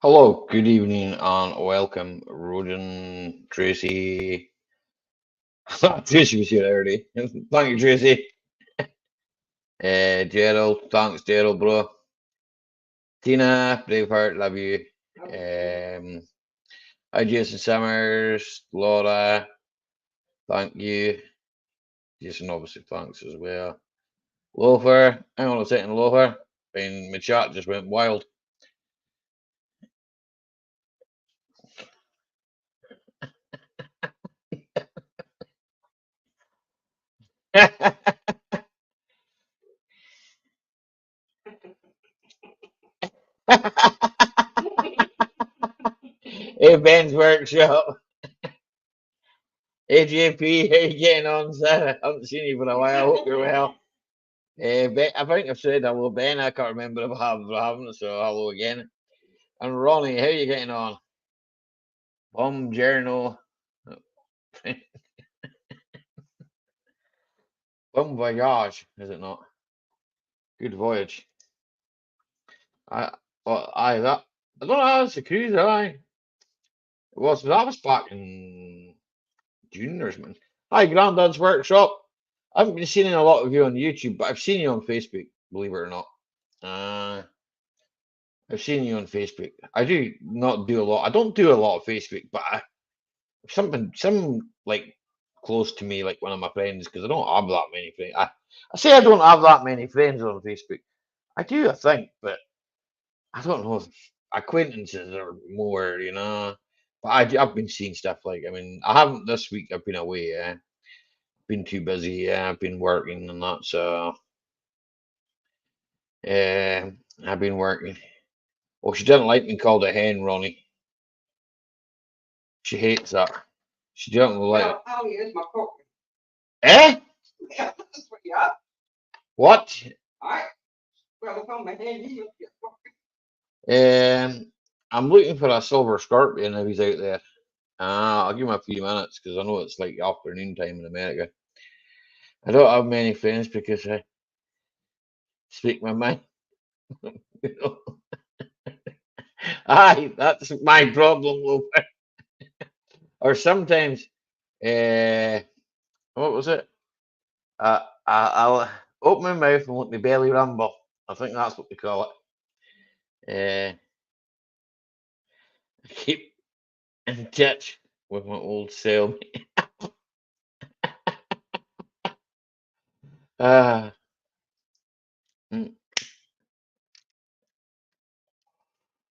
Hello, good evening, and welcome, Roden, Tracy. Tracy was here already. Thank you, Tracy. Gerald, thanks, Gerald, bro. Tina, Braveheart, love you. Hi, Jason Summers, Laura, thank you. Jason, obviously, thanks as well. Loafer, hang on a second, Loafer. My chat just went wild. Hey, Ben's workshop. AJP, how you getting on, sir? I haven't seen you for a while. Hope you're well. Ben, I think I've said hello, Ben. I can't remember if I have or haven't, so hello again. And Ronnie, how you getting on? Journal. Bon voyage, is it not? Good voyage. I, that. I don't know. It's a cruise, aye. That was back in June or something. Hi, Grandad's Workshop. I haven't been seeing a lot of you on YouTube, but I've seen you on Facebook, believe it or not. Uh, I've seen you on Facebook. I do not do a lot. I don't do a lot of Facebook, but some like close to me, like one of my friends, because I don't have that many friends. I say I don't have that many friends on Facebook. I do, I think, but I don't know. Acquaintances are more, But I've been seeing stuff like, I haven't this week. I've been away. Been too busy. I've been working and that. So, I've been working. Oh, she didn't like me called a hen, Ronnie. She hates that. She don't like it. I'll use my cook. Eh? Yeah, that's what you have. What? Alright. Well, it's on my head. You use your cook. I'm looking for a silver scorpion if he's out there. I'll give him a few minutes because I know it's like afternoon time in America. I don't have many friends because I speak my mind. You know? Aye, that's my problem, Loper. Or sometimes, uh, what was it? I'll open my mouth and let my belly rumble. I think that's what they call it. I keep in touch with my old self. Ah, mm.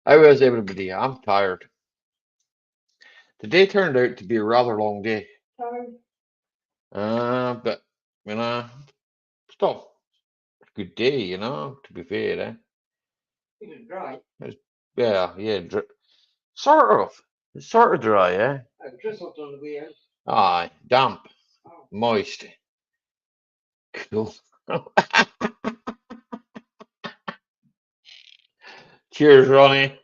How is everybody? I'm tired. The day turned out to be a rather long day. Sorry. But you know, still a good day. To be fair, eh? It was dry. It's, yeah, sort of. It's sort of dry, eh? I drizzled on the wheels. Aye, damp, Oh. moist, cool. Cheers, Ronnie.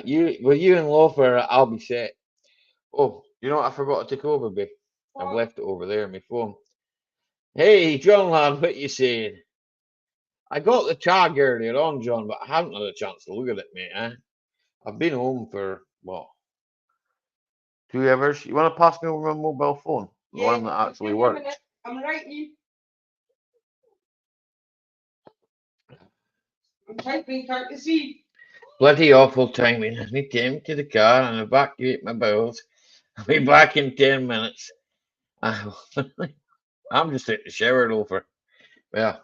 You and Loafer, I'll be set. Oh, you know what I forgot to take over, babe? I've left it over there on my phone. Hey, John lad, what you saying? I got the tag earlier on, John, but I haven't had a chance to look at it, mate. I've been home for what, 2 hours? You want to pass me over my mobile phone, the one that actually works? I'm writing. I'm typing courtesy. Bloody awful timing. I need to empty the car and evacuate my bowels. I'll be back in 10 minutes. I'm just out the shower over. Well,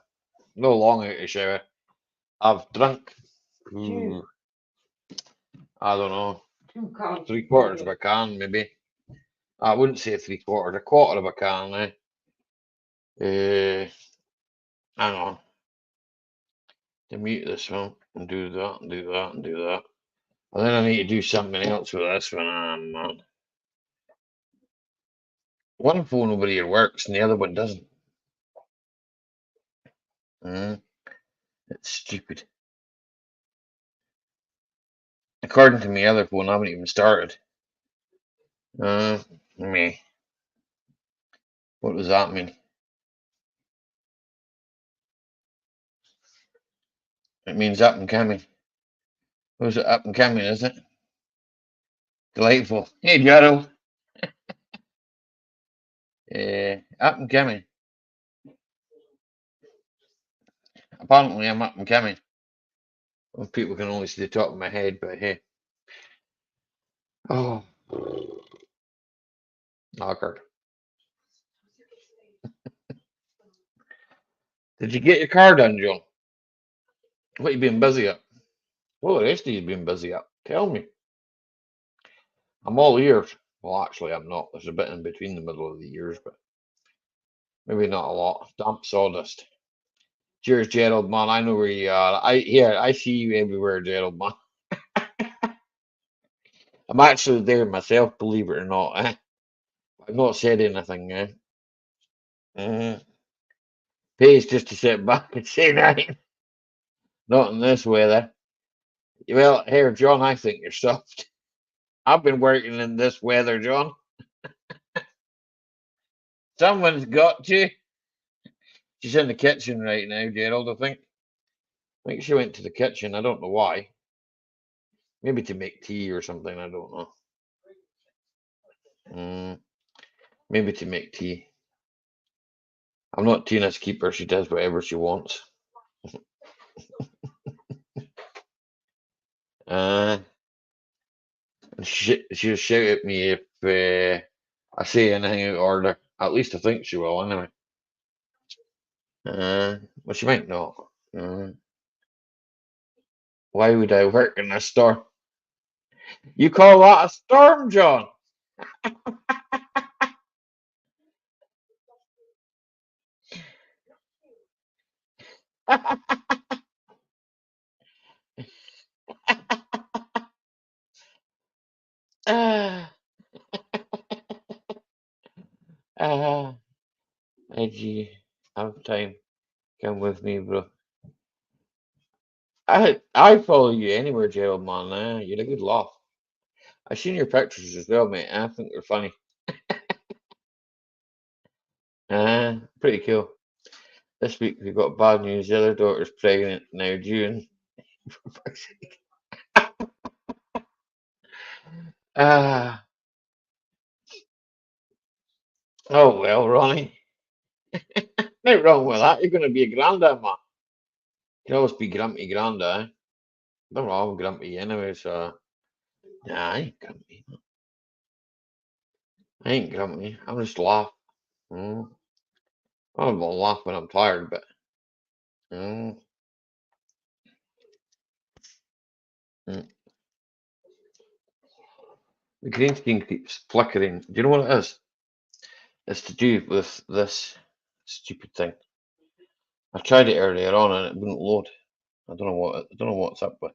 no long out the shower. I've drunk, I don't know, 2 cans. 3/4 of a can, maybe. I wouldn't say 3/4, a quarter of a can, eh? Hang on. To mute this one and do that and do that and do that. And then I need to do something else with this one. Man. One phone over here works and the other one doesn't. It's stupid. According to my other phone, I haven't even started. Me. What does that mean? It means up and coming. Who's it up and coming, is it? Delightful. Hey, Gerald. Up and coming. Apparently, I'm up and coming. Well, people can only see the top of my head, but hey. Oh, awkward. Did you get your car done, John? What you been busy at? Well, the rest of you's been busy at. Tell me. I'm all ears. Well, actually, I'm not. There's a bit in between the middle of the years, but maybe not a lot. Damp sawdust. Cheers, Gerald, man. I know where you are. I see you everywhere, Gerald, man. I'm actually there myself, believe it or not. I've not said anything. Uh, Pays just to sit back and say nothing. Not in this weather. Well, here, John, I think you're soft. I've been working in this weather, John. Someone's got to. She's in the kitchen right now, Gerald, I think. I think she went to the kitchen. I don't know why. Maybe to make tea or something. I don't know. Mm, maybe to make tea. I'm not Tina's keeper. She does whatever she wants. Uh, she'll shout at me if I say anything out of order. At least I think she will, anyway. Well, she might not. Uh, why would I work in a storm? You call that a storm, John? Ah, ah, Edgy, have time. Come with me, bro. I follow you anywhere, Gerald, man. You're a good laugh. I've seen your pictures as well, mate. I think they're funny. Pretty cool. This week we got bad news. The other daughter's pregnant now, June. Ah, oh well, Ronnie. Nothing wrong with that. You're going to be a granddad, man. You can always be grumpy granddad. Eh? Don't know, I'm grumpy anyway, so. Nah, I ain't grumpy. I ain't grumpy. I'm just laugh. Mm. I don't laugh when I'm tired, but. Mm, mm. The green screen keeps flickering. Do you know what it is? It's to do with this stupid thing. I tried it earlier on and it wouldn't load. I don't know what's up with.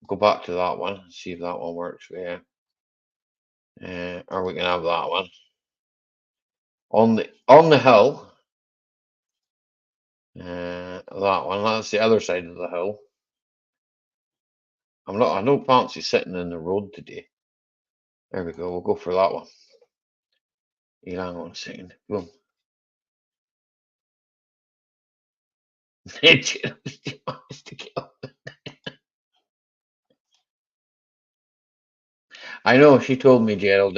Go back to that one, see if that one works. Yeah. Or we can have that one. On the hill. That one. That's the other side of the hill. I don't fancy sitting in the road today. There we go. We'll go for that one. Here, hang on a second. Boom. I know, she told me, Gerald.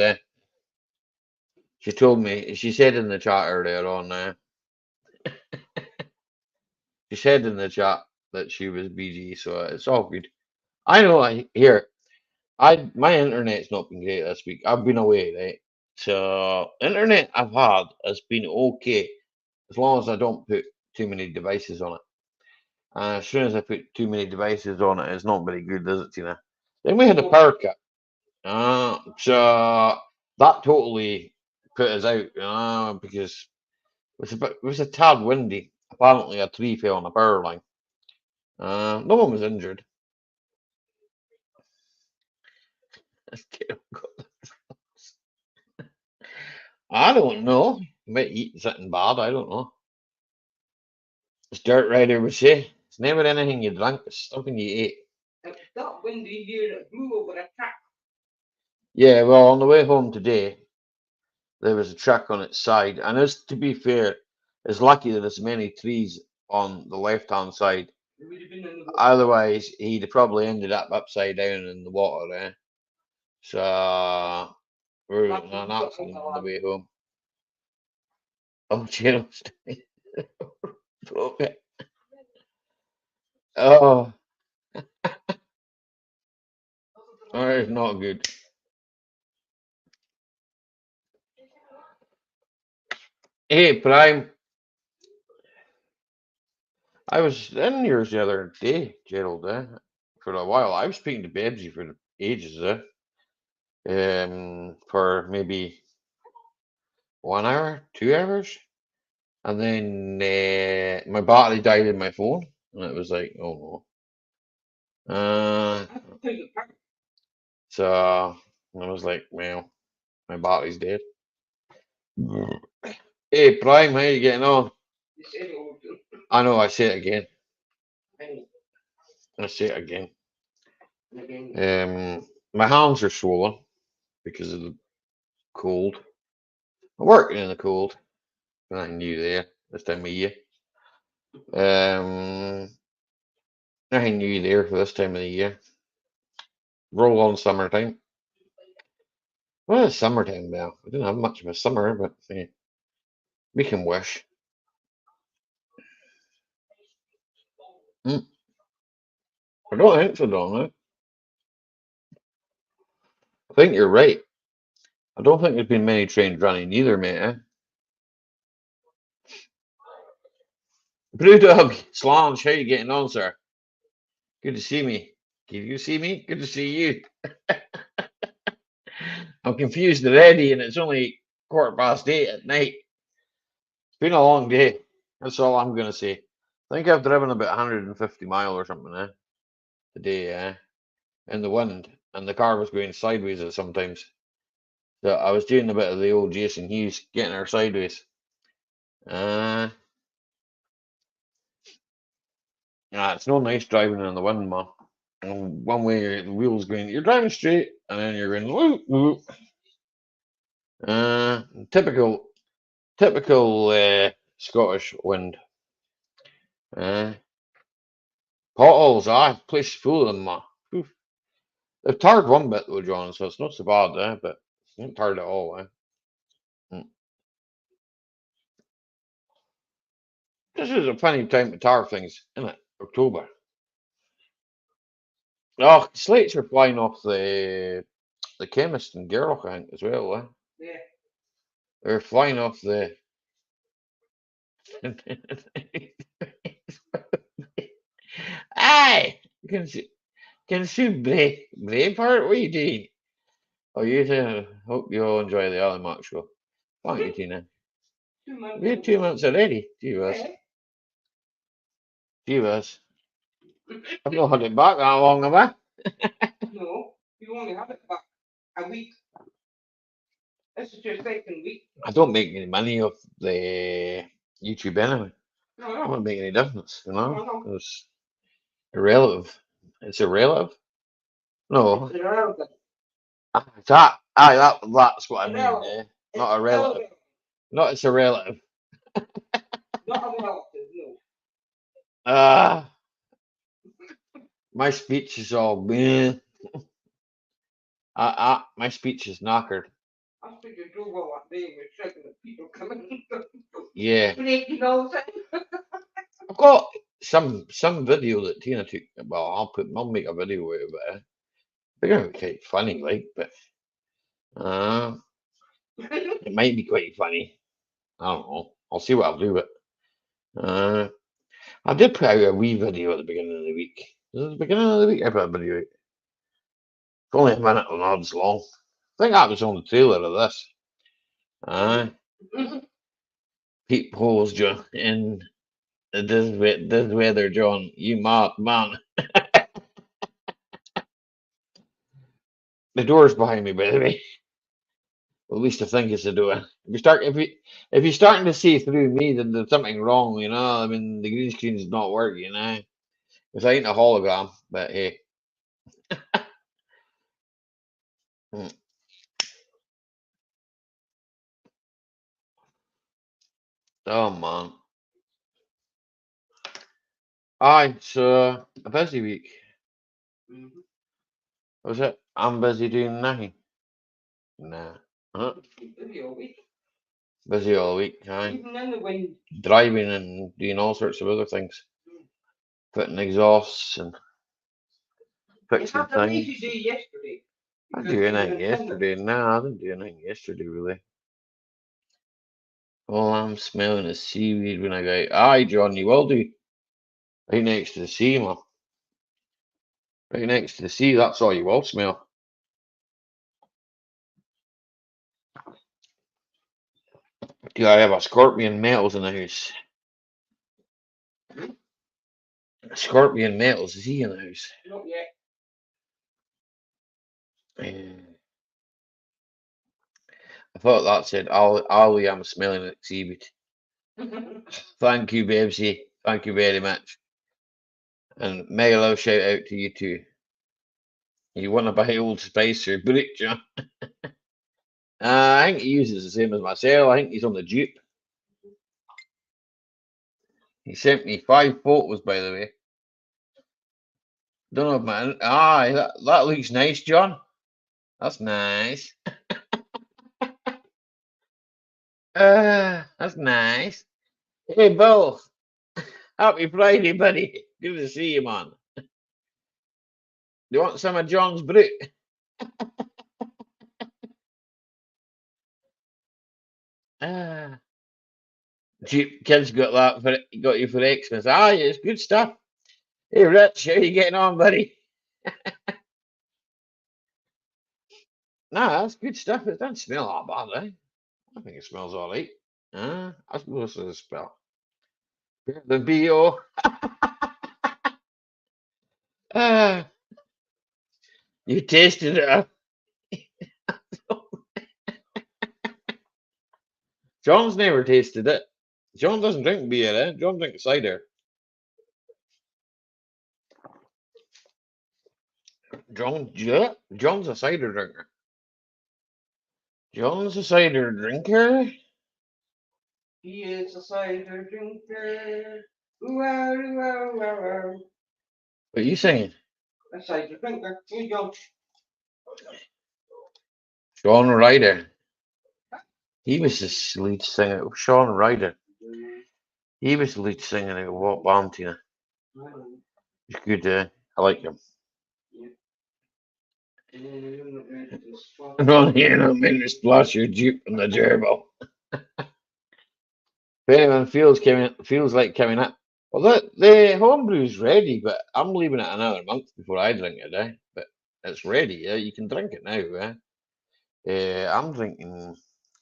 She told me, she said in the chat earlier on, she said in the chat that she was busy, so it's all good. I know, my internet's not been great this week. I've been away, right? So, internet I've had has been okay, as long as I don't put too many devices on it. And as soon as I put too many devices on it, it's not very good, is it, Tina? Then we had a power cut. So that totally put us out, because it was a tad windy. Apparently, a tree fell on a power line. No one was injured. I don't know. You might eat something bad. I don't know. As Dirt Rider would say, it's never anything you drank, it's something you ate. It's that windy here that blew over a truck. Yeah, well, on the way home today, there was a truck on its side, and as to be fair, it's lucky that there's many trees on the left-hand side It would have been in the water. Otherwise, he'd have probably ended up upside down in the water, eh? So we're That's getting an what accident I'm on the allowed. way home. Oh, Gerald's broke it. Oh, that is not good. Hey, Prime, I was in yours the other day, Gerald, for a while. I was speaking to Bebsy for ages, for maybe 1 hour, 2 hours. And then my battery died in my phone, and it was like, oh no. That's because of her. So I was like, well, my battery's dead. Hey, Prime, how you getting on? You said it would do. I know, I say it again. And I say it again. again, My hands are swollen because of the cold. I'm working in the cold. Nothing new there this time of year. Um, Nothing new there for this time of the year. Roll on summertime. Well, it's summertime now. We didn't have much of a summer, but we can wish. Mm, I don't think so, Donna. I think you're right. I don't think there's been many trains running either, mate. Brewdog, Slange, how you getting on, sir? Good to see me. Can you see me? Good to see you. I'm confused already, and it's only 8:15 at night. It's been a long day. That's all I'm gonna say. I think I've driven about 150 mile or something, today, in the wind, and the car was going sideways at sometimes. So I was doing a bit of the old Jason Hughes, getting her sideways. Uh, it's no nice driving in the wind, man. And one way the wheels going, you're driving straight, and then you're going whoop whoop. Uh, typical, typical Scottish wind. Uh, Potholes, place full of them, man. Whew. They've tarred one bit though, John, so it's not so bad, but it's not tarred at all, Mm. This is a funny time to tar things, isn't it? October. Oh, slates are flying off the chemist in Gerlach, I think, as well, yeah. They're flying off the. Aye! Can see Braveheart? What are you doing? Oh, you hope you all enjoy the Alan Mac show. Thank you, Tina. 2 months. We're 2 months already. Gee whiz. Yeah. Gee whiz. I've not had it back that long, have I? No, you only have it about a week. This is your second week. I don't make any money off the YouTube anyway. No, It no, won't make any difference, no, no. It's irrelative. It's irrelative? No. It's irrelevant. That's what I mean, Irrelevant. Not a It's relative. irrelevant. Not it's a relative. Not a relative, no. Ah, my speech is all meh. My speech is knackered. I speak to Joe well that day with checking the people coming. Yeah. Breaking all that. I've got some video that Tina took. Well, I'll make a video out of it. They're gonna be quite funny, like, but uh, it might be quite funny. I don't know. I'll see what I'll do with it. I did put out a wee video at the beginning of the week. Was it the beginning of the week? I put a video out. It's only a minute and odds long. I think that was on the trailer of this. Peepholes, John, in this weather, John. You mad man. The door's behind me, by the way. Well, at least I think it's the door. If you're starting to see through me, then there's something wrong, I mean, the green screen's not working, It's ain't a hologram, but hey. Hmm. Oh man. Aye, so a busy week. Mm-hmm. Was it? I'm busy doing nothing. Nah. Huh? Busy all week. Busy all week, aye. Even in the wind. Driving and doing all sorts of other things. Fitting exhausts and You fixing had a lazy things. day yesterday. I didn't Because do you were anything in Finland. yesterday. Nah, I didn't do anything yesterday, really. All I'm smelling is seaweed when I go out. Aye, John, you will do. Right next to the sea, man. Right next to the sea, that's all you will smell. Do I have a scorpion metals in the house? Scorpion metals, is he in the house? Not yet. I thought that said, Ollie, I'm smelling like seaweed. Thank you, Babesy. Thank you very much. And mega love shout out to you too. You want to buy Old Spice or Brick, John? I think he uses the same as myself. I think he's on the dupe. He sent me 5 photos, by the way. Don't know if my that looks nice, John. That's nice. That's nice. Hey, Bill. Happy Friday, buddy. Good to see you, man. Do you want some of John's Brute? Ah, cheap kids got that got you for Xmas. Ah, it's good stuff. Hey, Rich, how you getting on, buddy? Nah, that's good stuff. It doesn't smell that bad, eh? I think it smells all right. I suppose it's a smell. Better than BO. Ah, you tasted it. John's never tasted it. John doesn't drink beer, eh? John drinks cider. Yeah, John's a cider drinker. John's a cider drinker. He is a cider drinker. Ooh-ah, ooh-ah, ooh-ah, ooh. What are you singing? A cider drinker. Here you go. Sean Ryder. He was the lead singer. Sean Ryder. He was the lead singer of what band, Tina? He's good, I like him. No, you're not meant to splash your Jeep in the gerbil. If anyone feels like coming up, well, the homebrew's ready, but I'm leaving it another month before I drink it, eh? But it's ready, yeah. You can drink it now, eh? I'm drinking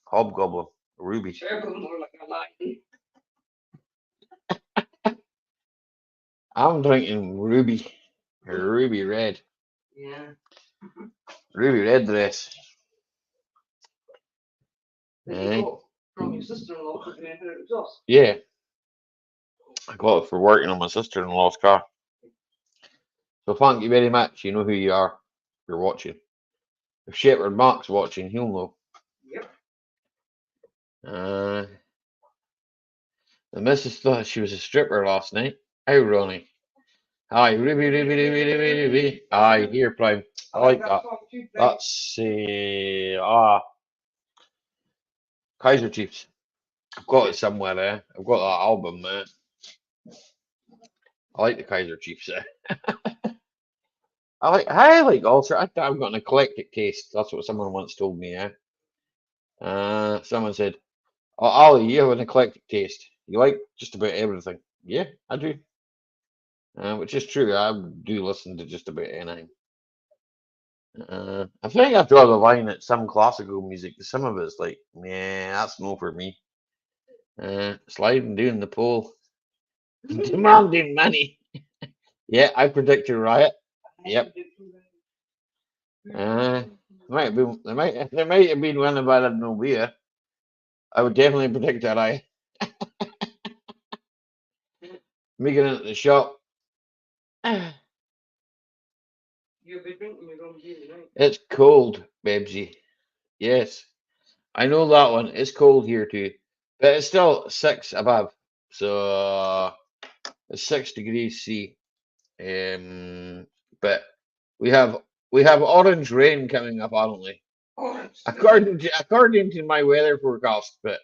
Hobgoblin Ruby. Gerbil more like a lion. I'm drinking Ruby Red, Yeah. Ruby Red dress. There Eh? you go. From your sister-in-law putting in her exhaust. Yeah, I got it for working on my sister-in-law's car. So thank you very much. You know who you are. You're watching. If Shepherd Mark's watching, he'll know. Yep. Uh, the missus thought she was a stripper last night. How, Ronnie? Aye, Ruby. Aye, here, Prime. I like that. song too, Blake. That's Kaiser Chiefs. I've got it somewhere there. I've got that album there. I like the Kaiser Chiefs. I like also. I've got an eclectic taste. That's what someone once told me. Someone said, "Oh, Ali, you have an eclectic taste. You like just about everything." Yeah, I do. Which is true. I do listen to just about anything. I think I draw the line at some classical music. Some of it's like, yeah, that's no for me. Sliding down the pole, demanding money. Yeah, I predicted riot. Yep. Might have been, there might have been one if I had no beer. I would definitely predict a riot. Me getting at the shop. You'll be drinking your own beer tonight. It's cold, Babsy. Yes, I know that one. It's cold here too, but it's still 6 above. So It's 6 degrees C. But we have we have orange rain coming apparently, Orange. according to my weather forecast. But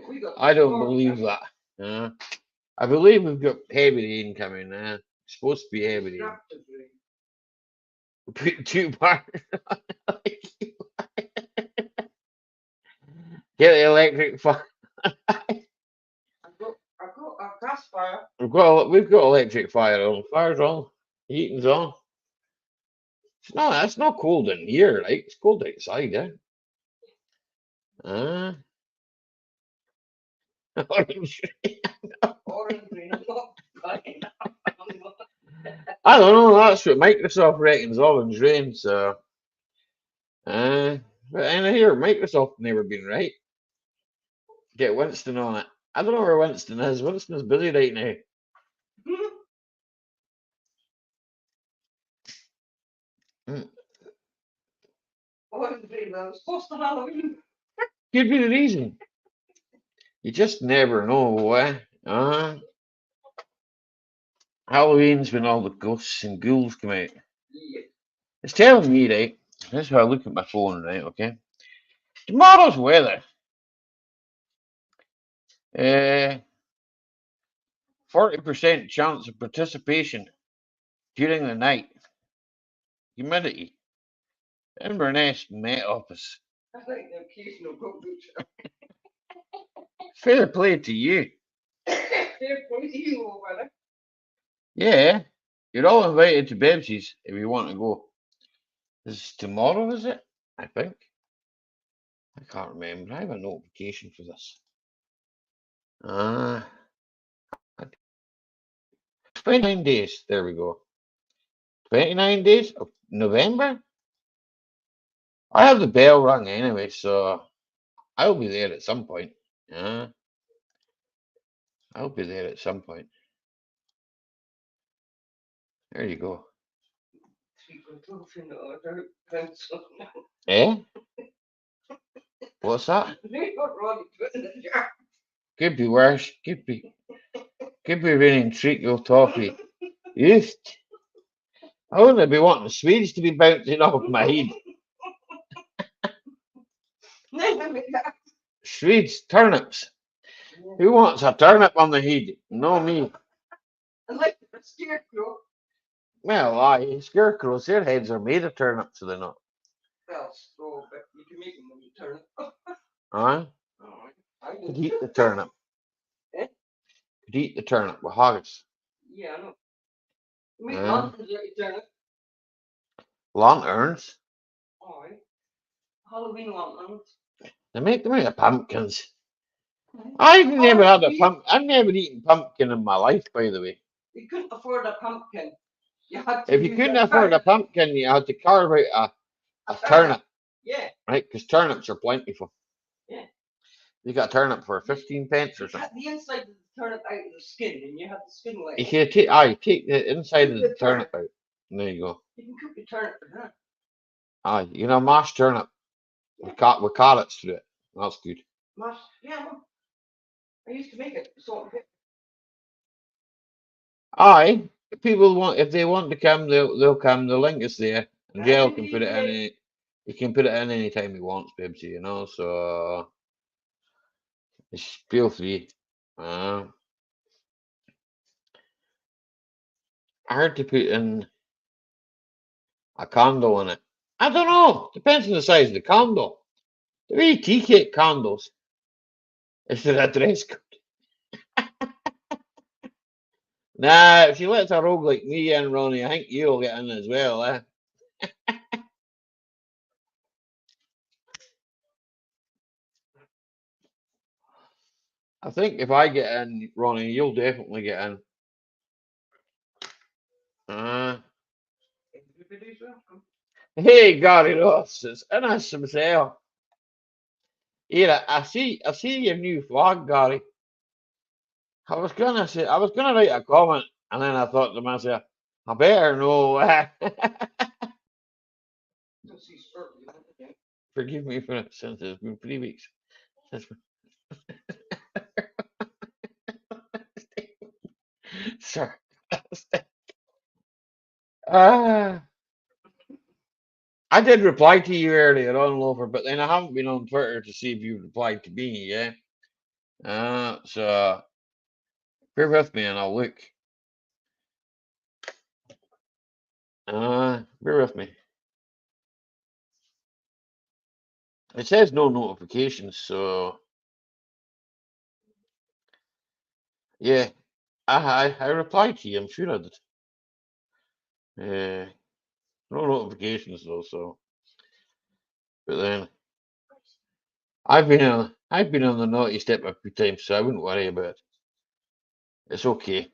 We got I don't storm believe coming. that. I believe we've got heavy rain coming. It's supposed to be heavy rain. Destructive rain. Put 2 bars. Get the electric fire. I've got a gas fire. We've got electric fire on. Fire's on. Heating's on. It's not cold in here, right? It's cold outside, yeah. Orange. Orange rain. I'm not fucking. I'm not. I don't know. That's what Microsoft reckons orange rain. So, but in here, Microsoft never been right. Get Winston on it. I don't know where Winston is. Winston's busy right now. Mm. Orange rain. I was supposed to Halloween. Could be the reason. You just never know, eh? Halloween's when all the ghosts and ghouls come out. Yeah. It's telling me, right? This is how I look at my phone, right? Okay. Tomorrow's weather. 40% chance of participation during the night. Humidity. Inverness Met Office. I think the occasional go Fair play to you. Fair play to you over there. Yeah. You're all invited to Bebsy's if you want to go. This is tomorrow, is it? I think. I can't remember. I have a notification for this. 29 days. There we go. 29 days of November? I have the bell rung anyway, so I'll be there at some point. I'll be there at some point. There you go. Eh? What's that? Could be worse. Could be raining treacle toffee. Yes. I wouldn't be wanting the Swedes to be bouncing off my head. Swedes, turnips. Who wants a turnip on the head? No me. I like the scarecrow. Well, aye, scarecrows, their heads are made of turnips, so they're not. Well, so, but you can make them when you turn it. Aye? I Could eat the turnip. Eh? Could eat the turnip with haggis. Yeah, I know. You make lanterns like you turn it. Lanterns? Aye. Halloween lanterns. They make them out of pumpkins. I've never had a pump. I've never eaten pumpkin in my life, by the way. You couldn't afford a pumpkin. You had to If you use couldn't a afford a pumpkin, you had to carve out a turnip, Yeah, right? Because turnips are plentiful. Yeah. You got a turnip for 15 pence or you something. cut the inside of the turnip out of the skin, and you have the skin left. You can take the inside of Cook the the turnip out. And there you go. You can cook the turnip for that. Aye, you know, mashed turnip with carrots through it. That's good. Mash, yeah, no. I used to make it salt and pepper. Aye, people want if they want to come, they'll come. The link is there, and Right, Jill can put it in. indeed. He can put it in any time he wants, Bibsy. You know, so it's feel free. I heard to put in a candle in it. I don't know. Depends on the size of the candle. The wee tea cake candles. Is there a dress code? Nah, if she lets a rogue like me in, Ronnie, I think you'll get in as well, eh? I think if I get in, Ronnie, you'll definitely get in. Everybody's welcome. Hey, Gary Ross, it's Innes himself. Here, I see your new flag, Gary. I was gonna write a comment, and then I thought to myself, I better know. Don't see spurt, you know, okay. Forgive me for it, since it's been 3 weeks. Sarcastic. Uh, I did reply to you earlier on, Lover, but then I haven't been on Twitter to see if you replied to me, yeah? So bear with me and I'll look. Bear with me. It says no notifications, so yeah. I replied to you, I'm sure I did. No notifications though, so but then I've been on the naughty step a few times, so I wouldn't worry about it. It's okay.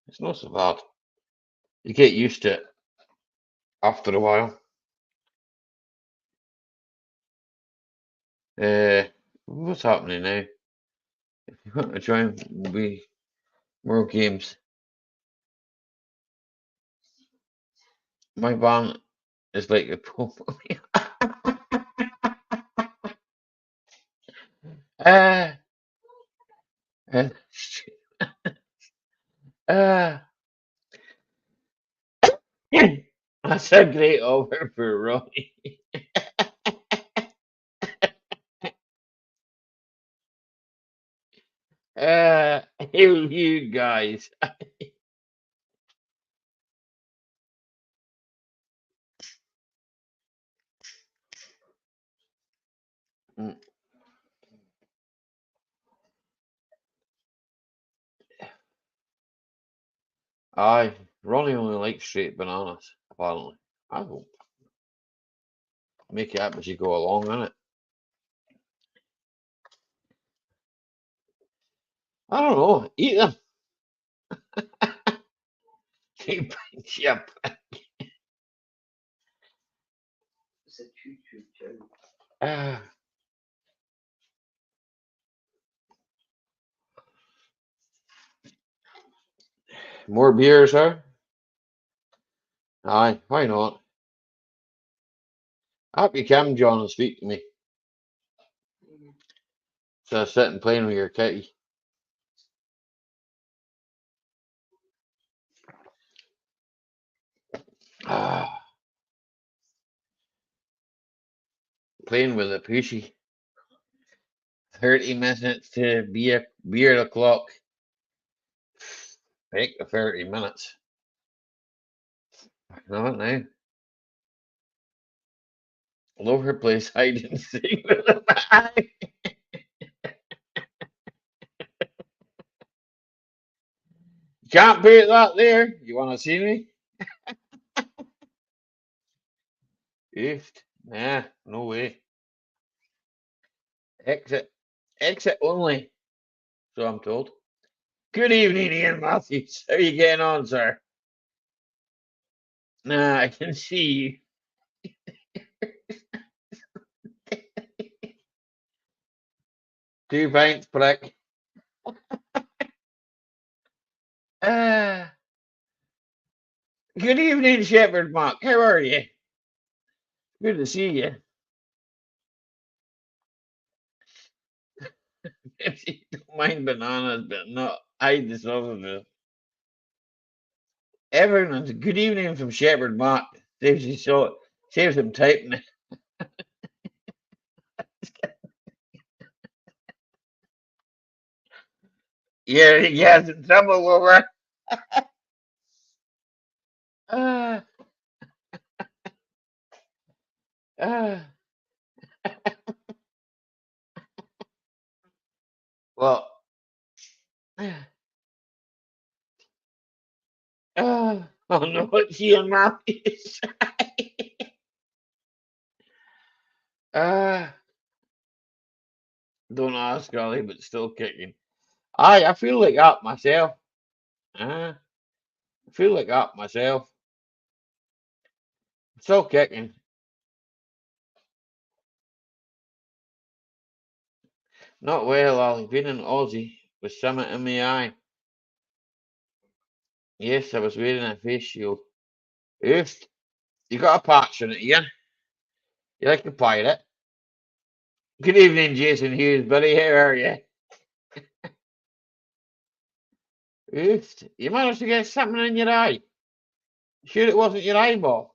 It's not so bad. You get used to it after a while. What's happening now? If you want to join we more games, my van is like a pool. uh, uh, uh, that's a great offer for Ronnie. You guys. Mm, aye, Ronnie only likes straight bananas, apparently. I will make it up as you go along, innit? I don't know. Eat them. Yep. It's a choo-choo train. Uh, more beer, sir? Aye, why not? Up you come, John, and speak to me. So sitting playing with your kitty. Ah, playing with a pushy. 30 minutes to beer o'clock. Take the 30 minutes. No, now. Love her place hide and seek with a bag. Can't beat that there. You want to see me? Oofed. Nah, no way. Exit. Exit only, so I'm told. Good evening, Ian Matthews. How are you getting on, sir? Nah, I can see you. 2 pints, prick. Uh, good evening, Shepherd Mark. How are you? Good to see you. If you don't mind bananas, but not hide the sausages. Everyone's good evening from Shepherd Mark. Saves him typing it. Yeah, he gets in trouble over. Uh, uh, well, oh no, it's Ian Matthews. uh, don't ask, Ollie, but still kicking. I feel like that myself. I feel like that myself. Still kicking. Not well, Ollie. Been in Aussie with summit in my eye. Yes, I was wearing a face shield. Oof. You got a patch on it, Ian. You like a pirate? Good evening, Jason Hughes, buddy. How are you? Oofed. You managed to get something in your eye. Sure it wasn't your eyeball.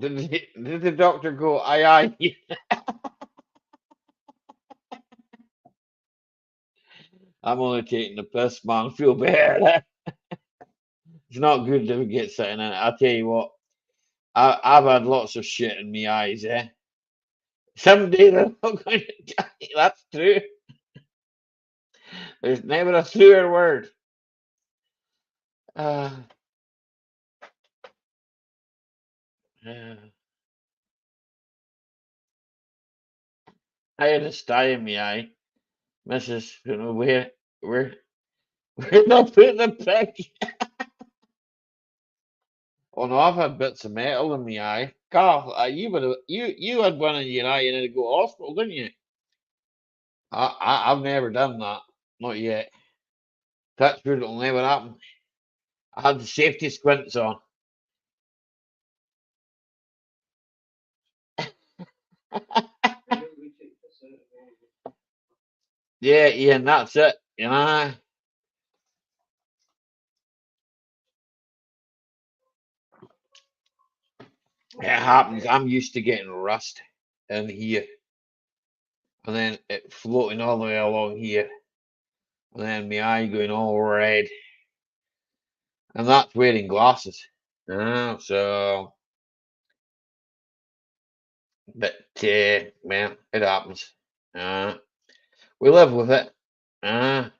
Did the doctor go, aye, aye? I'm only taking the piss, man. Feel better. It's not good to get something in it. I'll tell you what, I've had lots of shit in my eyes, eh? Someday they're not going to die. That's true. There's never a truer word. Uh, uh, I had a sty in my eye. Mrs. You know, where, where did I put the prick? Oh no, I've had bits of metal in my eye. Carl, you had one in your eye and had to go to hospital, didn't you? I've never done that. Not yet. Touch wood, it'll never happen. I had the safety squints on. Yeah, Ian, that's it. You know, it happens. I'm used to getting rust in here, and then it floating all the way along here, and then my eye going all red, and that's wearing glasses. So, but man, it happens. We live with it. Uh,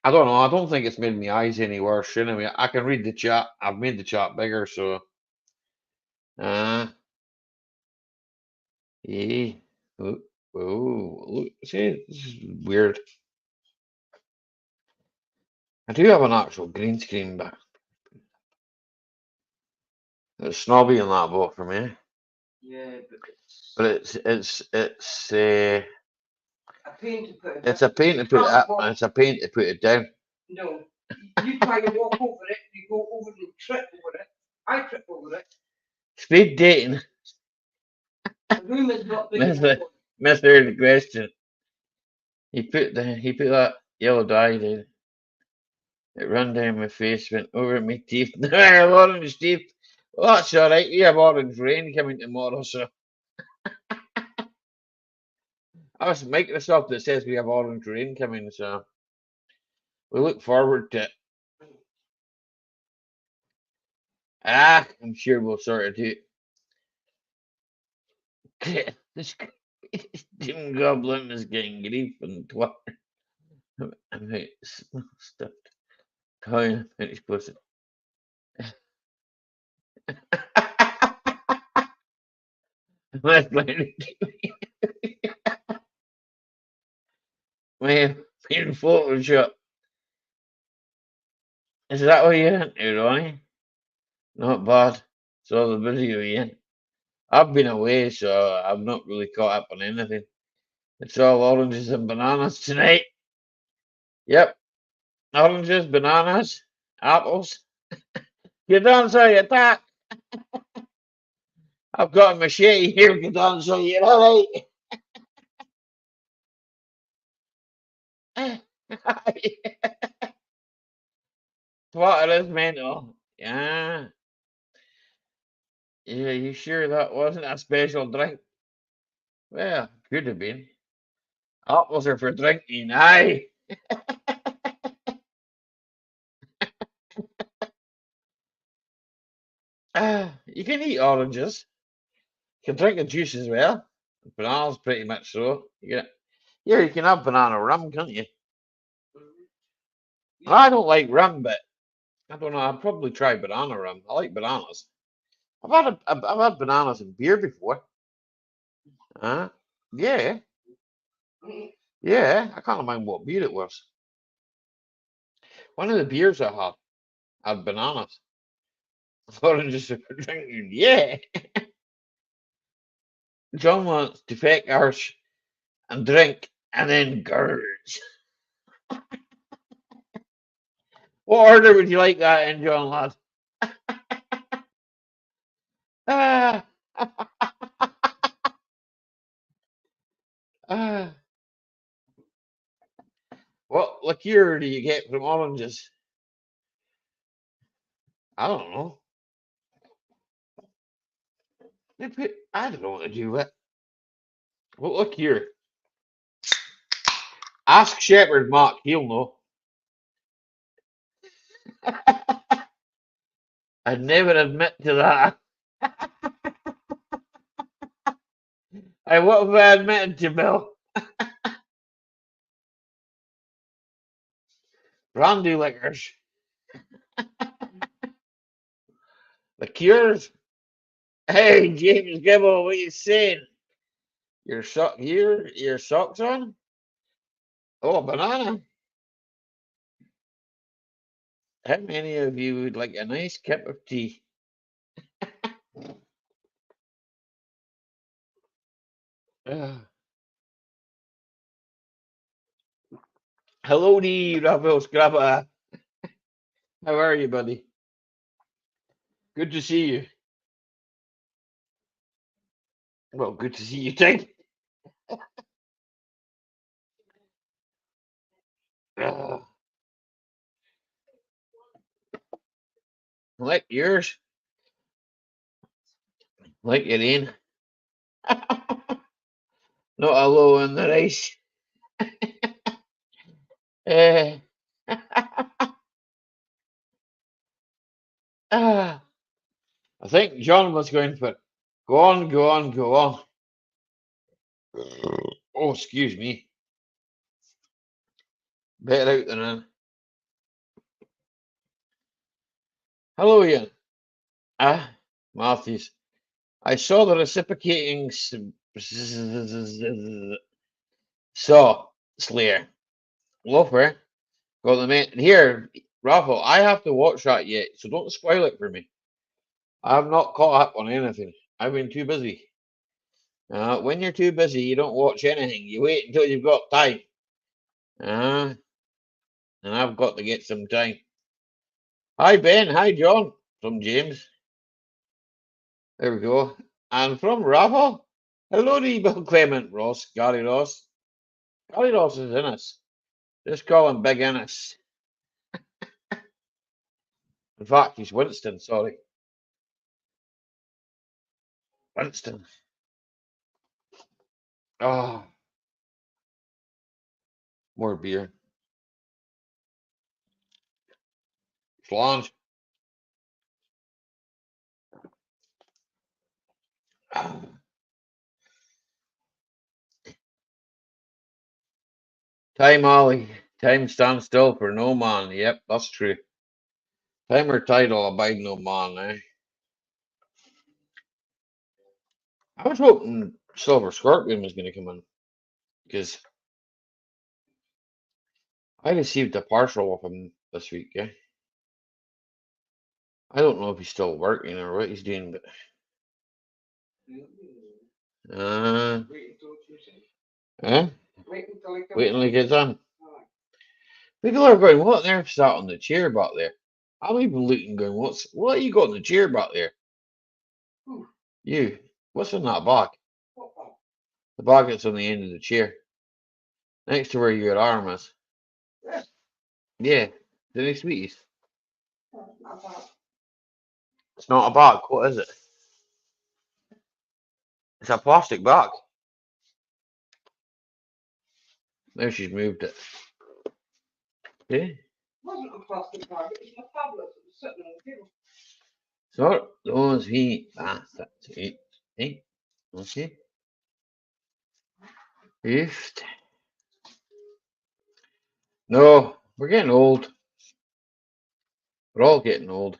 I don't know. I don't think it's made my eyes any worse. Anyway, I can read the chat. I've made the chat bigger, so. Uh, yeah. Oh, look. See, this is weird. I do have an actual green screen, but it's snobby in that boat for me. Yeah, But a pain to put it it's up. a pain to put it up, and it's a pain to put it down. No. You try to walk over it, you go over and trip over it. I trip over it. Speed dating. The room is not big Mister enough. Mister the question. He put that yellow dye down. It ran down my face, went over my teeth. Orange teeth. Well, that's all right. We have orange rain coming tomorrow, so I was Microsoft that says we have orange rain coming, so we look forward to it. I'm sure we'll sort it out. This Jim Goblin is getting grief and Twitter about stuffed toy and finished pussy. That's playing man in Photoshop. Is that what you're into, Ronnie? Not bad. Saw the video, Ian. I've been away, so I've not really caught up on anything. It's all oranges and bananas tonight. Yep, oranges, bananas, apples. You don't say attack. I've got a machete here, you don't say you're all right. What it is mental. Yeah. Yeah, you sure that wasn't a special drink? Well, could have been. Apples are for drinking, aye. You can eat oranges. You can drink the juice as well. Bananas, pretty much so. Yeah, you can have banana rum, can't you? I don't like rum, but I don't know. I'd probably try banana rum. I like bananas. I've had bananas in beer before. Uh, yeah, yeah. I can't remember what beer it was. One of the beers I had bananas. Oranges for drinking. Yeah. John wants to fake ours and drink and then gurge. What order would you like that in, John lad? Ah, Uh, what liqueur do you get from oranges? I don't know. I don't know what to do with it. What liqueur? Ask Shepherd Mark, he'll know. I'd never admit to that. What have I admitted to, Bill? Brandy liquors. Liqueurs. Hey, James Gibble, what you saying? Your socks on? Oh, a banana. How many of you would like a nice cup of tea? Uh, hello, D. Raphael Scrappa. How are you, buddy? Good to see you. Well, good to see you, Tig. Uh, like yours, like it in. Not a low in the race. Uh, I think John was going for go on, go on, go on. Oh, excuse me. Better out than in. Hello, Ian. Ah, Matthews. I saw the reciprocating saw Slayer. Loafer got the man here. Raffle, I have to watch that yet, so don't spoil it for me. I've not caught up on anything. I've been too busy. When you're too busy, you don't watch anything. You wait until you've got time. Uh, and I've got to get some time. Hi, Ben. Hi, John. From James. There we go. And from Raffle. Hello to you, Bill Clement Ross. Gary Ross. Gary Ross is Innes. Just call him Big Innes. In fact, he's Winston, sorry. Winston. Oh, more beer. Flange. Time, Ollie. Time stands still for no man. Yep, that's true. Time or tide will abide no man, eh? I was hoping Silver Scorpion was going to come in because I received a parcel of him this week, yeah. I don't know if he's still working or what he's doing, but uh, eh? Wait until he comes Wait until he in. gets on. Aye. People are going, what on earth's that on the chair back there? I'm even looking, going, what you got on the chair back there? Who? You, what's in that bag? What one? The bag that's on the end of the chair, next to where your arm is. This. Yeah, the sweeties. Oh, not that. It's not a bag. What is it? It's a plastic bag. Now she's moved it. Okay. It wasn't a plastic bag. It was my tablet that was sitting on the table. So those he that's it. Hey, okay. Lift. No, we're getting old. We're all getting old.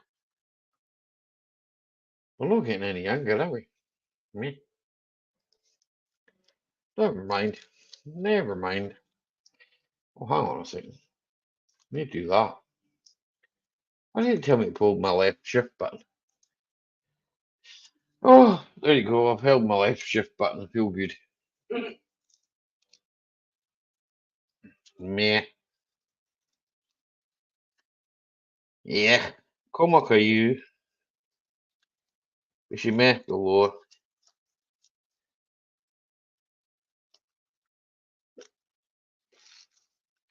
We're not getting any younger, are we? Me. Never mind. Never mind. Oh, hang on a second. Let me do that. Why didn't you tell me to pull my left shift button? Oh, there you go. I've held my left shift button. I feel good. Meh. Yeah. Como caiu. We should meh galore.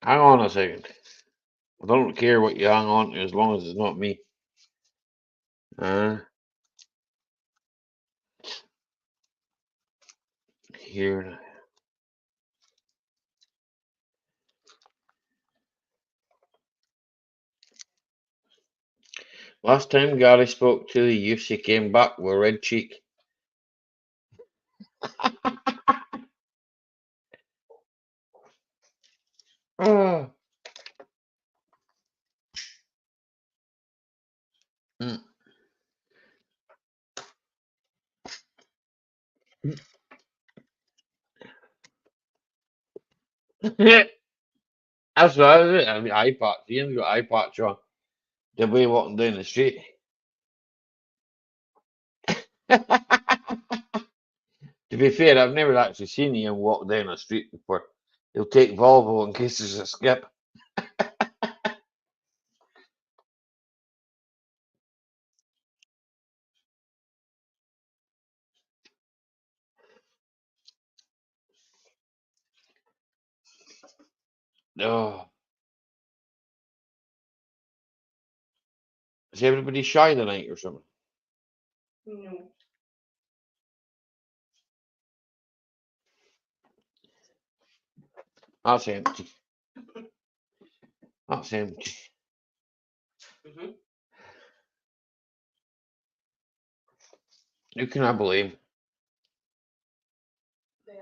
Hang on a second. I don't care what you hang on to as long as it's not me. Here. Last time Gary spoke to the youth, she came back with red cheek. Oh. Mm. That's what I was. I mean, eye patch. Ian's got eye patch on. The way walking down the street. To be fair, I've never actually seen Ian walk down a street before. He'll take Volvo in case there's a skip. Oh, is everybody shy tonight or something? No. That's empty. That's empty. Mm-hmm. Who can I blame? Yeah.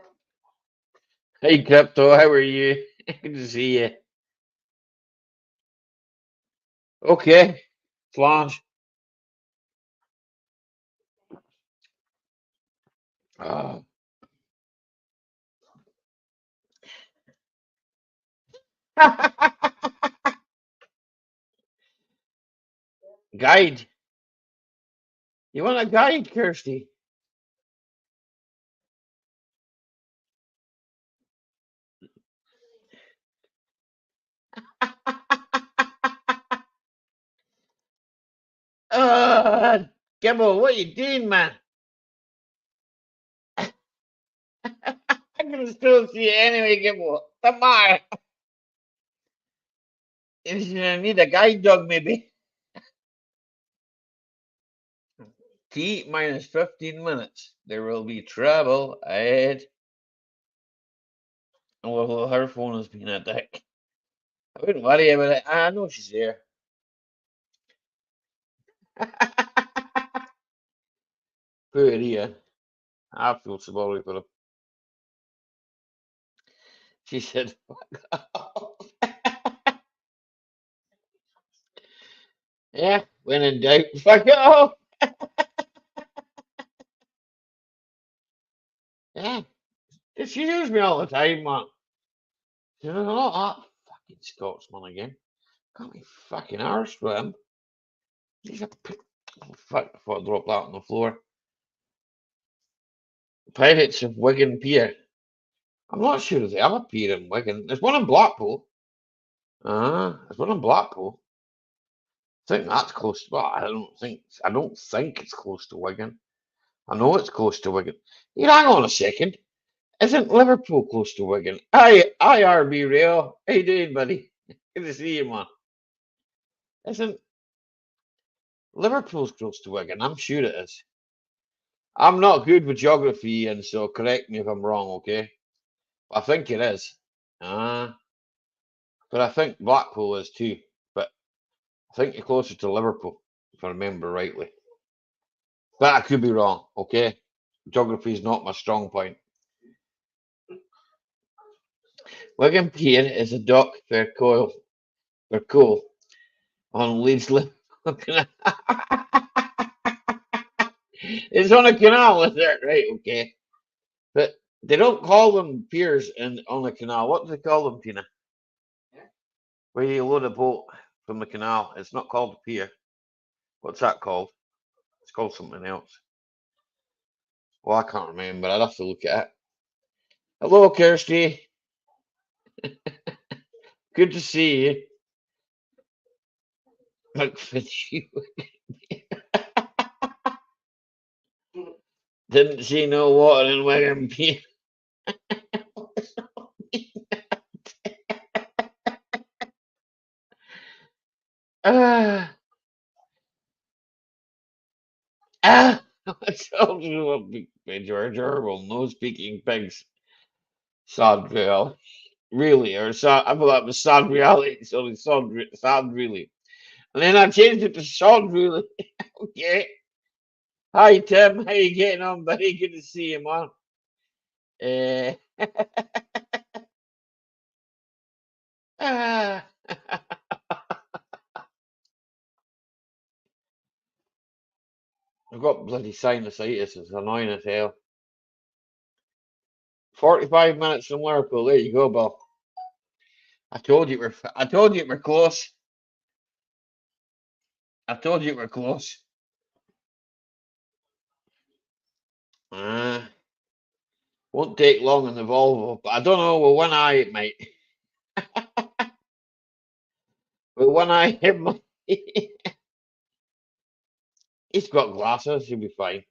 Hey, Crypto, how are you? Good to see you. Okay, Flash. Ah. Guide. You want a guide, Kirsty? Uh, Gibble, what you doing, man? I can still see you anyway, Gibble. Come on. You need a guide dog, maybe. T minus 15 minutes. There will be trouble ahead. Well, her phone has been a dick. I wouldn't worry about it. I know she's there. Poor Ian. I feel sorry for him. She said, yeah, when in doubt, fuck it off. Yeah, she hears me all the time, man. She says, oh, that fucking Scotsman again. Can't be fucking arsed with him. He's a oh, fuck, I thought I dropped that on the floor. Pirates of Wigan Pier. I'm not sure if they have a pier in Wigan. There's one in Blackpool. There's one in Blackpool. I think that's close. Well, I don't think it's close to Wigan. I know it's close to Wigan. Here, hang on a second. Isn't Liverpool close to Wigan? Hi, RB Rail. How you doing, buddy? Good to see you, man. Isn't Liverpool's close to Wigan? I'm sure it is. I'm not good with geography, and so correct me if I'm wrong, okay? I think it is. But I think Blackpool is too. But I think you're closer to Liverpool, if I remember rightly. But I could be wrong, okay? Geography is not my strong point. Wigan Pier is a dock for coal on Leeds Liverpool Canal. It's on a canal, is it? Right, okay. But they don't call them piers on a canal. What do they call them, Tina? Yeah. Where you load a boat from the canal. It's not called a pier. What's that called? It's called something else. Well, I can't remember. I'd have to look at it. Hello, Kirsty. Good to see you. McFitchy. Didn't see no water in Wigan Pier. Ah, ah. I told you what George Orwell, no speaking pigs. Sad real, really, or sad. I thought that was sad reality. It's only sad really. And then I changed it to sad really. Okay. Hi Tim, how you getting on, buddy? Good to see you, man. Uh, ah. I've got bloody sinusitis. It's annoying as hell. 45 minutes from Liverpool. There you go, Bill. I told you we're. I told you we're close. I told you we're close. Uh, won't take long in the Volvo, but I don't know. With one eye, it might. With one eye, it might. He's got glasses. He'll be fine.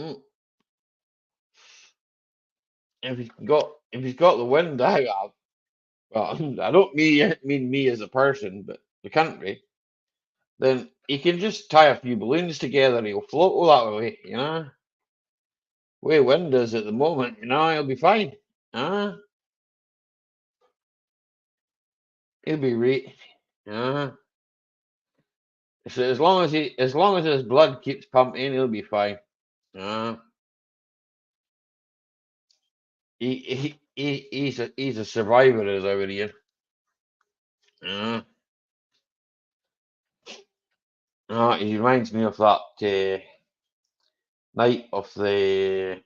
Mm. If he's got the wind I have, well, I don't mean me as a person, but the country. Then he can just tie a few balloons together. He'll float all that way, you know. Way wind is at the moment, you know. He'll be fine. He'll be right. Uh, so as long as his blood keeps pumping, he'll be fine. Uh, he's a survivor, as I would hear. Uh, he reminds me of that night of the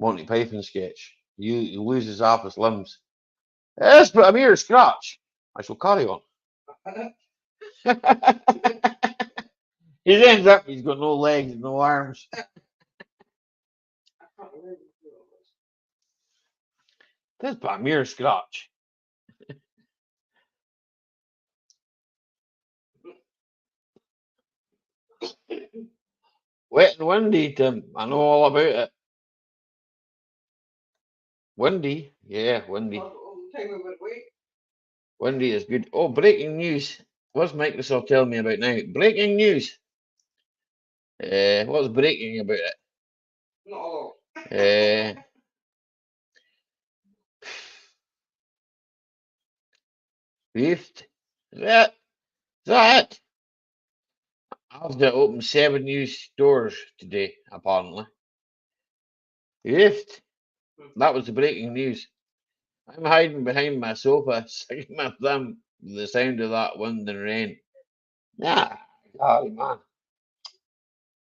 Monty Python sketch. He loses half his limbs. Yes, but a mere scratch. I shall carry on. He ends up, he's got no legs, no arms. That's but a mere scratch. Wet and windy, Tim. I know all about it. Windy, yeah, windy. Windy is good. Oh, breaking news. What's Microsoft telling me about now? Breaking news. What's breaking about it? Not a lot. Rift. Is that it? I've got open 7 new stores today, apparently. Rift. That was the breaking news. I'm hiding behind my sofa, singing my thumb with the sound of that wind and rain. Nah, golly, man.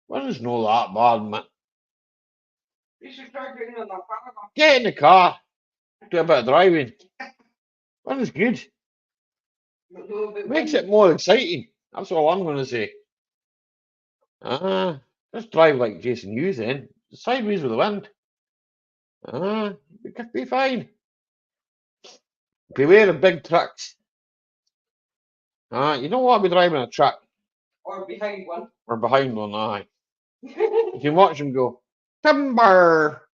Wind's no that bad, man. You should try getting in the car. Get in the car. Do a bit of driving. Wind's good. Makes it more exciting. That's all I'm going to say. Just drive like Jason Hughes then. Sideways with the wind. It could be fine. Beware of big trucks. You don't want to be driving a truck. Or behind one. Or behind one, aye. You can watch them go, timber.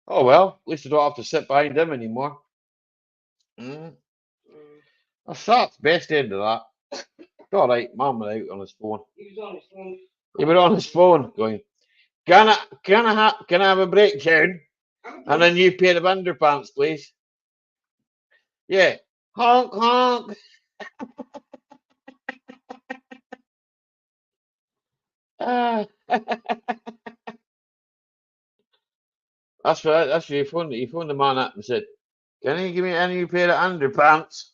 Oh well, at least I don't have to sit behind him anymore. That's the best end of that. It's all right, Mum was out on his phone. He was on his phone. He was on his phone going, can I have a breakdown and a new pair of underpants, please? Yeah. Honk honk. Ah. That's your phone. He phoned the man up and said, "Can you give me a new pair of underpants?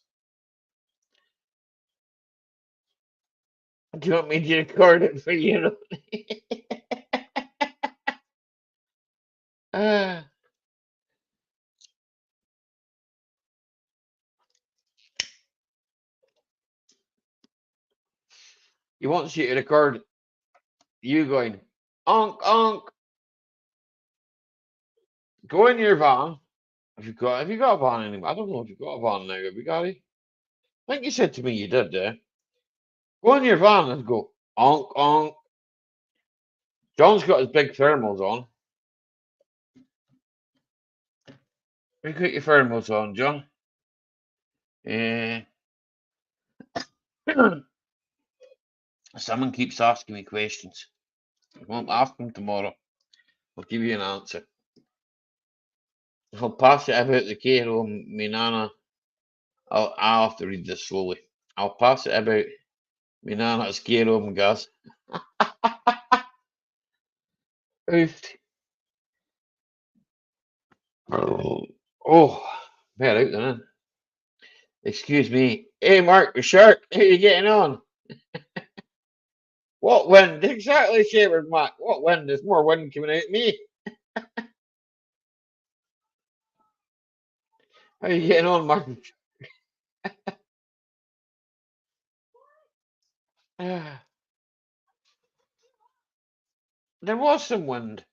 Do you want me to record it for you?" Ah. He wants you to record you going, onk onk. Go in your van. Have you got a van anymore? I don't know if you've got a van now, have you got it? I think you said to me you did there. Go in your van and go, onk onk. John's got his big thermals on. You got your thermals on, John. Someone keeps asking me questions. I won't ask them tomorrow. I'll give you an answer. I'll pass it about the care home. Me nana. I'll have to read this slowly. I'll pass it about me nana's care home, guys. Oof. Oh, better out then. Excuse me. Hey, Mark the Shark, how you getting on? What wind? Exactly, Shepherd Mac. What wind? There's more wind coming out of me. How you getting on, Mark? There was some wind,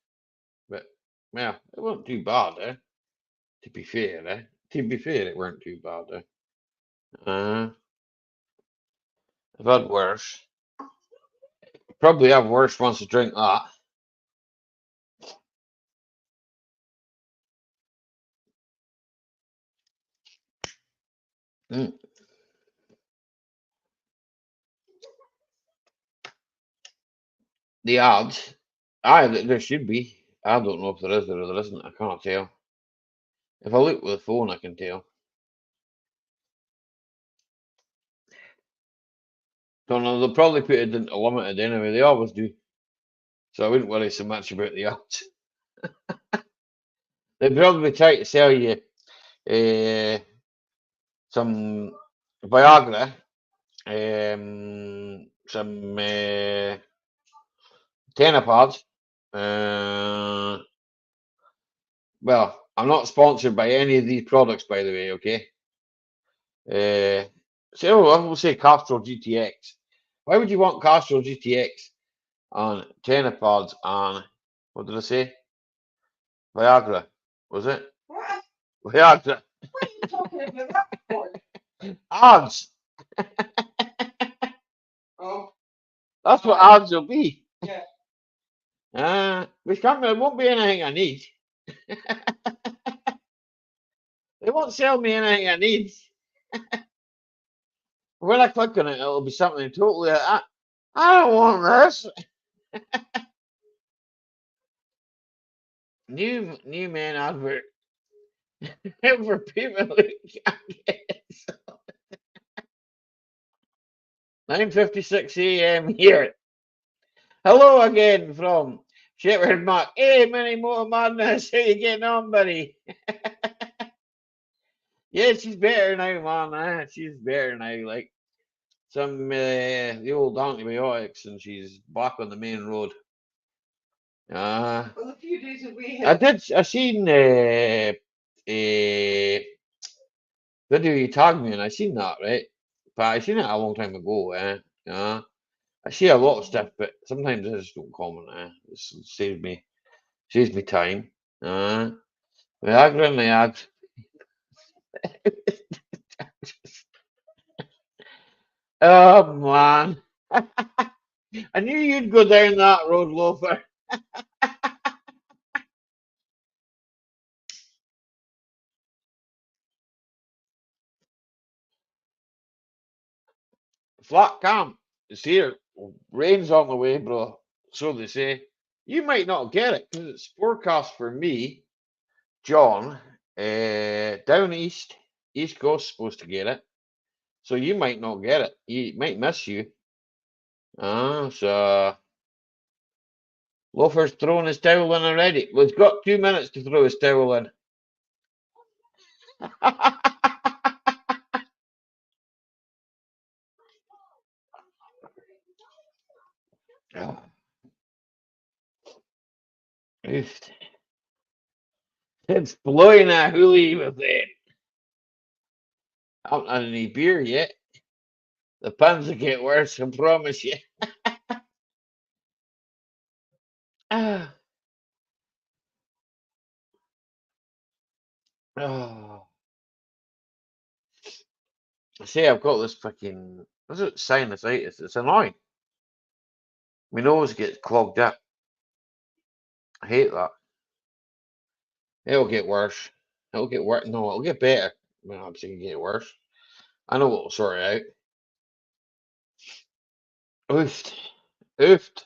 but well, it wasn't too bad, eh? To be fair, eh? To be fair, it weren't too bad, eh? Uh, I've had worse. Probably have worse once I drink that. Mm. The odds, there should be. I don't know if there is or there isn't. I can't tell. If I look with the phone, I can tell. Don't know. They'll probably put it into limited anyway. They always do. So I wouldn't worry so much about the odds. They'd probably try to sell you uh, some Viagra, some Tenopods. Uh, well, I'm not sponsored by any of these products, by the way. Okay. So I will say Castrol GTX. Why would you want Castrol GTX on Tenopods on what did I say? Viagra, was it? What? Viagra. What are you talking about that for? Odds. Oh, That's what odds will be. yeah. Which company? It won't be anything I need. They won't sell me anything I need. When I click on it, it'll be something totally. I don't want this. New man advert for people who can't get it. 9:56 a.m. here. Hello again from Shepherd Mac. Hey, Mini Motor Madness. How you getting on, buddy? Yeah, she's better now, man. She's better now. Like some the old antibiotics, and she's back on the main road. Well, a few days that we I had. did. I seen video you tagged me, and I seen that right, but I seen it a long time ago. I see a lot of stuff, but sometimes I just don't comment. It saves me time. Viagra and Viagra. Oh man, I knew you'd go down that road, loafer. Flat camp is here. Rain's on the way, bro. So they say. You might not get it because it's forecast for me, John, down East Coast supposed to get it. So you might not get it. You might miss you. So Loafer's throwing his towel in already. Well, he's got 2 minutes to throw his towel in. Oh, oof. It's blowing a hoolie with it. I haven't had any beer yet. The puns will get worse, I promise you. Ah, oh. I say I've got this fucking what's it sinusitis. It's annoying. My nose gets clogged up. I hate that. It'll get worse. It'll get worse. No, it'll get better. Well, I'm saying get worse. I know what will sort it out. Oofed. Oofed.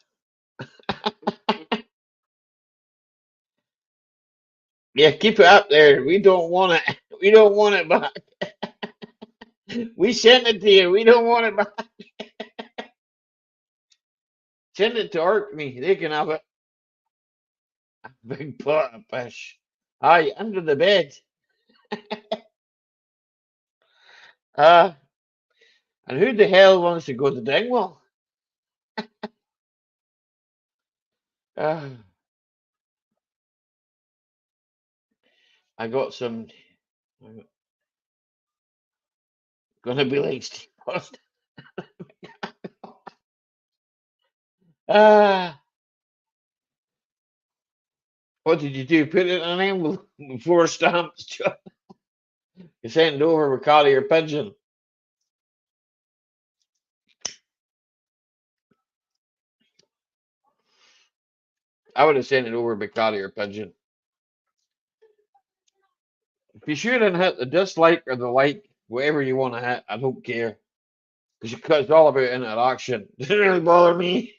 Yeah, keep it up there. We don't want it. We don't want it back. We sent it to you. We don't want it back. Send it to Orkney. They can have it. Big pot of fish. Aye, under the bed. Uh, and who the hell wants to go to Dingwall? Uh, I got some. I'm gonna be like Steve Austin. Ah, what did you do? Put it in an envelope with 4 stamps. You sent it over with Collier Pigeon. I would have sent it over with Collier Pigeon. If you shoot and hit the dislike or the like, whatever you want to hit, I don't care. Because it's all about interaction. Doesn't really bother me.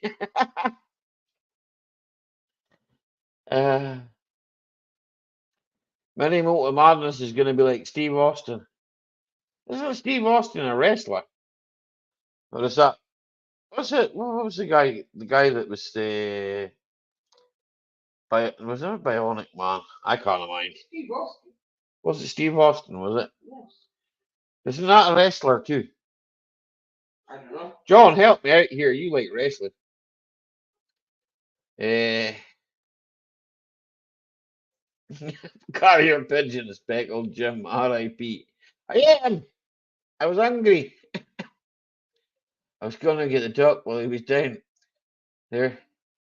Uh, Many Motor Madness is going to be like Steve Austin. Isn't Steve Austin a wrestler? Or is that? What's it? What was the guy? The guy that was the. Was it Bionic Man? I can't mind. Steve Austin. Was it Steve Austin? Was it? Yes. Isn't that a wrestler too? I don't know. John, help me out here. You like wrestling? Eh. Carrier pigeon, speckled Jim, R.I.P. I am. I was hungry. I was gonna get the duck while he was down. There,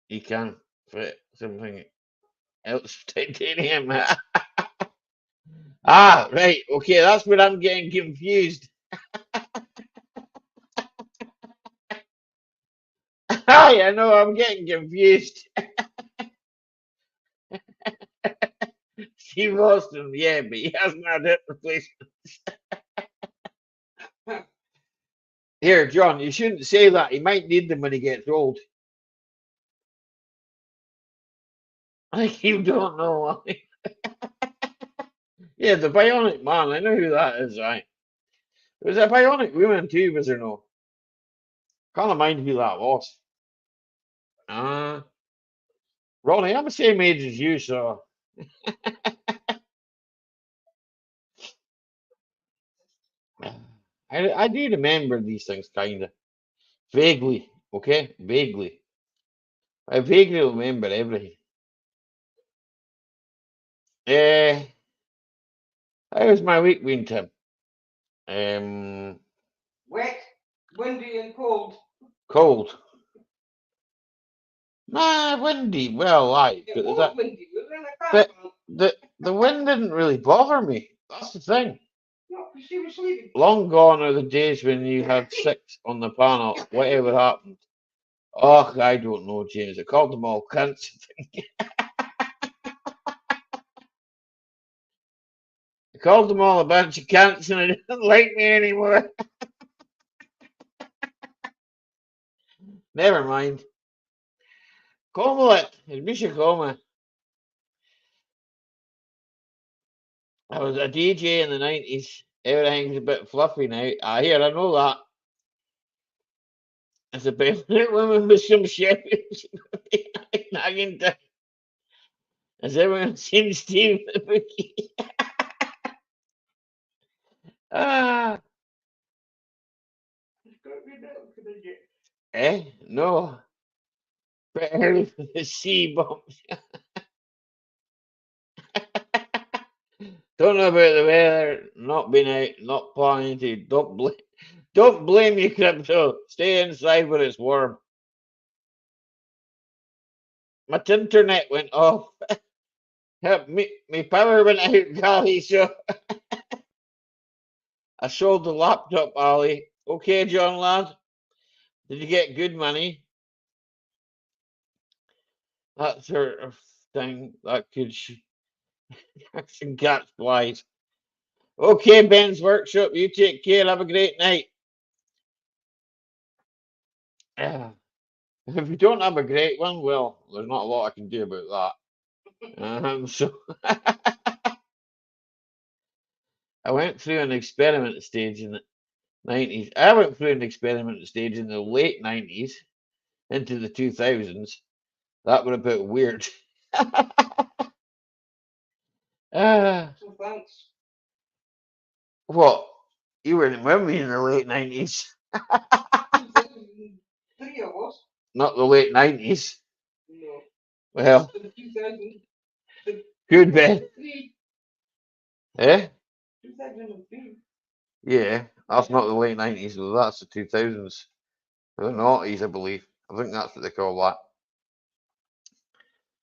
he can fit something else. Titanium. Ah, right. Okay, that's where I'm getting confused. Hi, I know I'm getting confused. Steve Austin, yeah, but he hasn't had hip replacement. Here, John, you shouldn't say that. He might need them when he gets old. Like you don't know why. Yeah, the Bionic Man. I know who that is, right? Was it a Bionic Woman too? Was there no? Can't mind who that was. Uh, Ronnie, I'm the same age as you, so I do remember these things kind of vaguely. Okay, vaguely. I vaguely remember everything. Uh, how was my week been, Tim? Um, Wet, windy, and cold. Cold. Nah, windy. Well, aye, It but was windy. We were in a but caravan. the wind didn't really bother me. That's the thing. No, because she was sleeping. Long gone are the days when you had 6 on the panel, whatever happened. Oh, I don't know, James. I called them all cunts. I called them all a bunch of cunts and they didn't like me anymore. Never mind. Como it. It's Misha Coma. I was a DJ in the 90s. Everything's a bit fluffy now. I hear, I know that. It's a bit women with some shepherds. Nagging down. Has everyone seen Steve the Bookie? Ah, no. Bit early for the C bomb. Don't know about the weather, not been out, not planning to. Don't blame your crypto. Stay inside where it's warm. My internet went off. Help me, my power went out, Golly, so I sold the laptop, Ali. Okay, John lad. Did you get good money? That sort of thing that could catch flies. Okay, Ben's workshop. You take care. Have a great night. Ah, if you don't have a great one, well, there's not a lot I can do about that. So I went through an experiment stage in the 90s. I went through an experiment stage in the late 90s into the 2000s. That would have been weird. Ah, So thanks. what? You weren't with me in the late 90s, 2003 of us. not the late 90s. No. Well, The 2000. The good, Ben. 2003. Eh? 2003. Yeah, that's not the late 90s, though. That's the 2000s. The noughties, I believe. I think that's what they call that.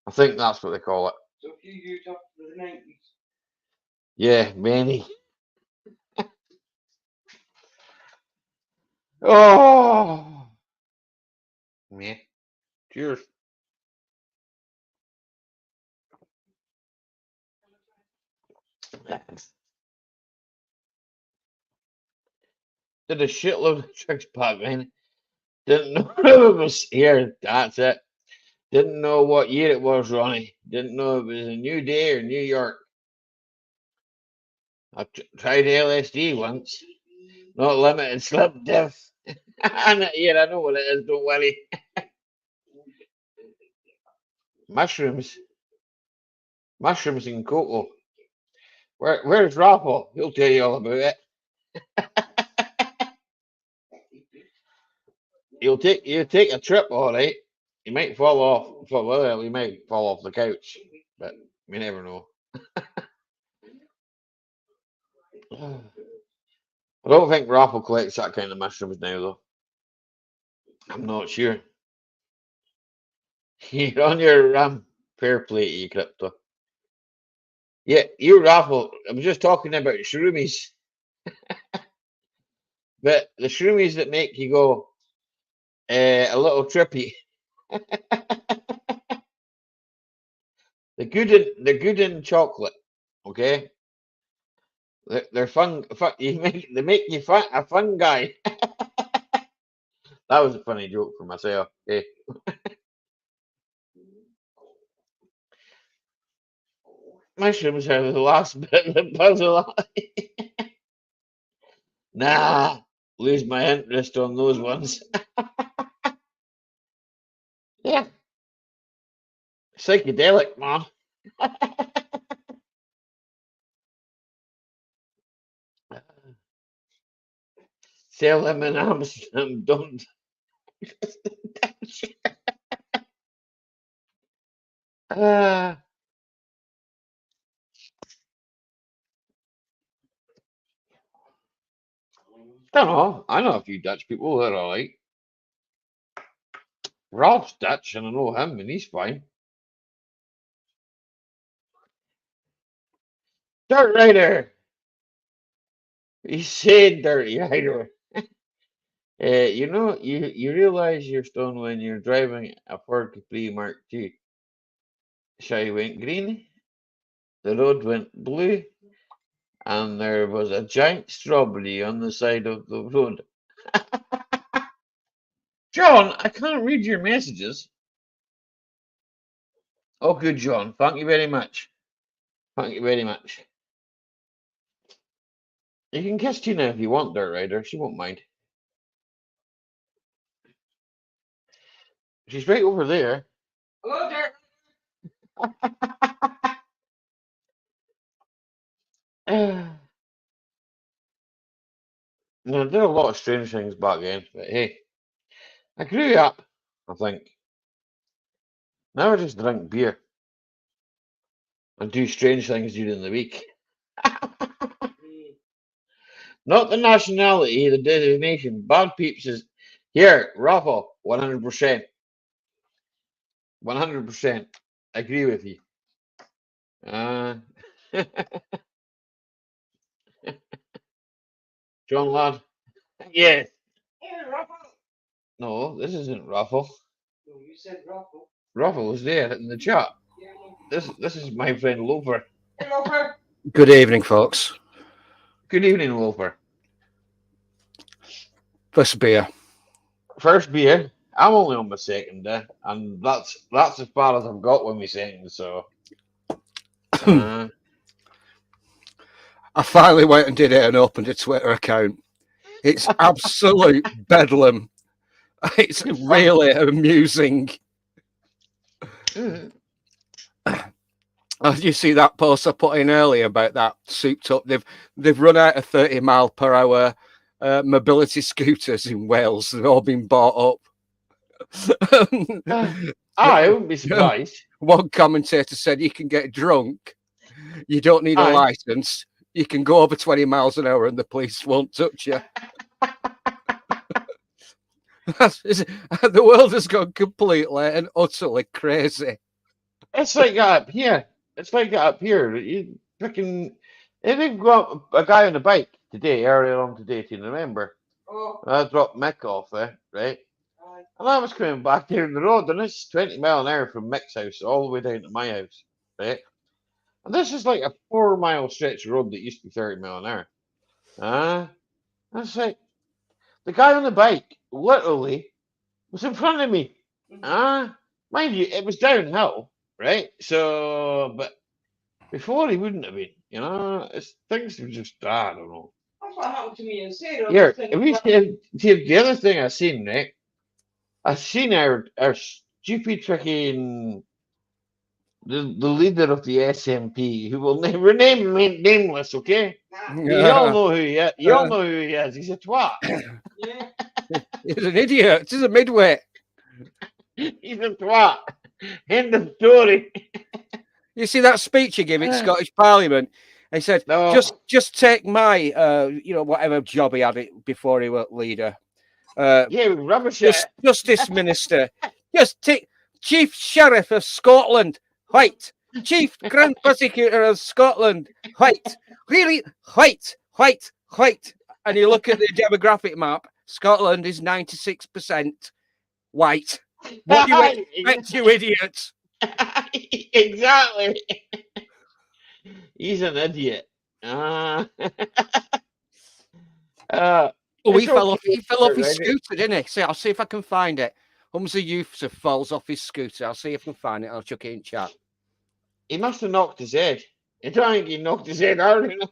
I think that's what they call it. So a few years after the 90s. Yeah, many. Oh, me. Cheers. Did a shitload of tricks back then. Didn't know it was here. That's it. Didn't know what year it was, Ronnie. Didn't know it was a new day or New York. I tried LSD once. Not limited slip diff. Yeah, I know what it is. Don't worry. Mushrooms. Mushrooms and cocoa. Where's Raffle? He'll tell you all about it. You'll take a trip, all right. You might fall off. Well, you might fall off the couch, but you never know. I don't think Raffle collects that kind of mushrooms now, though. I'm not sure. You're on your fair play, you crypto. Yeah, you Raffle. I was just talking about shroomies, but the shroomies that make you go a little trippy. They're good in chocolate. Okay, they're fun. They make you fun a fun guy. That was a funny joke for myself. Okay. Mushrooms are the last bit of the puzzle. Nah, lose my interest on those ones. Yeah, psychedelic, man. Sell them in Amsterdam, don't. Uh, don't know. I know a few Dutch people that are like. Ralph's Dutch, and I know him, and he's fine. Dirt Rider! He said Dirty Rider. You realize you're stoned when you're driving a Ford Capri Mark II. Sky went green, the road went blue, and there was a giant strawberry on the side of the road. John, I can't read your messages. Oh, good, John. Thank you very much. Thank you very much. You can kiss Tina if you want, Dirt Rider. She won't mind. She's right over there. Hello there. Now, there are a lot of strange things back then, but hey, I grew up, I think. Now I just drink beer and do strange things during the week. Not the nationality, the designation. Bad peeps is here, Raffle, 100%. 100%. Agree with you. Uh, John Ladd. Yes. Hey, Raffle. No, this isn't Raffle. No, you said Raffle. Raffle was there in the chat. Yeah, no. This is my friend Lover. Hey, Lover. Good evening, folks. Good evening, Wolfer. First beer. First beer. I'm only on my second, and that's as far as I've got with my second. So, uh, I finally went and did it and opened a Twitter account. It's absolute bedlam. It's good fun. really amusing. Mm. You see that post I put in earlier about that souped up? They've run out of 30 mph mobility scooters in Wales. They've all been bought up. I wouldn't be surprised. One commentator said you can get drunk. You don't need a Aye. license. You can go over 20 miles an hour and the police won't touch you. The world has gone completely and utterly crazy. It's like that up here. It's like that up here. You freaking. They've got a guy on a bike today, earlier on today, do you remember? Oh, I dropped Mick off there, right? aye. And I was coming back down the road, and it's 20 mile an hour from Mick's house all the way down to my house, right? And this is like a 4 mile stretch of road that used to be 30 mile an hour. That's like the guy on the bike literally was in front of me. Mind you, it was downhill, right? So, but before he wouldn't have been, things were just, I don't know. That's what happened to me in Sailor. Here, if we said, the other thing I seen, right? I seen our stupid freaking the leader of the SMP, who will remain nameless, okay? You all know who he is. You all know who he is. He's a twat. Yeah. He's an idiot. He's a midweight. He's a twat. End of story. You see that speech he gave in Scottish Parliament? He said, No. just take my, whatever job he had it before he was leader. Yeah, rubbish it. Justice Minister. Just take Chief Sheriff of Scotland, white. Chief Grand Prosecutor of Scotland, white. Really, white. And you look at the demographic map, Scotland is 96% white. What do you expect, you idiots? Exactly. He's an idiot. He fell off his scooter, didn't he? See, I'll see if I can find it. Humza Youth falls off his scooter. I'll see if I can find it. I'll chuck it in chat. He must have knocked his head. I don't think he knocked his head hard enough.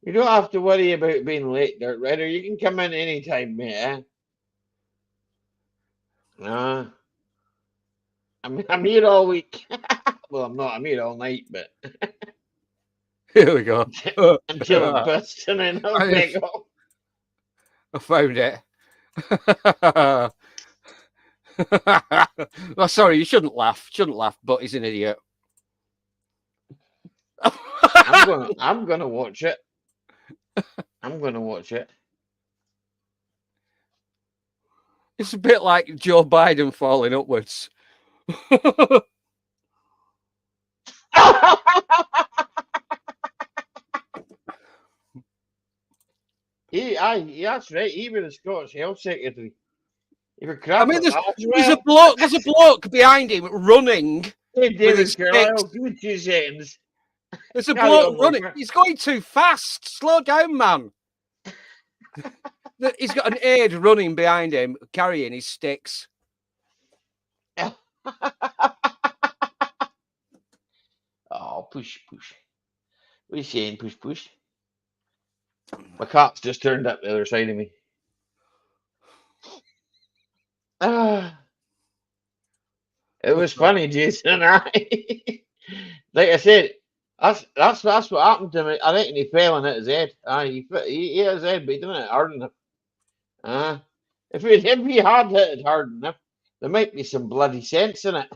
You don't have to worry about being late, Dirt Rider. You can come in anytime, mate. I'm here all week. Well, I'm not. I'm here all night, but here we go. Until it busts, and then I'll back off. I found it. Oh, sorry, you shouldn't laugh. But he's an idiot. I'm gonna watch it. I'm gonna watch it. It's a bit like Joe Biden falling upwards. That's right. He was the Scottish Health Secretary. I mean, there's a bloke behind him running. Hey, David Carlisle, give me 2 seconds. There's a bloke running. He's going too fast. Slow down, man. He's got an aide running behind him, carrying his sticks. Oh, push. What are you saying? Push. My cat's just turned up the other side of me. It was funny, Jason. Like I said, that's what happened to me. I think he fell and hit his head. He hit his head, but he didn't hit it hard enough. If he had hit it hard enough, there might be some bloody sense in it.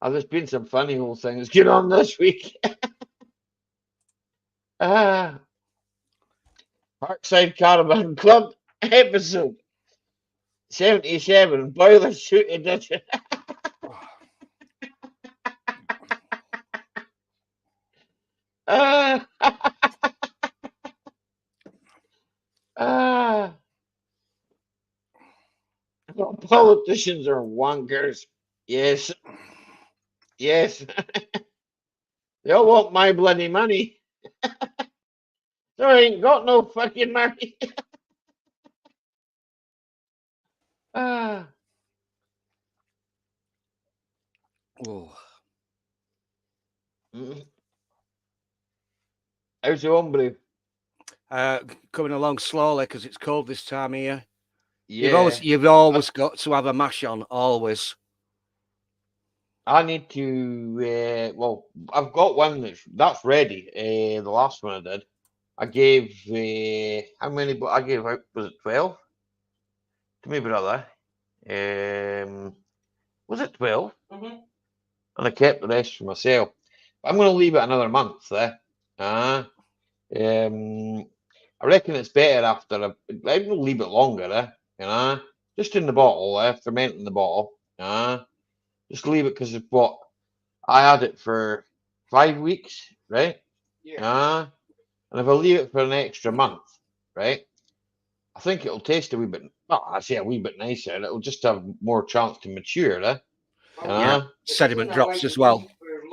There's been some funny old things going on this week. Parkside Caravan Club episode 77, Boiler Shoot Edition. politicians are wankers. Yes, yes. They all want my bloody money. So I ain't got no fucking money. Ah. Oh. Mm. How's the homebrew? Coming along slowly because it's cold this time of year. Yeah. You've always got to have a mash on, always. I need to. Well, I've got one that's ready. The last one I did, I gave how many? I gave out, was it 12 to my brother? Was it 12? Mhm. And I kept the rest for myself. But I'm going to leave it another month. Uh, um, I reckon it's better after I will leave it longer. Just in the bottle. Ferment in the bottle. Just leave it because of what I had it for 5 weeks, right? Yeah. And if I leave it for an extra month, right? I think it'll taste a wee bit. Well, I say a wee bit nicer. It'll just have more chance to mature, Yeah, Uh, sediment drops as well.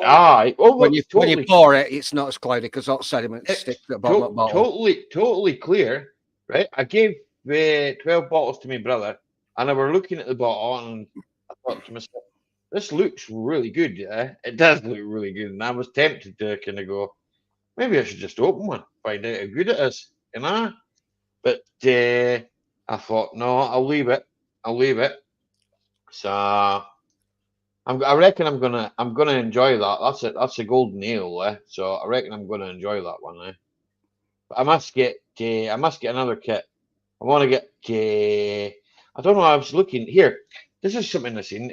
aye. Oh, When look, you pour it, it's not as cloudy because all sediment it's sticks at the bottom of the bottle. totally clear, right? I gave 12 bottles to my brother, and I were looking at the bottle, and I thought to myself, "This looks really good. Yeah, it does look really good." And I was tempted to kind of go, maybe I should just open one, find out how good it is. But I thought, no, I'll leave it. I'll leave it. So I reckon I'm gonna enjoy that. That's a golden ale, so I reckon I'm gonna enjoy that one. But I must get another kit. I want to get I don't know. I was looking here. This is something I've seen.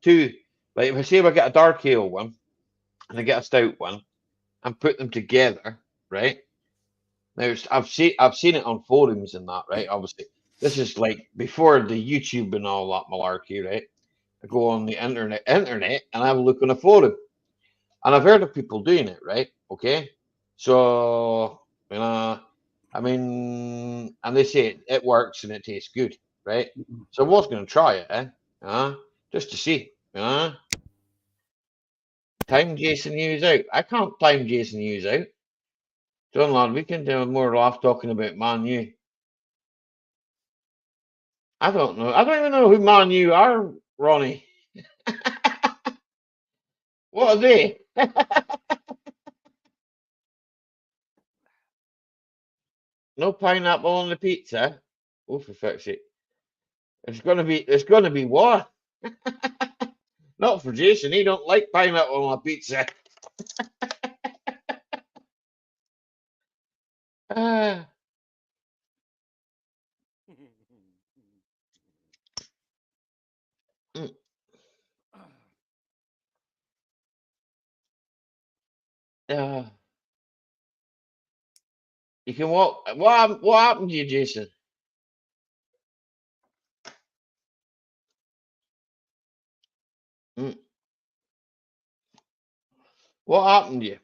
Two, like if I say if I get a dark ale one and I get a stout one and put them together, right? Now I've seen it on forums and that, right? Obviously, this is like before the YouTube and all that malarkey, right? I go on the internet and have a look on a forum, and I've heard of people doing it, right? Okay, so I mean, and they say it works and it tastes good, right? So I was going to try it, just to see, Time Jason Hughes out. I can't time Jason Hughes out. John Lad, we can do more laugh talking about Man U. I don't know. I don't even know who Man U are, Ronnie. What are they? No pineapple on the pizza. Oh, for fuck's sake! It's gonna be what? Not for Jason. He don't like pineapple on a pizza. Ah, mm, ah. You can walk. What happened to you, Jason? Mm, what happened to you?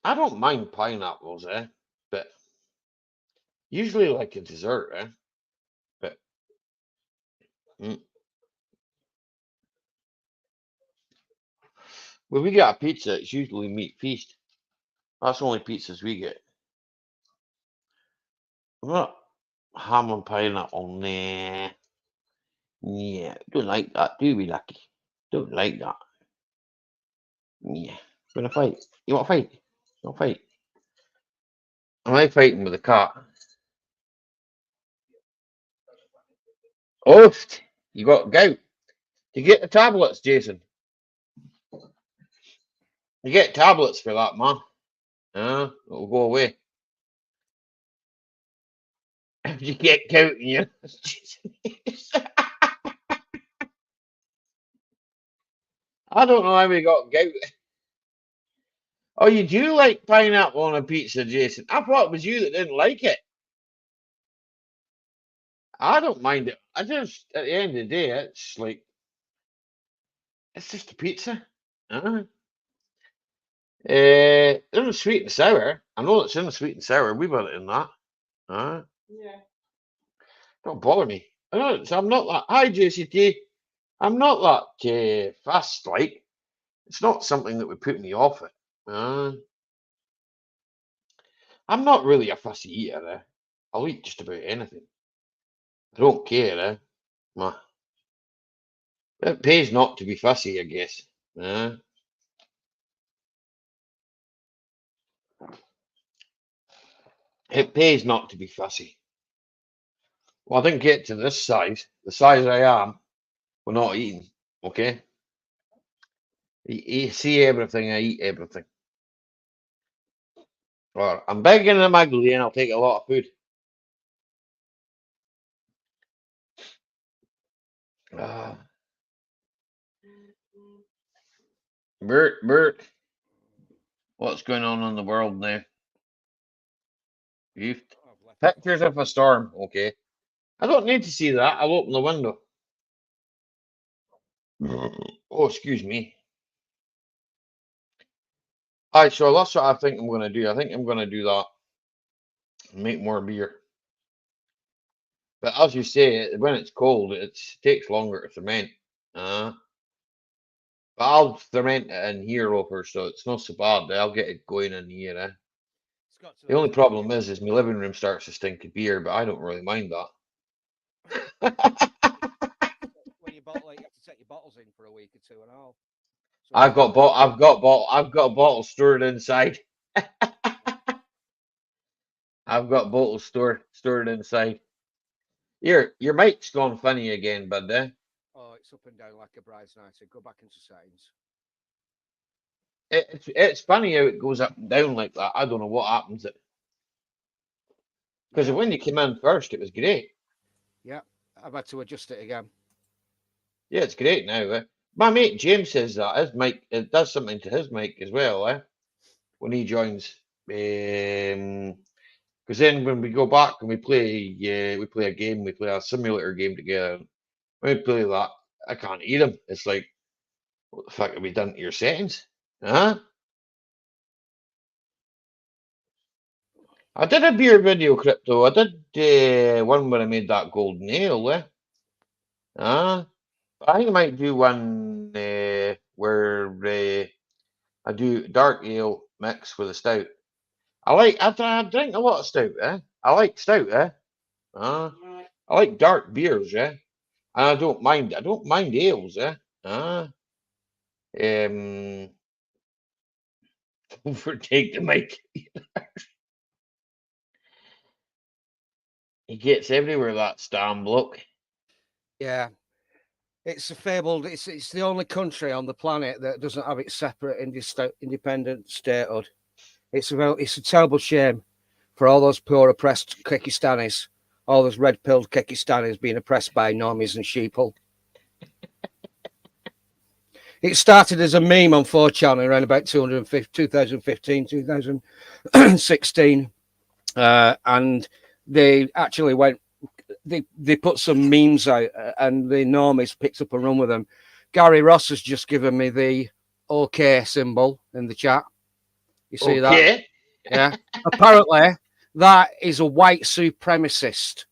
I don't mind pineapples, but usually like a dessert, But mm. When we get a pizza, it's usually meat feast. That's the only pizzas we get. What? Ham and pineapple? Nah. Yeah. Don't like that, do we, Lucky? Don't like that. Yeah. Wanna fight? You want to fight? You want to fight? Am I fighting with a cat? Oh, you got gout. You get the tablets, Jason. You get tablets for that, man. It'll go away. If you get gout in you. I don't know how we got gout. Oh, you do like pineapple on a pizza, Jason? I thought it was you that didn't like it. I don't mind it. I just, at the end of the day, it's like, it's just a pizza. Uh, in the sweet and sour. I know it's in the sweet and sour. We've got it in that. Huh? Yeah. Don't bother me. I'm not that. Hi, JCT. I'm not that fast. Like, it's not something that would put me off it. I'm not really a fussy eater. I'll eat just about anything. I don't care. It pays not to be fussy, I guess. It pays not to be fussy. Well, I didn't get to this size. The size I am, we're not eating. Okay? You see everything, I eat everything. Or I'm big and I'm ugly and I'll take a lot of food. Ah, Bert, what's going on in the world now? You've pictures of a storm. Okay. I don't need to see that. I'll open the window. Oh, excuse me. Alright, so that's what I think I'm going to do. I think I'm going to do that and make more beer. But as you say, when it's cold, it takes longer to ferment. But I'll ferment it in here over, so it's not so bad. I'll get it going in here. It's got to The only problem is my living room starts to stink of beer, but I don't really mind that. when you bottle it, you have to take your bottles in for a week or two and all. So I've got bottles stored inside. I've got bottles stored inside. Here, your mic's gone funny again, bud. Oh, it's up and down like a bride's night. So go back into settings. It's funny how it goes up and down like that. I don't know what happens. Because Yeah. when you came in first, it was great. Yeah, I've had to adjust it again. Yeah, it's great now. My mate James says that his mic it does something to his mic as well. When he joins, because then when we go back and we play a game, we play a simulator game together. When we play that, I can't hear him. It's like, what the fuck have we done to your settings? Huh? I did a beer video, Crypto. I did one where I made that golden ale. I think I might do one where I do dark ale mix with a stout. I drink a lot of stout. I like stout. Right. I like dark beers. And I don't mind ales. Um, overtake the mic. He gets everywhere. That Stan bloke. Yeah, it's a fabled. It's the only country on the planet that doesn't have its separate independent statehood. It's a terrible shame for all those poor oppressed Kikistanis, all those red-pilled Kikistanis being oppressed by normies and sheeple. It started as a meme on 4chan around about 2015, 2016, and they actually went. They put some memes out, and the normies picked up and run with them. Gary Ross has just given me the OK symbol in the chat. You see that? Okay. Yeah. Apparently, that is a white supremacist.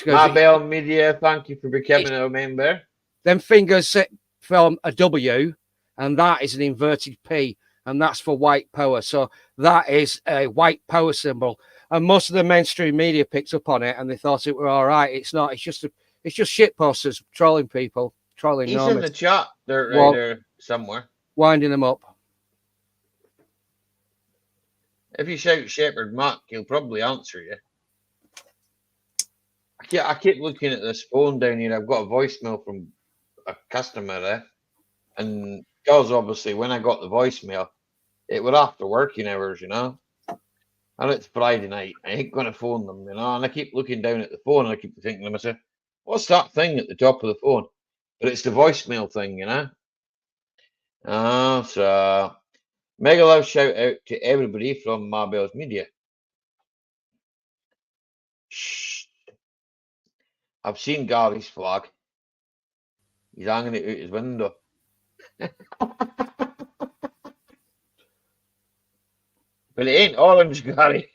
Marbell Media, thank you for becoming a member. Them fingers form a W, and that is an inverted P, and that's for white power. So that is a white power symbol. And most of the mainstream media picked up on it, and they thought it were all right. It's not. It's just shit posters trolling people, trolling He's in normies, the chat there, right there somewhere. winding them up. If you shout Shepherd Mac, he'll probably answer you. I keep looking at this phone down here. I've got a voicemail from a customer there. And because obviously when I got the voicemail, it was after working hours, and it's Friday night. I ain't gonna phone them, and I keep looking down at the phone and I keep thinking to myself, what's that thing at the top of the phone? But it's the voicemail thing, so mega love shout out to everybody from Marbell's Media. Shh. I've seen Gary's flag. He's hanging it out his window. But it ain't orange, Gary.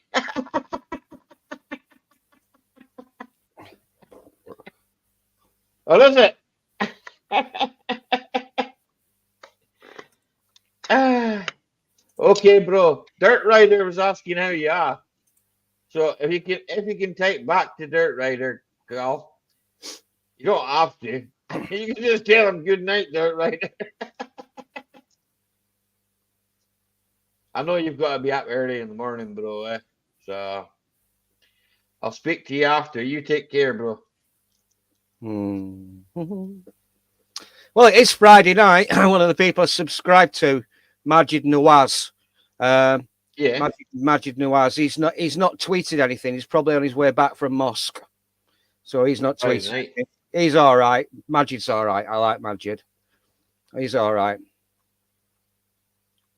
Oh, is it? Okay, bro. Dirt Rider was asking how you are. So if you can type back to Dirt Rider, Carl, you don't have to. You can just tell him good night, Dirt Rider. I know you've got to be up early in the morning, bro. So I'll speak to you after. You take care, bro. Hmm. Well, it is Friday night. One of the people I subscribed to, Majid Nawaz. Yeah. Majid Nawaz. He's not tweeted anything. He's probably on his way back from mosque, so he's not Friday tweeted. night. Anything. He's all right. Majid's all right. I like Majid. He's all right.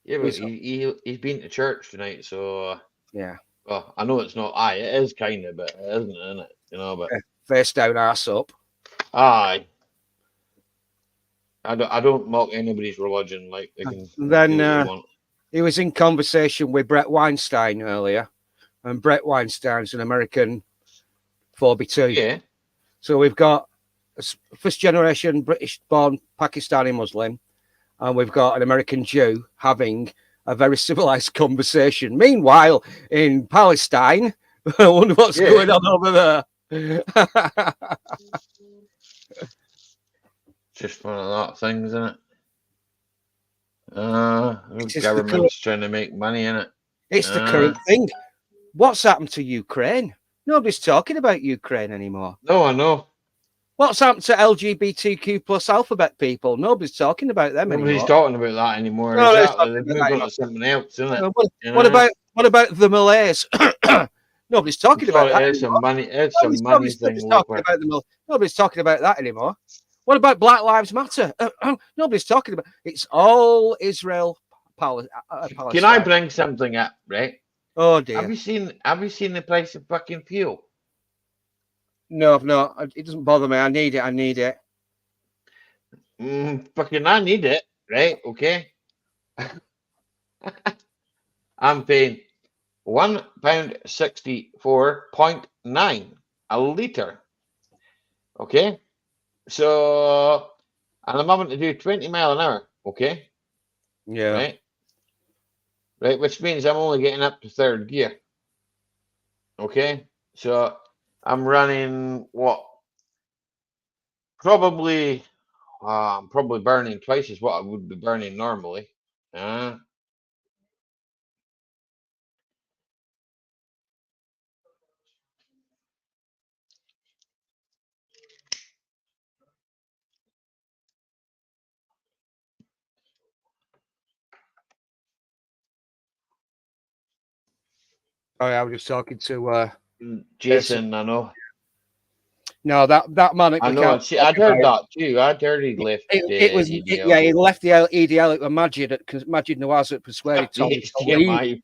Yeah, but He's, he's been to church tonight, so yeah. well, I know it's not. Aye, it is kind of, but isn't it? Isn't it? You know, but Face down, ass up. aye. I don't mock anybody's religion. Like they can Then do what they want. he was in conversation with Brett Weinstein earlier, and Brett Weinstein's an American 4B2. Yeah. So we've got a first generation British born Pakistani Muslim, and we've got an American Jew having a very civilized conversation. Meanwhile, in Palestine, I wonder what's going on over there. Just one of that things, isn't it? It's the Government's trying to make money in it. It's the current thing. What's happened to Ukraine? Nobody's talking about Ukraine anymore. No, I know. What's happened to LGBTQ plus alphabet people? Nobody's talking about them Nobody's anymore. talking about that anymore. No, Exactly. They've moved on to something else, isn't it? What about the Malays? Nobody's talking about that It's anymore. a money. It's a money thing. Nobody's talking about that anymore. What about Black Lives Matter? Nobody's talking about. It's all Israel. Palestine. Can I bring something up? Right? Oh dear. Have you seen the price of fucking fuel? No, it doesn't bother me. I need it. Fucking, I need it. Right? Okay. I'm paying £1.64.9 a litre. Okay. So, and I'm having to do 20 mile an hour. Okay. Yeah. Right. Which means I'm only getting up to third gear. Okay. So I'm running what? Probably, I'm probably burning twice as what I would be burning normally. Uh, Oh, yeah, I was just talking to Jason, I know. No, that man. I know. See, I'd heard that too. I'd heard he left. He left the EDL at Majid because Majid Nawaz had persuaded Tom to leave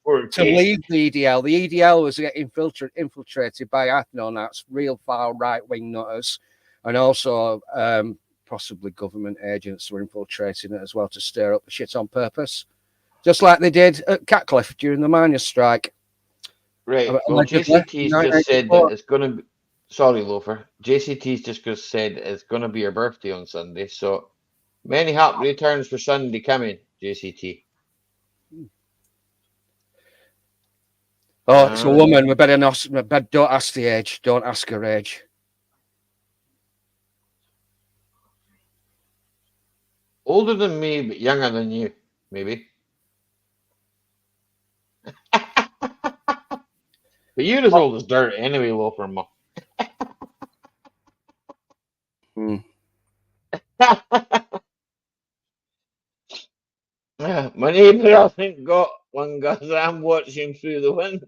the EDL. The EDL was getting infiltrated by ethno-nats, real far right wing nutters, and also possibly government agents were infiltrating it as well to stir up the shit on purpose, just like they did at Catcliffe during the miners' strike. Right. Well, JCT's just said that it's going to be. Sorry, Loafer. JCT's just said it's going to be your birthday on Sunday. So many happy returns for Sunday coming, JCT. Oh, it's a woman. We better not. Don't ask the age. Don't ask her age. Older than me, but younger than you, maybe. But you're as old as dirt anyway, Loafer. My neighbour, I think, got one because I'm watching through the window.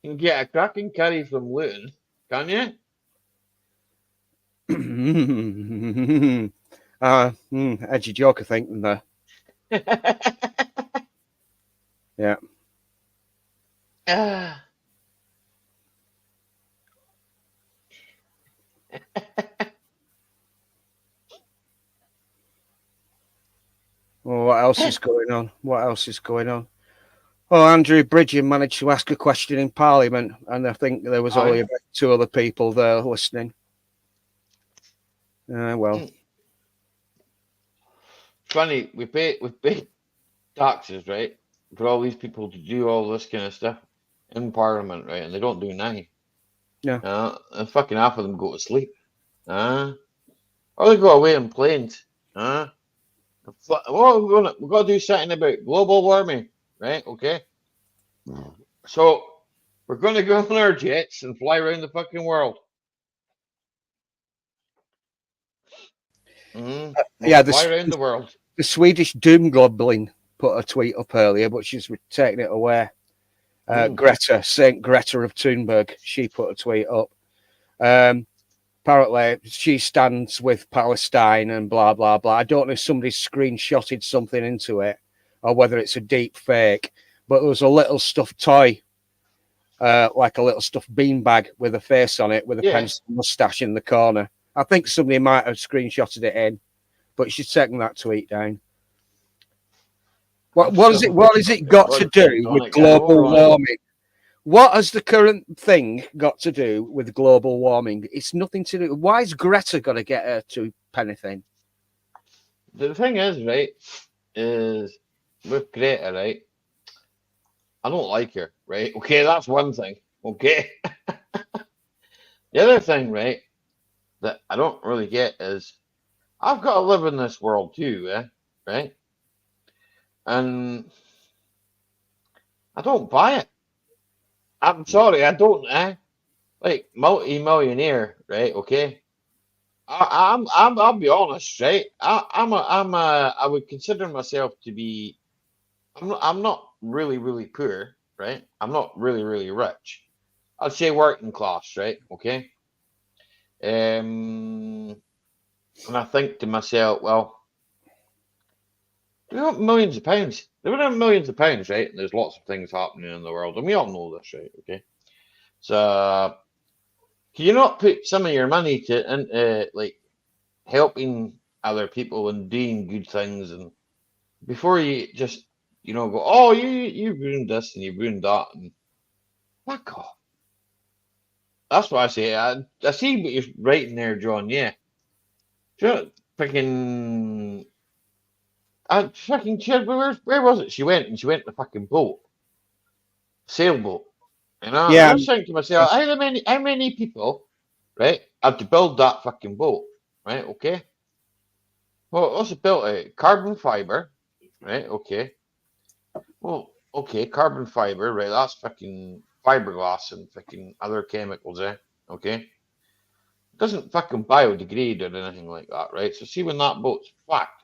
You can get a cracking curry from Luton, can you? Edgy joke, I think. There. Yeah. Well, what else is going on? Well, Andrew Bridgen managed to ask a question in Parliament, and I think there was Aye. only about 2 other people there listening. Well, Mm. Funny, we pay taxes, right, for all these people to do all this kind of stuff in Parliament, right, and they don't do nothing. Yeah. And fucking half of them go to sleep. Or they go away in planes. Well, we've got to do something about global warming, right? Okay. So we're going to go on our jets and fly around the fucking world. We'll yeah, fly around the world. the Swedish doom goblin put a tweet up earlier, but she's taking it away. Greta, Saint Greta of Thunberg, she put a tweet up. Apparently, she stands with Palestine and blah, blah, blah. I don't know if somebody screenshotted something into it or whether it's a deep fake, but there was a little stuffed toy, like a little stuffed beanbag with a face on it with a pencil mustache in the corner. I think somebody might have screenshotted it in, but she's taken that tweet down. What has it got to do with global warming? What has the current thing got to do with global warming? It's nothing to do. Why is Greta got to get her to anything? The thing is, right, is with Greta, right, I don't like her, right? Okay, that's one thing. Okay. The other thing, right, that I don't really get is I've got to live in this world too, right? And I don't buy it. I'm sorry, I don't, like multi-millionaire, right? Okay. I'll be honest, right? I would consider myself to be, I'm not really, really poor, right? I'm not really, really rich. I'd say working class, right? Okay. And I think to myself, well, we have millions of pounds. They would have millions of pounds, right? And there's lots of things happening in the world, and we all know this, right? Okay. So, can you not put some of your money to into like helping other people and doing good things, and before you just go, oh, you ruined this and you ruined that, and fuck off. That's what I say. I see what you're writing there, John. Yeah, sure, freaking. I fucking shared. Where was it? She went in the fucking boat, sailboat. And Yeah, I was thinking to myself, how many people, right, had to build that fucking boat, right? Okay. Well, what's it built out? Carbon fiber, right? Okay. Well, okay, carbon fiber, right? That's fucking fiberglass and fucking other chemicals, okay. It doesn't fucking biodegrade or anything like that, right? So see when that boat's fucked.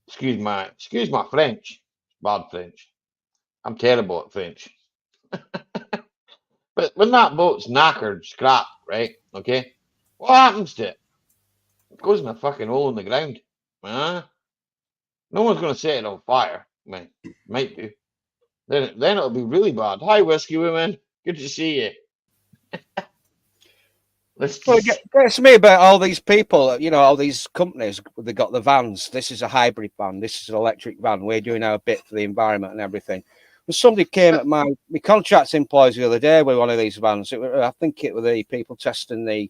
Excuse my French. Bad French. I'm terrible at French. But when that boat's knackered, scrapped, right? Okay. What happens to it? It goes in a fucking hole in the ground. No one's gonna set it on fire. Might do. Then it'll be really bad. Hi, whiskey women. Good to see you. Well, it gets me about all these people, all these companies, they got the vans. This is a hybrid van. This is an electric van. We're doing our bit for the environment and everything. And somebody came at my contract employees the other day with one of these vans. I think it was the people testing the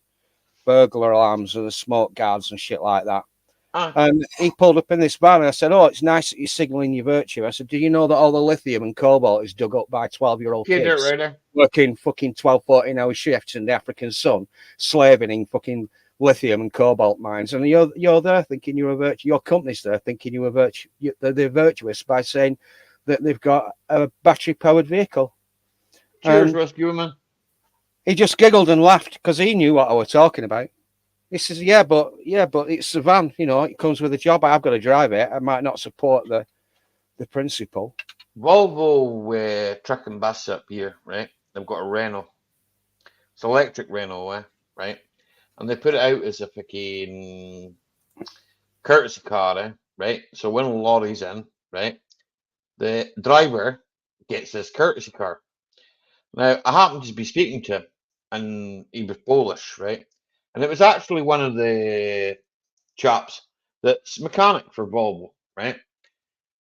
burglar alarms or the smoke guards and shit like that. And he pulled up in this van and I said, oh, it's nice that you're signaling your virtue. I said, do you know that all the lithium and cobalt is dug up by 12-year-old kids working fucking 12, 14-hour shifts in the African sun, slaving in fucking lithium and cobalt mines? And you're there thinking you're a virtue. Your company's there thinking you're a virtue. They're virtuous by saying that they've got a battery-powered vehicle. Cheers, rescue woman. He just giggled and laughed because he knew what I was talking about. He says, yeah, but it's a van, it comes with a job. I've got to drive it. I might not support the principle. Volvo truck and bus up here, right? They've got a Renault. It's electric Renault, right? And they put it out as a fucking courtesy car, right? So when a lorry's in, right, the driver gets this courtesy car. Now, I happened to be speaking to him, and he was Polish, right? And it was actually one of the chaps that's mechanic for Volvo, right?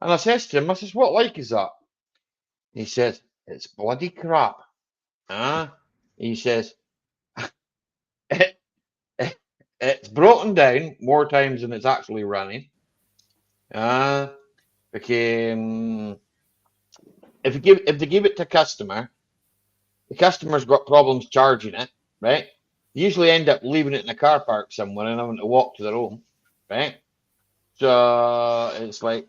And I says to him, I says, what like is that? He says, it's bloody crap. He says, it's broken down more times than it's actually running. Became if they give it to customer, the customer's got problems charging it, right? They usually end up leaving it in a car park somewhere and having to walk to their home, right? So it's like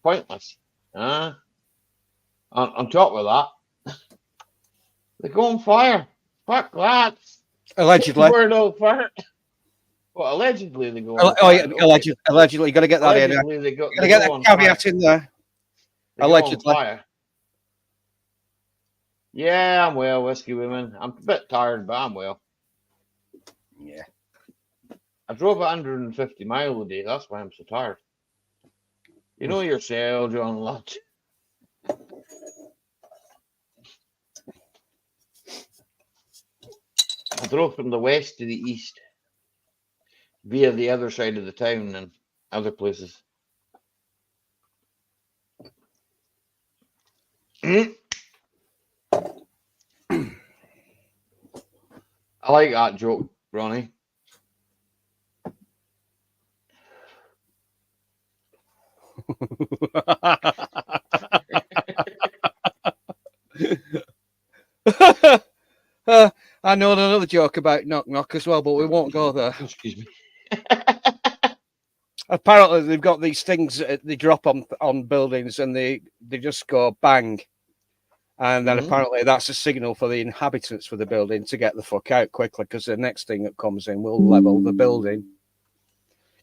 pointless. On top of that, they go on fire. Fuck that. Allegedly. Word on fire. Well, allegedly they go on Oh, yeah, fire. Okay. allegedly. You got to get that in. Allegedly they Got to they get go that on caveat fire. in there. They go on Allegedly. fire. Yeah, I'm well, whiskey women. I'm a bit tired, but I'm well. Yeah. I drove 150 miles a day. That's why I'm so tired. You know yourself, John Lodge. I drove from the west to the east via the other side of the town and other places. I like that joke, Ronnie. I know another joke about knock knock as well, but we won't go there. Excuse me. Apparently, they've got these things that they drop on buildings, and they just go bang, and then apparently that's a signal for the inhabitants for the building to get the fuck out quickly, because the next thing that comes in will level the building.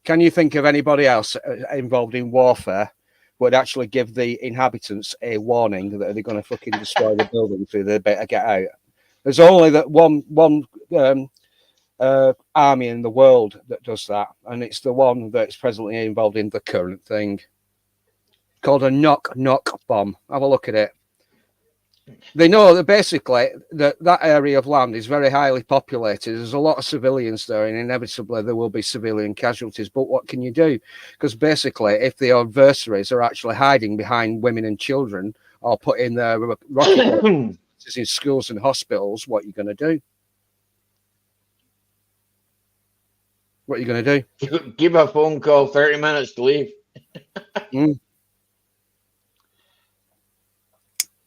Can you think of anybody else involved in warfare would actually give the inhabitants a warning that they're going to fucking destroy the building so they better get out? There's only that one army in the world that does that, and it's the one that's presently involved in the current thing, called a knock bomb. Have a look at it. They know that basically that area of land is very highly populated. There's a lot of civilians there, and inevitably there will be civilian casualties. But what can you do? Because basically, if the adversaries are actually hiding behind women and children or putting their rocket launchers in schools and hospitals, what are you going to do? What are you going to do? Give a phone call, 30 minutes to leave.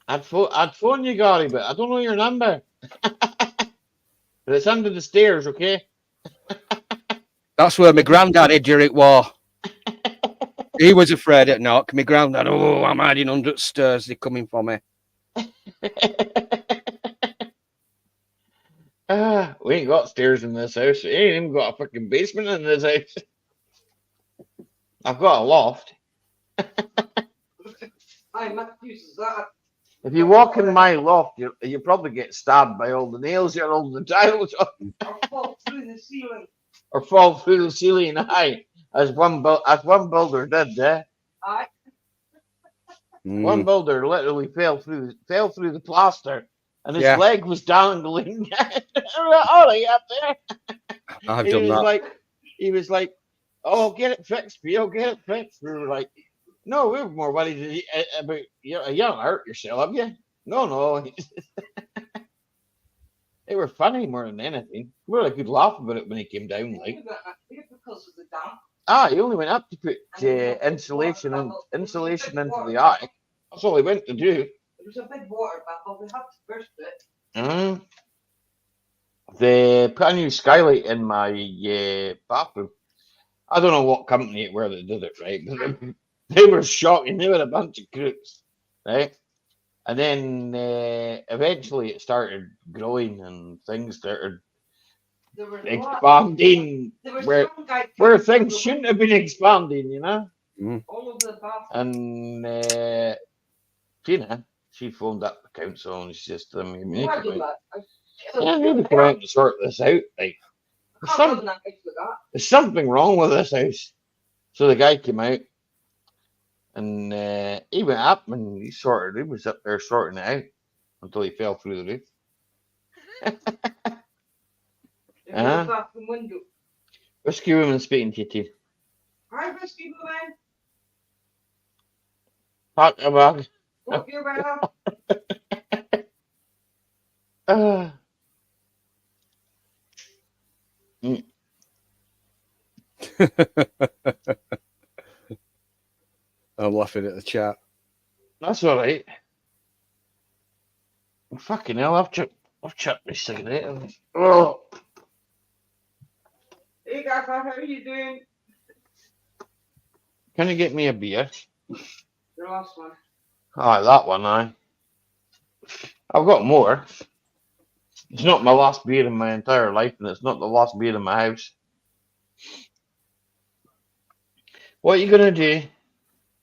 I'd phone you, Gary, but I don't know your number. But it's under the stairs, okay? That's where my granddad hid during war. He was afraid at knock. My granddad, oh, I'm hiding under the stairs. They're coming for me. We ain't got stairs in this house. We ain't even got a fucking basement in this house. I've got a loft. I Matt uses that. If you walk in my loft, you probably get stabbed by all the nails you're holding the tiles on. Or fall through the ceiling. Or fall through the ceiling high, as one builder did. Aye. One builder literally fell through the plaster, and his leg was dangling. All right up there. I've done that. He was like, "Oh, get it fixed, Pio. Get it fixed." We were like, "No, we were more worried about you don't hurt yourself, have you?" No. They were funny more than anything. We were a good laugh about it when he came down, like. Because of the damp. He only went up to put insulation into the attic. That's all he went to do. It was a big water bath, but we had to burst it. They put a new skylight in my bathroom. I don't know what company it were that did it, right? But they were shocking. They were a bunch of crooks, right? And then eventually it started growing and things started expanding where things shouldn't have been expanding, you know? All of the bathroom. And Tina, she phoned up the council and she says to them, maybe come out and sort this out. Like, there's something wrong with this house. So the guy came out and he went up and he was up there sorting it out until he fell through the roof. Whiskey woman speaking to you, Tina. Hi, Whiskey woman. Pack a bag. Hope you're well. Uh, I'm laughing at the chat. that's all right. Fucking hell, I've chucked my cigarette. Oh, Hey guys, how are you doing? can you get me a beer? The last one. Aye, that one, aye. I've got more. It's not my last beer in my entire life, and it's not the last beer in my house. What are you gonna do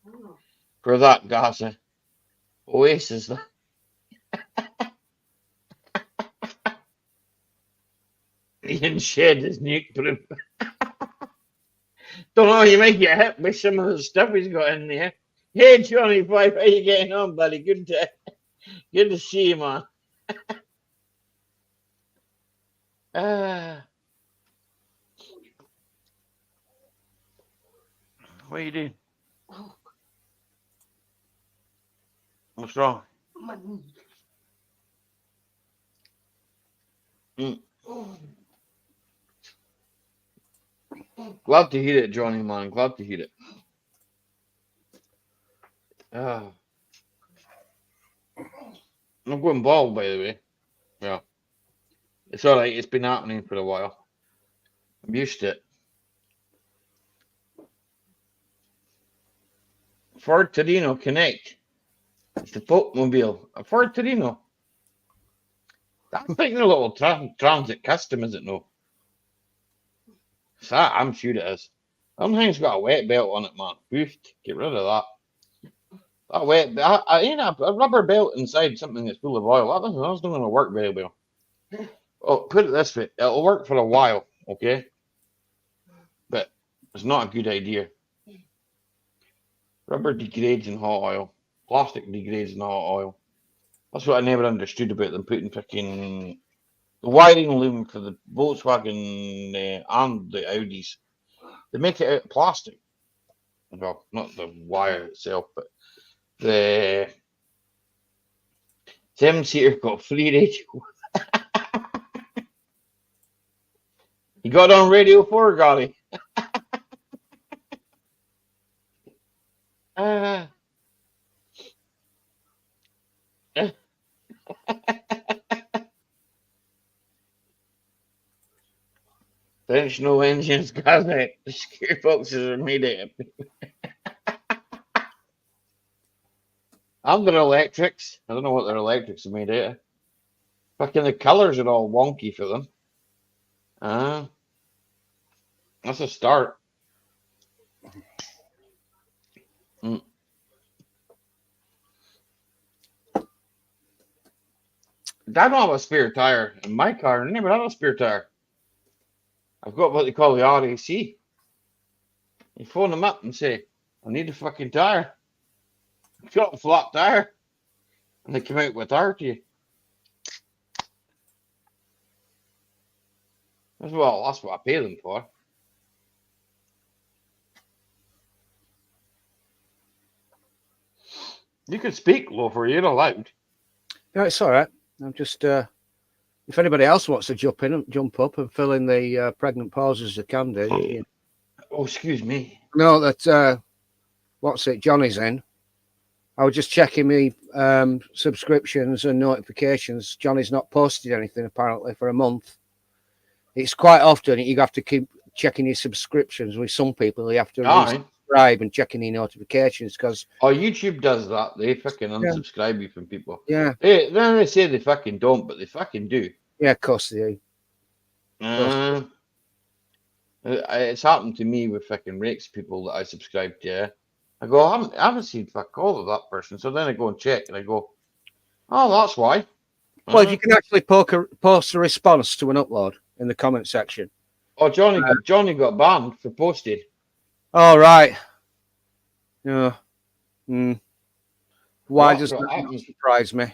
Oh. for that, Gaza? Oasis. Ian shed is nuke proof. Don't know, you might get hit with some of the stuff he's got in there. Hey, Johnny Five, how you getting on, buddy? Good to see you, man. What are you doing? Oh, What's wrong? my knee. Mm. Oh. Glad to hear it, Johnny, man. Glad to hear it. I'm going bald, by the way. Yeah. It's alright. It's been happening for a while. I'm used to it. Ford Torino Connect. It's the Popemobile. A Ford Torino. That's like a little transit custom, is it no? That, I'm sure it is. That thing's got a wet belt on it, man. Boofed. Get rid of that. That wet, I ain't a rubber belt inside something that's full of oil. That's not going to work very well. Oh, put it this way, it'll work for a while, okay? But it's not a good idea. Rubber degrades in hot oil. Plastic degrades in hot oil. That's what I never understood about them putting freaking the wiring loom for the Volkswagen and the Audis. They make it out of plastic. Well, not the wire itself, but the 7-seater got free radio. You got on Radio 4, Gary. Uh, French no engines, Gary. The gearboxes are made out of. And they're electrics. I don't know what their electrics are made out of. Fucking the colours are all wonky for them. That's a start. Mm. I don't have a spare tire in my car. I never had a spare tire. I've got what they call the RAC. You phone them up and say, I need a fucking tire. I've got a flat tire. And they come out with a tire to you. That's what I pay them for. You can speak, Loafer. You're allowed. No, it's all right. I'm just if anybody else wants to jump up and fill in the pregnant pauses, they can do. You know. Oh, excuse me. No, that what's it? Johnny's in. I was just checking me subscriptions and notifications. Johnny's not posted anything apparently for a month. It's quite often you have to keep checking your subscriptions. With some people, you have to subscribe and checking your notifications because. Oh, YouTube does that. They fucking unsubscribe you from people. Yeah. Then they say they fucking don't, but they fucking do. Yeah, of course they do. It's happened to me with fucking rakes people that I subscribe to. I go, I haven't seen fuck all of that person. So then I go and check and I go, oh, that's why. Well, if you can actually post a response to an upload in the comment section. Oh, Johnny got banned for posting. All right. Yeah. Why does that surprise me?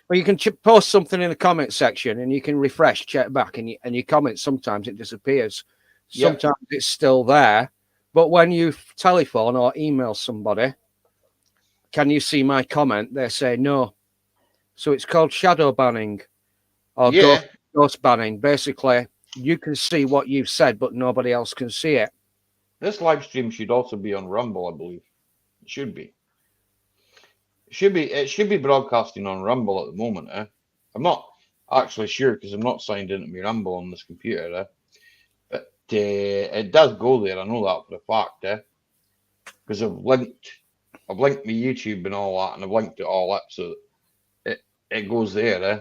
Well, you can post something in the comment section and you can refresh, check back, and you comment. Sometimes it disappears. Sometimes it's still there. But when you telephone or email somebody, can you see my comment? They say no. So it's called shadow banning. or Yeah. ghost banning. Basically, you can see what you've said, but nobody else can see it. This live stream should also be on Rumble, I believe. It should be. It should be broadcasting on Rumble at the moment, eh? I'm not actually sure because I'm not signed into my Rumble on this computer, eh? But it does go there. I know that for a fact, eh? Because I've linked my YouTube and all that, and I've linked it all up, so it goes there, eh?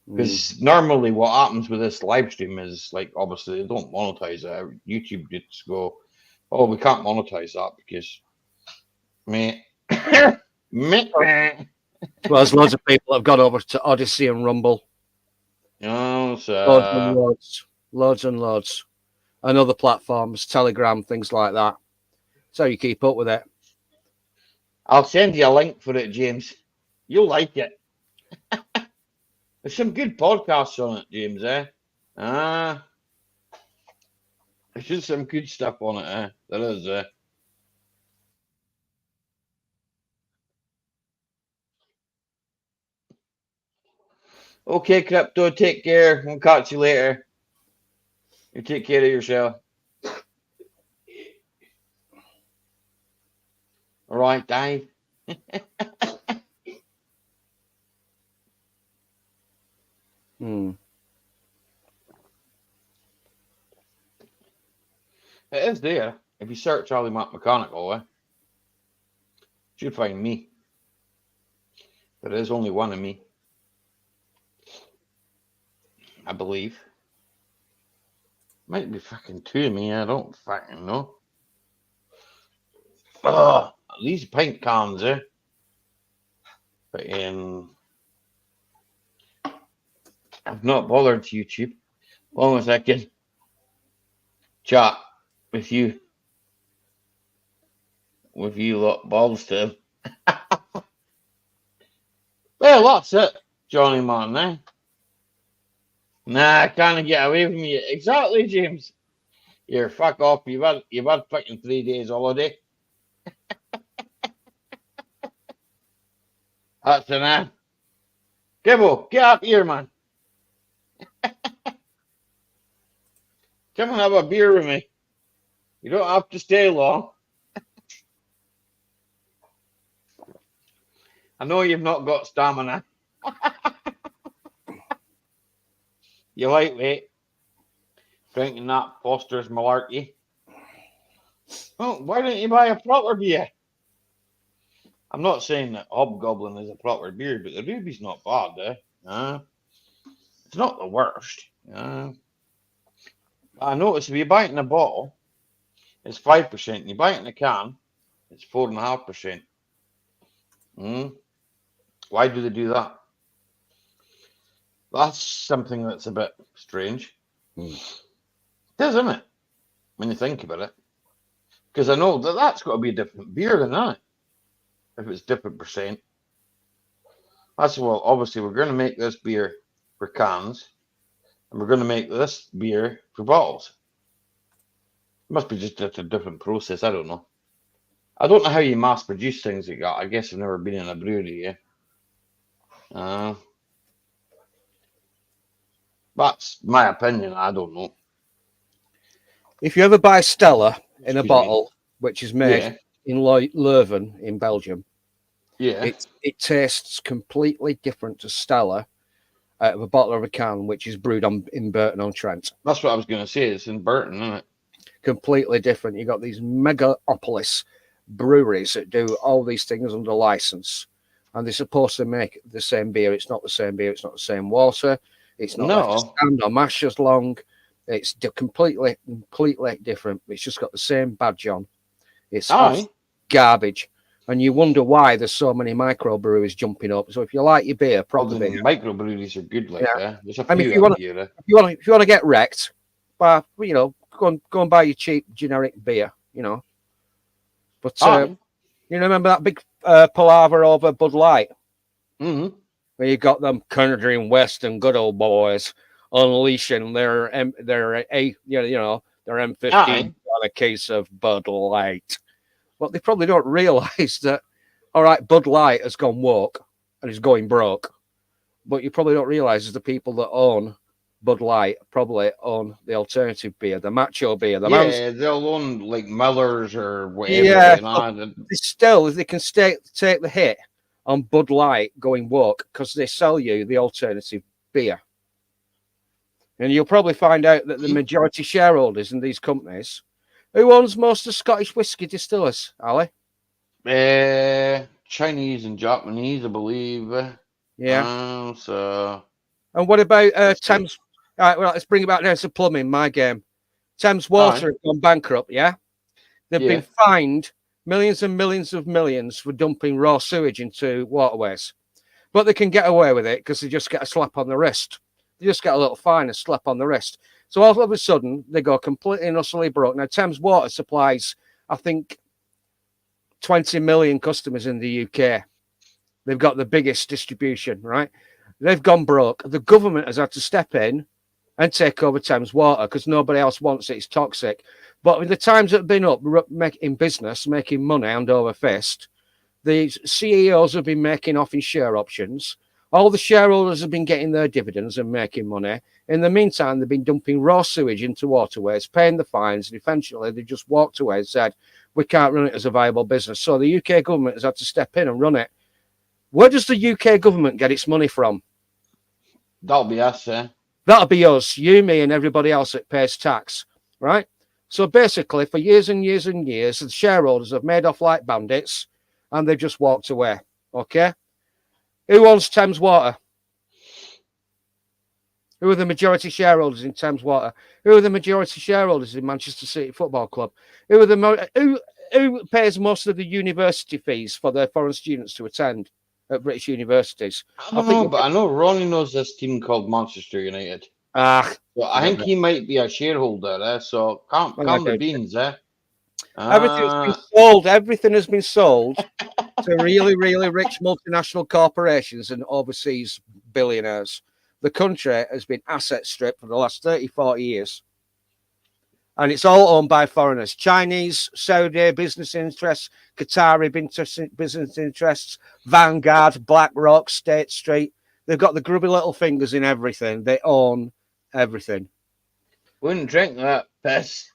Because normally what happens with this live stream is like obviously they don't monetize it. YouTube just go, oh, we can't monetize that because mate, mate. Well, there's loads of people that have gone over to Odyssey and Rumble. No, Loads and loads. Loads and loads. And other platforms, Telegram, things like that. So you keep up with it. I'll send you a link for it, James. You'll like it. There's some good podcasts on it, James, eh? There's just some good stuff on it, eh? There is, eh? Okay, Crypto, take care. We'll catch you later. You take care of yourself. All right, Dave. It is there. If you search Charlie Mack-Mechanical, you should find me. There is only one of me, I believe. Might be fucking two of me. I don't fucking know. Oh, these pint cans, eh? But I've not bothered YouTube. Long as I can chat with you lot balls to. Well, that's it, Johnny man, eh? Nah, I can't get away from you. Exactly, James. You're fuck off. You've had fucking 3 days holiday. That's enough. Gibbo, get up here, man. Come and have a beer with me. You don't have to stay long. I know you've not got stamina. You lightweight. Drinking that Foster's malarkey. Oh, why don't you buy a proper beer? I'm not saying that Hobgoblin is a proper beer, but the Ruby's not bad, eh? It's not the worst. I noticed if you buy it in a bottle, it's 5%. And you buy it in a can, it's 4.5%. Why do they do that? That's something that's a bit strange. It is, isn't it? When you think about it. Because I know that's got to be a different beer than that. If it's different percent. That's well, obviously we're going to make this beer for cans. And we're going to make this beer for bottles. It must be just a different process. I don't know. I don't know how you mass produce things like that. I guess I've never been in a brewery, that's my opinion. I don't know. If you ever buy Stella in a Excuse me. bottle, which is made Yeah. in Leuven in Belgium, Yeah. it tastes completely different to Stella out of a bottle of a can, which is brewed in Burton-on-Trent. That's what I was going to say. It's in Burton, isn't it? Completely different. You got these megapolis breweries that do all these things under license, and they're supposed to make the same beer. It's not the same beer. It's not the same water. It's not left to stand or mash as long. It's completely different. It's just got the same badge on. It's garbage. And you wonder why there's so many microbreweries jumping up. So if you like your beer, proper beer. Microbreweries are good like that. There's a few if you want to get wrecked, buy, go and buy your cheap generic beer, But you remember that big palaver over Bud Light? Mm-hmm. Where you got them country and western good old boys unleashing their M15 on a case of Bud Light. But they probably don't realise that, all right, Bud Light has gone woke and is going broke. But you probably don't realise is the people that own Bud Light probably own the alternative beer, the macho beer. The man's Yeah, they'll own like Millers or whatever. yeah, You know. they can take the hit on Bud Light going woke because they sell you the alternative beer. And you'll probably find out that the majority shareholders in these companies, who owns most of Scottish whisky distillers, Ali? Chinese and Japanese, I believe. Yeah. So And what about let's see. Thames? All right, well, let's bring it back down to plumbing, my game. Thames Aye. Water have gone bankrupt, yeah? They've Yeah. been fined millions and millions of millions for dumping raw sewage into waterways. But they can get away with it because they just get a slap on the wrist. They just get a little fine, a slap on the wrist. So all of a sudden, they go completely and utterly broke. Now, Thames Water supplies, I think, 20 million customers in the UK. They've got the biggest distribution, right? They've gone broke. The government has had to step in and take over Thames Water because nobody else wants it. It's toxic. But in the times that have been up in business, making money hand over fist, the CEOs have been making off in share options. All the shareholders have been getting their dividends and making money. In the meantime, they've been dumping raw sewage into waterways, paying the fines, and eventually they just walked away and said, we can't run it as a viable business. So the UK government has had to step in and run it. Where does the UK government get its money from? That'll be us, That'll be us, you, me, and everybody else that pays tax, right? So basically, for years and years and years, the shareholders have made off like bandits and they've just walked away, okay? Who owns Thames Water? Who are the majority shareholders in Thames Water? Who are the majority shareholders in Manchester City Football Club? Who are the who pays most of the university fees for their foreign students to attend at British universities? I don't know, but I know Ronnie knows this team called Manchester United. Ah, So I think he might be a shareholder, so calm the beans, Everything's been sold. Everything has been sold to really, really rich multinational corporations and overseas billionaires. The country has been asset stripped for the last 30, 40 years. And it's all owned by foreigners. Chinese, Saudi business interests, Qatari business interests, Vanguard, BlackRock, State Street. They've got the grubby little fingers in everything. They own everything. Wouldn't drink that piss.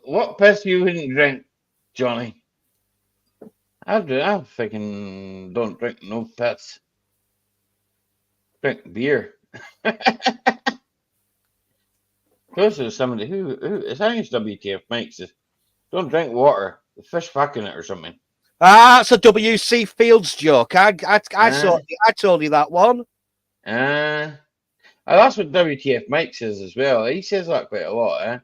What piss you wouldn't drink, Johnny? I fucking don't drink no piss. Drink beer. Close to somebody who I think it's WTF Mike says, don't drink water. The fish fucking it or something. Ah, it's a WC Fields joke. I told you that one. That's what WTF Mike says as well. He says that quite a lot,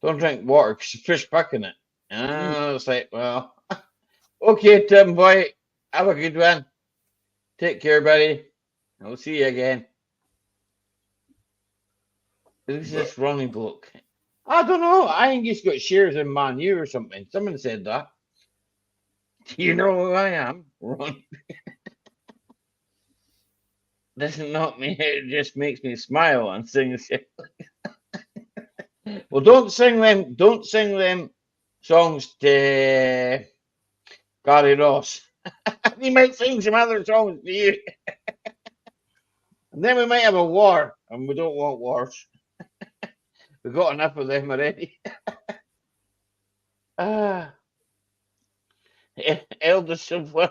Don't drink water because the fish fucking it. It's like, well, okay, Tim boy, have a good one. Take care, buddy. I'll see you again. Who's this Ronnie bloke? I don't know. I think he's got shares in Man U or something. Someone said that. Do you know who I am, Ron? Doesn't knock me out. It just makes me smile and sing shit. Well, don't sing them songs to Gary Ross. He might sing some other songs to you. And then we might have a war, and we don't want wars. We've got enough of them already. Eldest of one.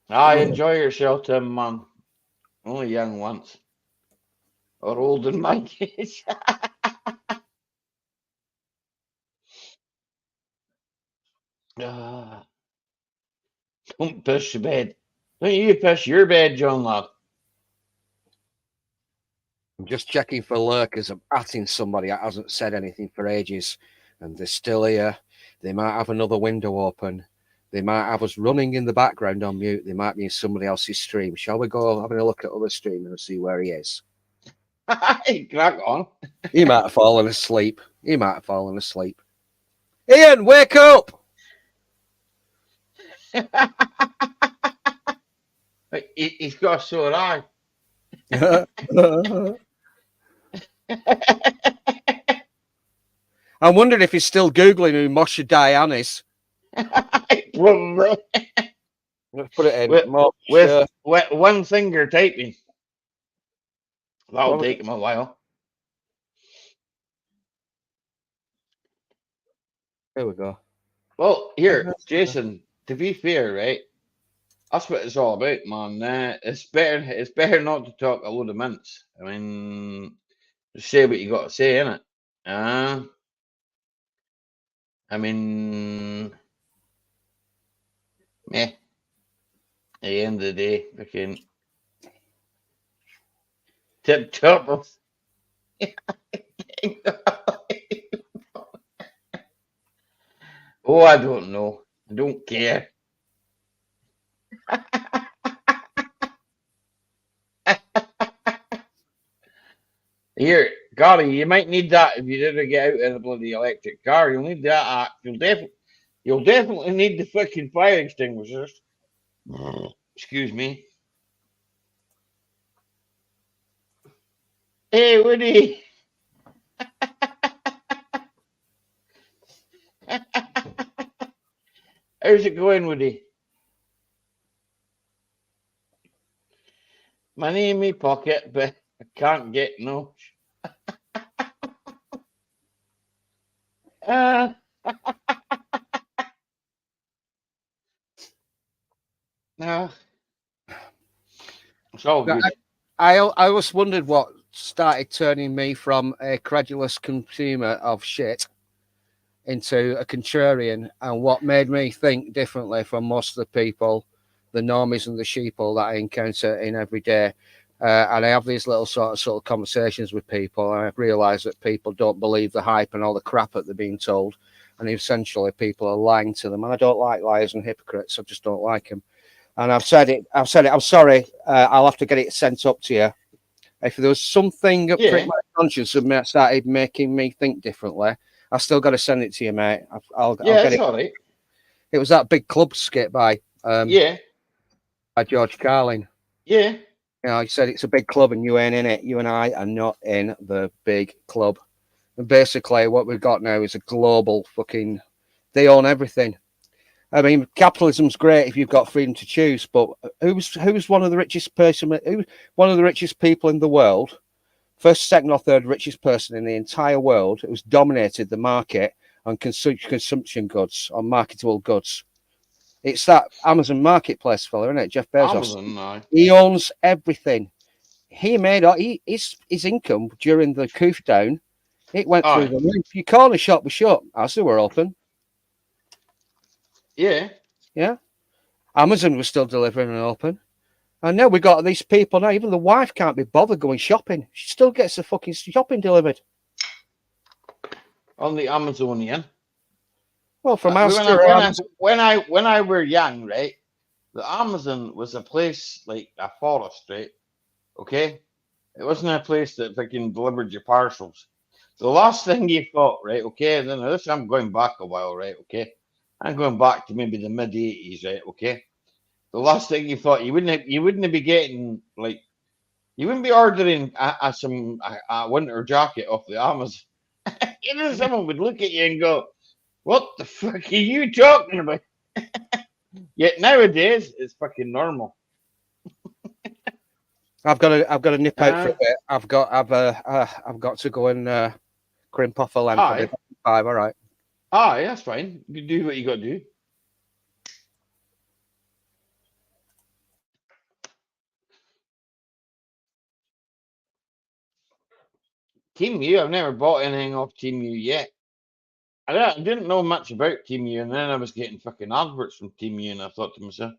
Enjoy yourself, Tim, man. Only young once. Or old in my case. Don't piss your bed. Don't you piss your bed, John lad. I'm just checking for lurkers. I'm atting somebody that hasn't said anything for ages, and they're still here. They might have another window open. They might have us running in the background on mute. They might be in somebody else's stream. Shall we go having a look at other stream and see where he is? Crack on. He might have fallen asleep. Ian, wake up! He's got a sore eye. I'm wondering if he's still Googling who Moshe Dayan is. Probably. Let's put it in. With, Moshe. with one finger typing. That'll Probably. take him a while. Here we go. Well, here, Jason, to be fair, right? That's what it's all about, man. It's better not to talk a load of mints. I mean, just say what you got to say, innit? I mean, meh. At the end of the day, fucking tip top of. Oh, I don't know. I don't care. Here, Gary, you might need that if you ever get out of the bloody electric car. You'll need that act. You'll definitely need the fucking fire extinguishers. Excuse me. Hey, Woody. How's it going, Woody? Money in me pocket, but I can't get no. Uh, no. It's all good. I always wondered what started turning me from a credulous consumer of shit into a contrarian, and what made me think differently from most of the people, the normies and the sheeple that I encounter in every day. And I have these little sort of conversations with people, and I've realised that people don't believe the hype and all the crap that they're being told, and essentially people are lying to them. And I don't like liars and hypocrites. I just don't like them. And I've said it. I'm sorry. I'll have to get it sent up to you. If there was something that pricked my conscience and started making me think differently, I still got to send it to you, mate. I'll get it. All right. It was that big club skit by by George Carlin. Yeah. You know, he said it's a big club and you ain't in it. You and I are not in the big club. And basically, what we've got now is a global fucking. They own everything. I mean, capitalism's great if you've got freedom to choose, but who's one of the richest one of the richest people in the world? First, second, or third richest person in the entire world who's dominated the market on consumption goods, on marketable goods. It's that Amazon marketplace fella, isn't it? Jeff Bezos. Amazon, no. He owns everything. He made his income during the coof down. It went through the roof. Your corner shop was shut. As they were open. Yeah. Yeah. Amazon was still delivering and open. And now we got these people now. Even the wife can't be bothered going shopping. She still gets the fucking shopping delivered. On the Amazonian. Well, from when I were young, right? The Amazon was a place like a forest, right? Okay? It wasn't a place that fucking delivered your parcels. The last thing you thought, right? Okay, and then this I'm going back a while, right? Okay. I'm going back to maybe the mid '80s, right? Okay. The last thing you thought you wouldn't be getting like you wouldn't be ordering a winter jacket off the Amazon. You know, someone would look at you and go, "What the fuck are you talking about?" Yet nowadays it's fucking normal. I've got to nip out for a bit. I've got to go and crimp off a lamp. I'll be back at 5, all right. Aye, that's fine. You do what you got to do. Team U, I've never bought anything off Team U yet. I didn't know much about Team U, and then I was getting fucking adverts from Team U, and I thought to myself,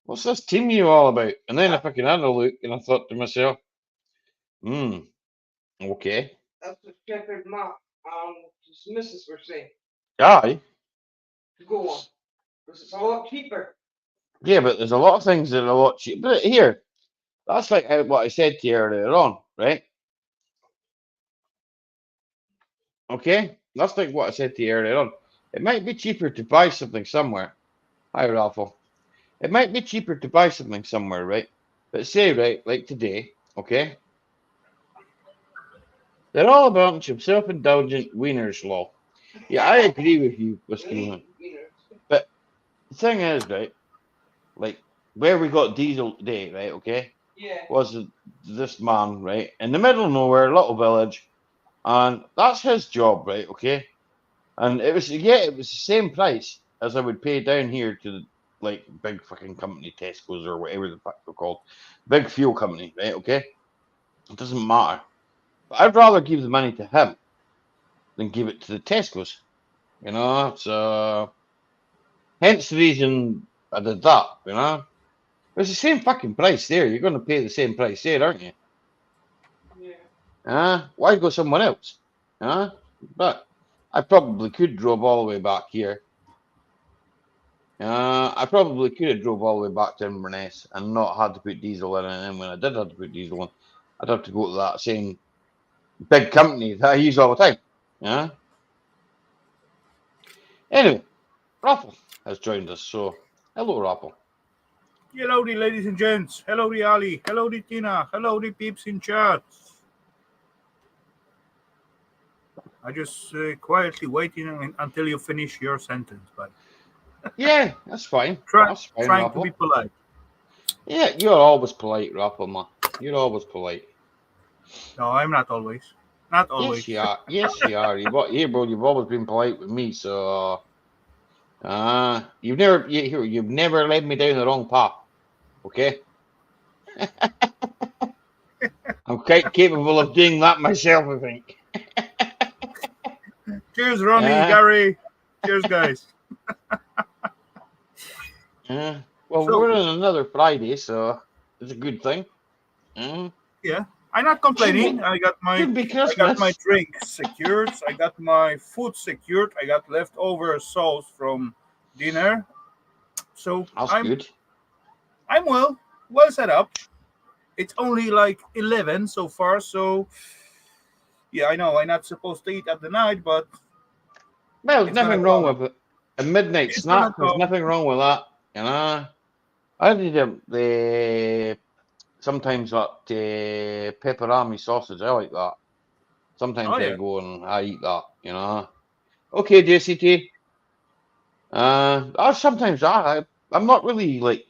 what's this Team U all about? And then I fucking had a look, and I thought to myself, okay. That's what Shepherd Mack, his missus were saying. Aye. To go on. Because it's a lot cheaper. Yeah, but there's a lot of things that are a lot cheaper. But here, that's like what I said to you earlier on, right? Okay? That's like what I said to you earlier on. It might be cheaper to buy something somewhere. Hi, Ralph. It might be cheaper to buy something somewhere, right? But say, right, like today, okay? They're all a bunch of self-indulgent wieners law. Yeah, I agree with you, Whiskey Man. But the thing is, right, like where we got diesel today, right, okay, Yeah. was this man, right, in the middle of nowhere, little village, and that's his job, right, okay, and it was it was the same price as I would pay down here to the like big fucking company, Tesco's or whatever the fuck they're called, big fuel company, right, okay, it doesn't matter, but I'd rather give the money to him than give it to the Tesco's, you know, so hence the reason I did that, you know. It's the same fucking price there. You're going to pay the same price there, aren't you? Yeah. Why go somewhere else? But I probably could drove all the way back here. I probably could have drove all the way back to Inverness and not had to put diesel in. And then when I did have to put diesel in, I'd have to go to that same big company that I use all the time. Yeah. Anyway, Raffle has joined us. So, hello, Raffle. Hello, the ladies and gents. Hello, the Ali. Hello, the Tina. Hello, the peeps in chat. I just quietly waiting until you finish your sentence, but Yeah, that's fine. trying That's fine, to Raffle. be polite. Yeah, you're always polite, Raffle, man. You're always polite. No, I'm not always. Not always. Yes, you are. Yes, you are. You've always been polite with me, so you've never led me down the wrong path. Okay, I'm quite capable of doing that myself. I think. Cheers, Ronnie, Uh, Gary. Cheers, guys. well, So- we're on another Friday, so it's a good thing. Yeah, I'm not complaining. I got Should be my Christmas. drink secured. I got my food secured. I got leftover sauce from dinner. So That's I'm good. well set up. It's only like 11 so far, so yeah, I know I'm not supposed to eat at the night, but Well, there's it's gonna nothing wrong come. with it. A midnight It's gonna snack. There's come. nothing wrong with that. I did the sometimes that pepperami sausage. I like that. Sometimes Oh I yeah, go and I eat that. Okay, JCT. Sometimes I'm not really like.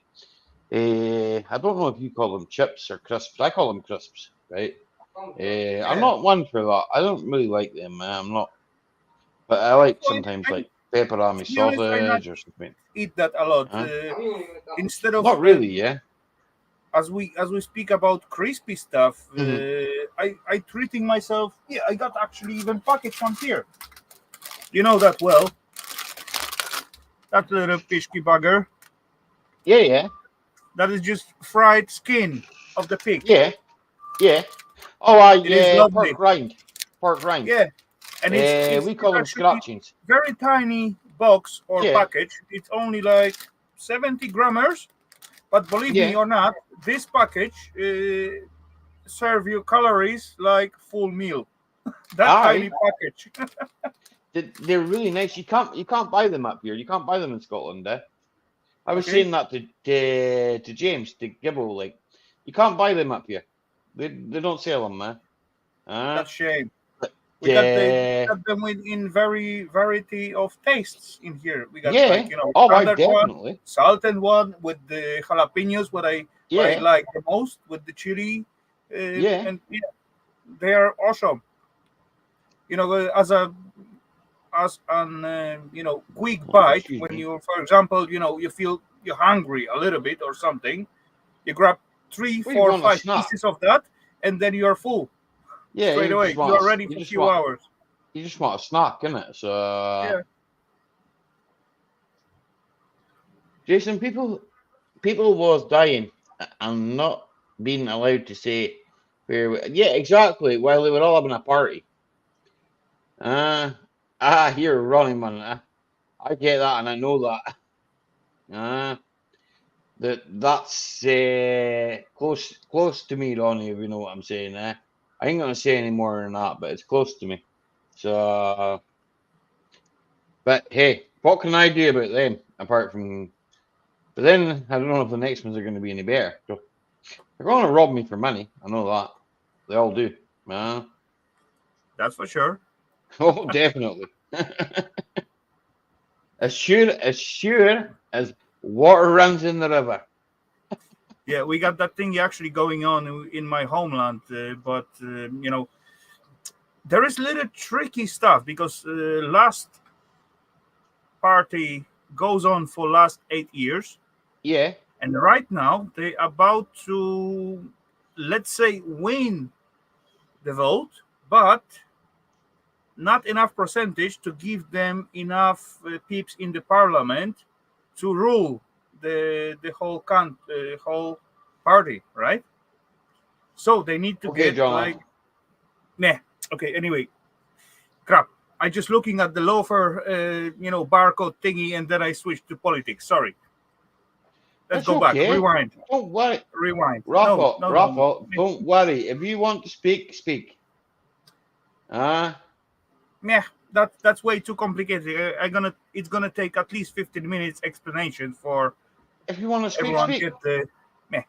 I don't know if you call them chips or crisps. I call them crisps, right? I'm not one for that. I don't really like them. I'm not. But I like so sometimes like pepperami to be honest, I not sausage or something. eat that a lot. Huh? Instead of Not really, yeah. as we speak about crispy stuff, Mhm. I treating myself. Yeah, I got actually even package one here. You know that well. That little pishki bugger. Yeah, yeah, That is just fried skin of the pig. yeah, yeah. It is Yeah, lovely. pork rind. Pork rind. Yeah, and We call them actually scratchings. very tiny box or Yeah. package. It's only like 70 grammars, but believe me Yeah. or not, this package serve you calories like full meal. That Aye. tiny package. They're really nice. You can't buy them up here. You can't buy them in Scotland, eh? I was Okay. saying that to James, to Gibbo, like you can't buy them up here. They don't sell them, man. That's shame. But, We got them in very variety of tastes in here. We got yeah. like Oh, I standard one, definitely. salted one with the jalapenos. What I Yeah. like the most with the chili. Yeah. And yeah, they are awesome. As an quick Oh, bite excuse when me. you, for example, you feel you're hungry a little bit or something. You grab three, Well, you four, want a five snack? pieces of that, and then you are full Yeah, straight away. You are ready for a few hours. you just want a snack, innit? So, Yeah. Jason, people was dying and not being allowed to say yeah, exactly. While they were all having a party. You're running, man. I get that, and I know that. That's close to me, Ronnie. If you know what I'm saying. I ain't gonna say any more than that, but it's close to me. So, but hey, what can I do about them apart from? But then I don't know if the next ones are going to be any better. So they're going to rob me for money. I know that. They all do. That's for sure. Oh, definitely. As sure as water runs in the river. Yeah, we got that thing actually going on in my homeland, but there is a little tricky stuff because last party goes on for last 8 years, Yeah. and right now they about to, let's say, win the vote, but not enough percentage to give them enough peeps in the parliament to rule the whole party, right? So they need to Okay, get John. like, nah. Okay, anyway, crap. I just looking at the loafer, barcode thingy, and then I switched to politics. Sorry. Let's That's go back. okay. Rewind. Don't worry. Rewind. No, Rafa, no, no, no. Rafa, don't worry. If you want to speak, speak. Ah, Yeah, that's way too complicated. It's gonna take at least 15 minutes explanation for if you want to speak, everyone speak. get the. Meh.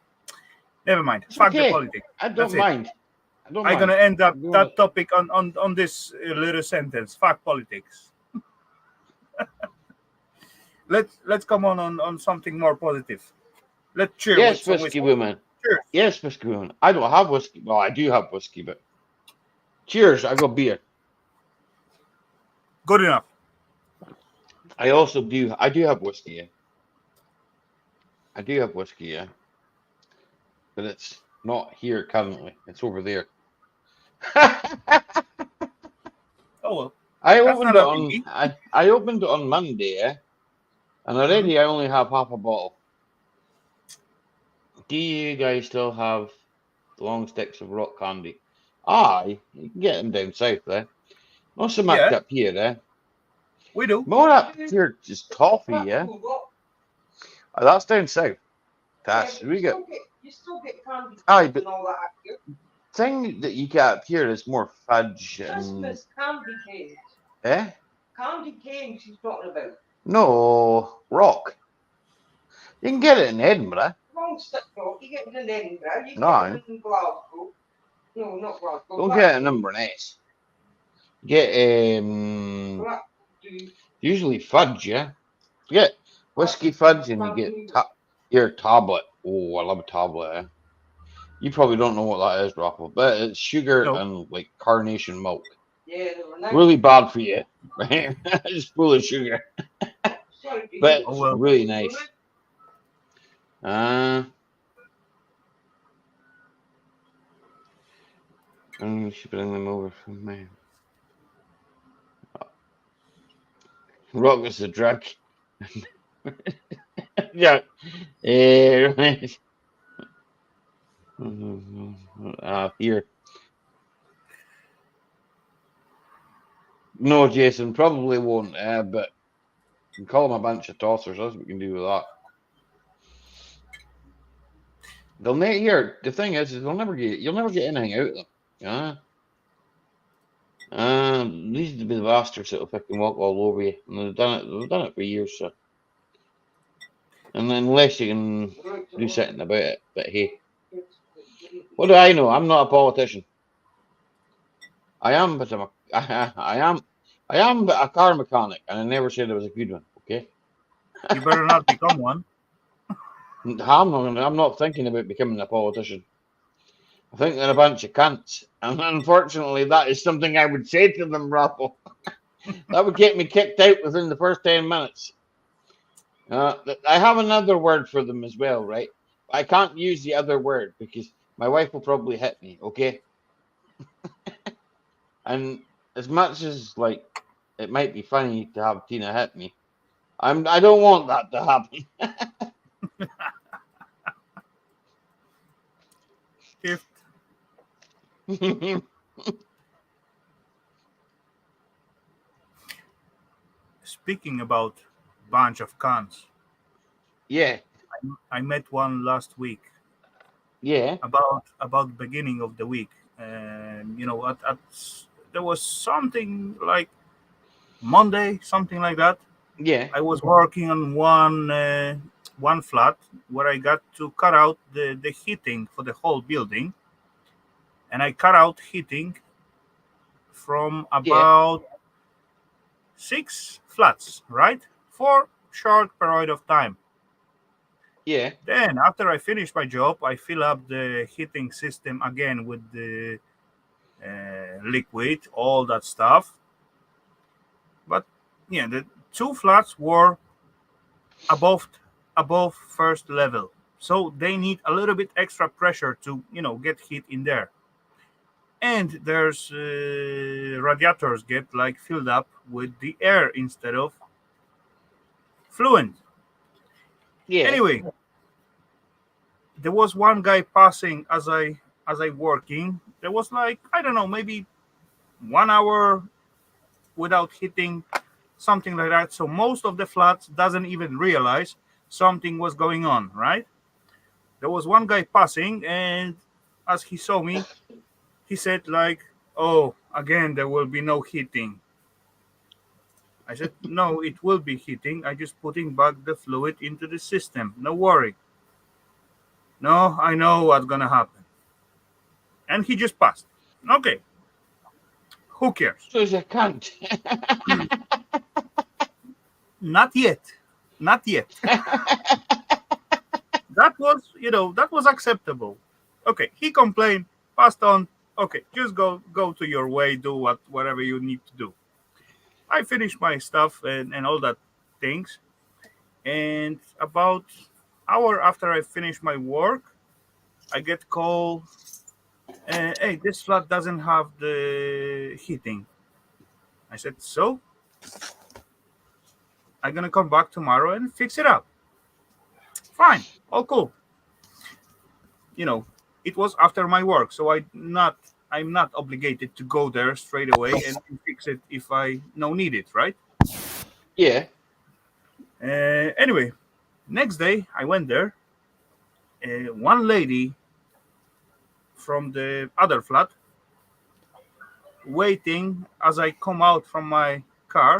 Never mind. It's Fuck the okay. politics. I That's don't it. mind. I don't I'm mind. gonna end up If you wanna- that topic on this little sentence. Fuck politics. Let's come on something more positive. Let's cheer with Yes, some whiskey whiskey. woman. Cheers. Yes, whiskey woman. I don't have whiskey. Well, I do have whiskey, but cheers. I got beer. Good enough. I also do. I do have whiskey. Yeah. I do have whiskey. Yeah, but it's not here currently. It's over there. Oh well. I That's opened not it a on. biggie. I opened it on Monday. Yeah, and already I only have half a bottle. Do you guys still have long sticks of rock candy? Aye, you can get them down south there. Not so much Yeah, up here, eh? we do. More up here, just toffee, yeah. Oh, that's down south. That's we get. You still get candy Aye, canes but and all that up here. thing that you get up here is more fudge and Christmas candy canes. eh? Candy canes he's talking about. No rock. You can get it in Edinburgh. Long stick rock. You get it in Edinburgh. You Aye. get it in Glasgow. No, not Glasgow. Don't get it in Inverness. Get Blackpool. usually fudge, yeah. You get whiskey fudge and you get your tablet. Oh, I love a tablet. Eh? You probably don't know what that is, Raffle, but it's sugar No. and like carnation milk. Yeah, they were nice. Really bad for you, right? It's full of sugar, Sorry, do but you- it's well. really nice. And you should bring them over from me. Rock is a drug. Yeah. Right. Here. No, Jason, probably won't, but you can call them a bunch of tossers. That's what we can do with that. They'll never here. The thing is you'll never get anything out of them. Yeah. These would be the bastards that'll fucking walk all over you. And they've done it for years, so. And unless you can do something about it, but hey. What do I know? I'm not a politician. I am, but I am but a car mechanic, and I never said I was a good one. Okay. You better not become one. I'm not thinking about becoming a politician. I think they're a bunch of cunts, and unfortunately, that is something I would say to them, Raffle. That would get me kicked out within the first 10 minutes. I have another word for them as well, right? I can't use the other word because my wife will probably hit me, okay? And as much as like it might be funny to have Tina hit me, I don't want that to happen. If speaking about bunch of cons, Yeah, I met one last week. yeah, About the beginning of the week, and there was something like Monday, something like that. yeah, I was working on one flat where I got to cut out the heating for the whole building, and I cut out heating from yeah. about 6 flats, right? For short period of time. Yeah. Then, after I finish my job, I fill up the heating system again with the liquid, all that stuff. But yeah, the 2 flats were above above first level, so they need a little bit extra pressure to get heat in there. And there's radiators get like filled up with the air instead of fluid. Yeah. Anyway, there was one guy passing as I working. There was like, I don't know, maybe 1 hour without hitting, something like that. So most of the flats doesn't even realize something was going on, right? There was one guy passing, and as he saw me, he said like, "Oh, again there will be no heating." I said, "No, it will be heating. I just putting back the fluid into the system. No worry." "No, I know what's gonna happen." And he just passed. Okay, who cares? So he's a cunt. Not yet. Not yet. That was acceptable. Okay, he complained, passed on. Okay, just go to your way, do whatever you need to do. I finished my stuff and all that things, and about hour after I finish my work, I get call. Hey, this flat doesn't have the heating. I said, so I'm gonna come back tomorrow and fix it up. Fine, all cool. You know, it was after my work, so I'm not obligated to go there straight away and fix it if I no need it, right? Yeah. Anyway, next day I went there. One lady from the other flat waiting as I come out from my car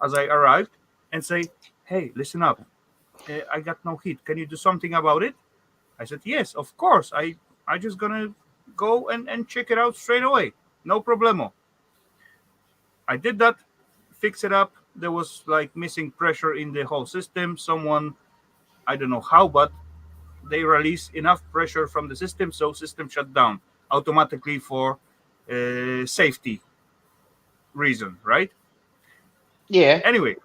as I arrived and say, "Hey, listen up. I got no heat. Can you do something about it?" I said, "Yes, of course. I just gonna go and check it out straight away. No problemo." I did that, fix it up. There was like missing pressure in the whole system. Someone, I don't know how, but they release enough pressure from the system, so system shut down automatically for safety reason, right? Yeah. Anyway,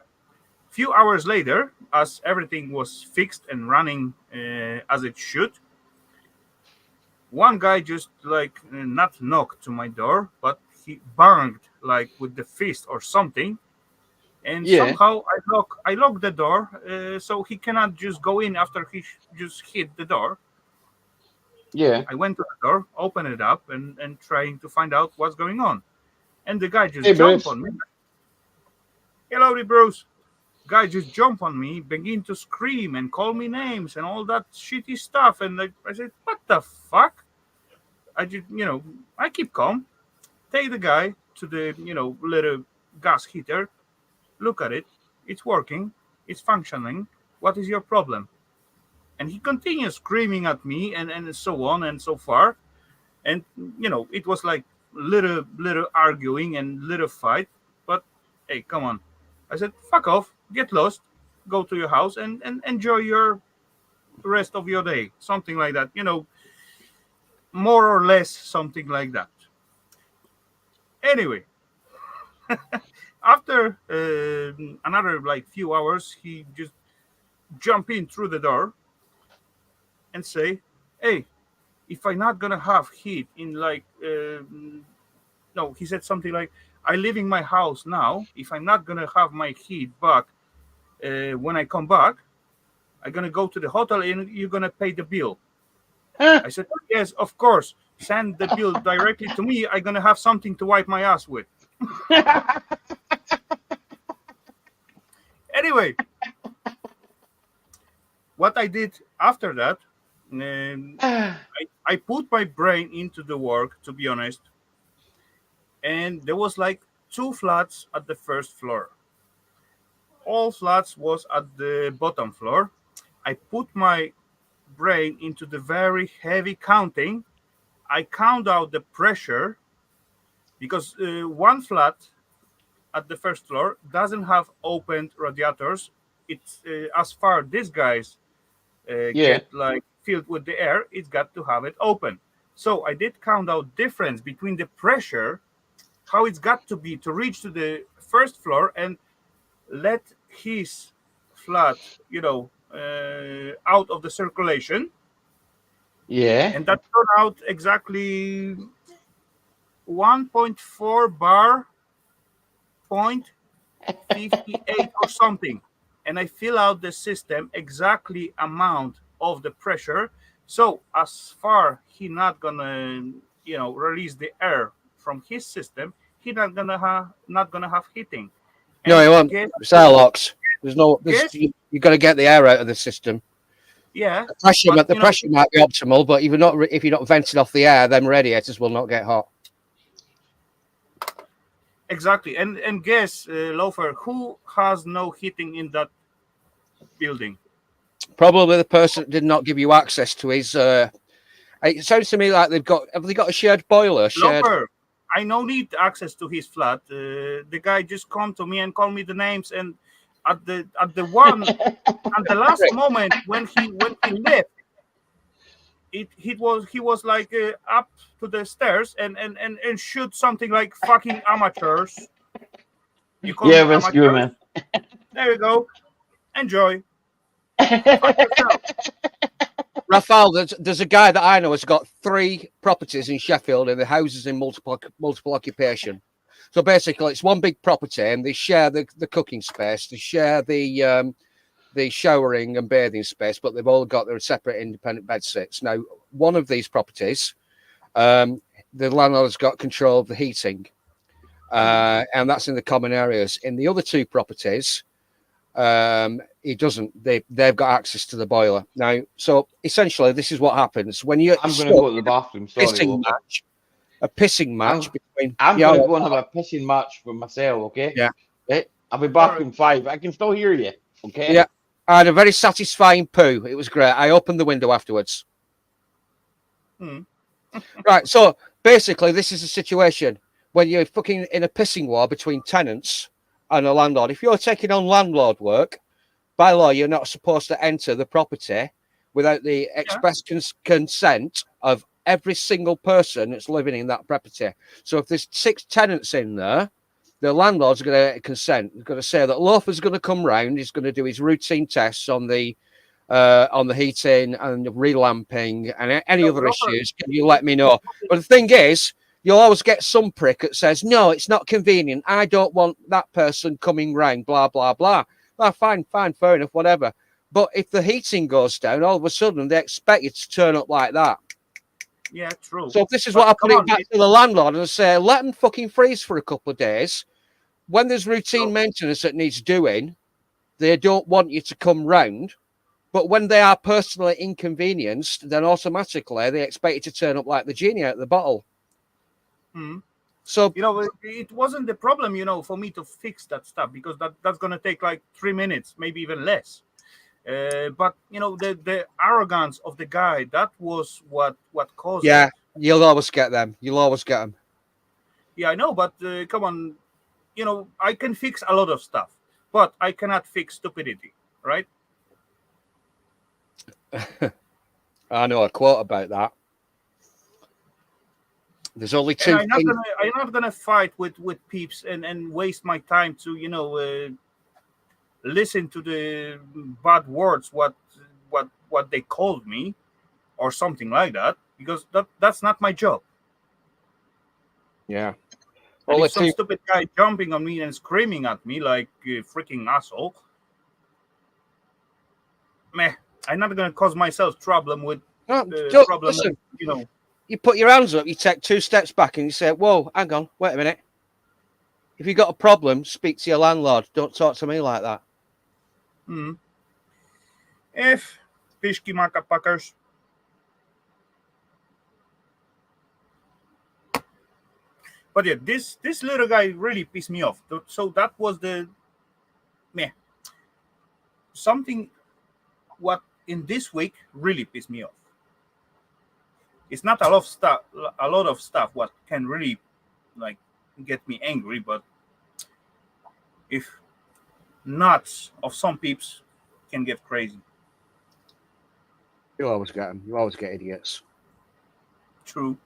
few hours later, as everything was fixed and running as it should, one guy just like not knocked to my door, but he banged like with the fist or something, and Yeah. somehow I lock the door, so he cannot just go in after he just hit the door. Yeah. I went to the door, opened it up, and trying to find out what's going on. And the guy just Hey, jumped Bruce. on me. "Hello, Bruce." Guy just jumped on me, begin to scream and call me names and all that shitty stuff. And like, I said, "What the fuck?" I keep calm, take the guy to the, little gas heater, look at it, it's working, it's functioning. What is your problem? And he continues screaming at me and so on and so far. And, it was like little arguing and little fight. But hey, come on. I said, "Fuck off, get lost, go to your house and enjoy your rest of your day." Something like that, more or less something like that. Anyway, after another like few hours, he just jump in through the door and say, "Hey, if I'm not gonna have heat in like no," he said something like, "I leaving my house now. If I'm not gonna have my heat back when I come back, I'm gonna go to the hotel and you're gonna pay the bill." I said, "Yes, of course. Send the bill directly to me. I'm gonna have something to wipe my ass with." Anyway, what I did after that, I put my brain into the work, to be honest, and there was like 2 flats at the first floor. All flats was at the bottom floor. I put my brain into the very heavy counting. I count out the pressure because one flat at the first floor doesn't have opened radiators. It's as far these guys Yeah. get like filled with the air, it's got to have it open. So I did count out difference between the pressure, how it's got to be to reach to the first floor and let his flat, out of the circulation, Yeah. and that turned out exactly 1.4 bar point 58 or something, and I fill out the system exactly amount of the pressure. So as far he not gonna release the air from his system, he not gonna have heating. No, And it won't. guess It's airlocks. guess You've got to get the air out of the system. yeah, The but pressure might be optimal, but if you're not venting off the air, then radiators will not get hot. exactly. And guess, Loafer, who has no heating in that building? Probably the person that did not give you access to his. It sounds to me like have they got a shared boiler? Shared. Loafer, I no need access to his flat. The guy just come to me and call me the names, and at the last moment when he left, he was like up to the stairs and shoot something like fucking amateurs. You call Yeah, me rescue amateurs? man. There you go. Enjoy. Fuck yourself. Raphael, there's a guy that I know has got 3 properties in Sheffield, and the houses in multiple occupation. So basically, it's one big property, and they share the cooking space, they share the showering and bathing space, but they've all got their separate independent bed sits. Now, one of these properties, the landlord's got control of the heating, and that's in the common areas. In the other 2 properties, he doesn't. They've got access to the boiler now. So essentially, this is what happens when you're I'm gonna stuck go to the bathroom. Sorry, pissing Loafer. match, a pissing match between. I'm Yeah, gonna go and have a pissing match with myself, okay? Yeah. Okay? I'll be All back right. in 5. I can still hear you, okay? Yeah. I had a very satisfying poo. It was great. I opened the window afterwards. Hmm. Right. So basically, this is a situation when you're fucking in a pissing war between tenants and a landlord. If you're taking on landlord work, by law, you're not supposed to enter the property without the express consent of every single person that's living in that property. So if there's 6 tenants in there, the landlord's going to consent. He's going to say that Loafer's going to come round. He's going to do his routine tests on the heating and the relamping and any other Loafer, issues. Can you let me know? But the thing is, you'll always get some prick that says, no, it's not convenient. I don't want that person coming round, blah, blah, blah. Oh, fine, fair enough, whatever. But if the heating goes down, all of a sudden they expect you to turn up like that. Yeah, true. So this is But what I put come it on, back to the landlord and say, let them fucking freeze for a couple of days. When there's routine So- maintenance that needs doing, they don't want you to come round. But when they are personally inconvenienced, then automatically they expect you to turn up like the genie out of the bottle. Hmm. So it wasn't the problem, for me to fix that stuff, because that's gonna take like 3 minutes, maybe even less. But the arrogance of the guy, that was what caused yeah, it. you'll always get them. You'll always get them. Yeah, I know, but come on, I can fix a lot of stuff, but I cannot fix stupidity, right? I know a quote about that. There's only And 2 things. I'm not gonna fight with peeps and waste my time to listen to the bad words what they called me or something like that, because that's not my job. Yeah. And Only if some 2. stupid guy jumping on me and screaming at me like a freaking asshole, meh, I'm not gonna cause myself problem with No, don't, problem listen, with. you put your hands up, you take 2 steps back, and you say, whoa, hang on, wait a minute. If you've got a problem, speak to your landlord. Don't talk to me like that. If pishki motherfuckers. But yeah, this little guy really pissed me off. So that was the meh. Something what in this week really pissed me off. It's not a lot of stuff what can really like get me angry, but if nuts of some peeps can get crazy. You always get them. You always get idiots. True.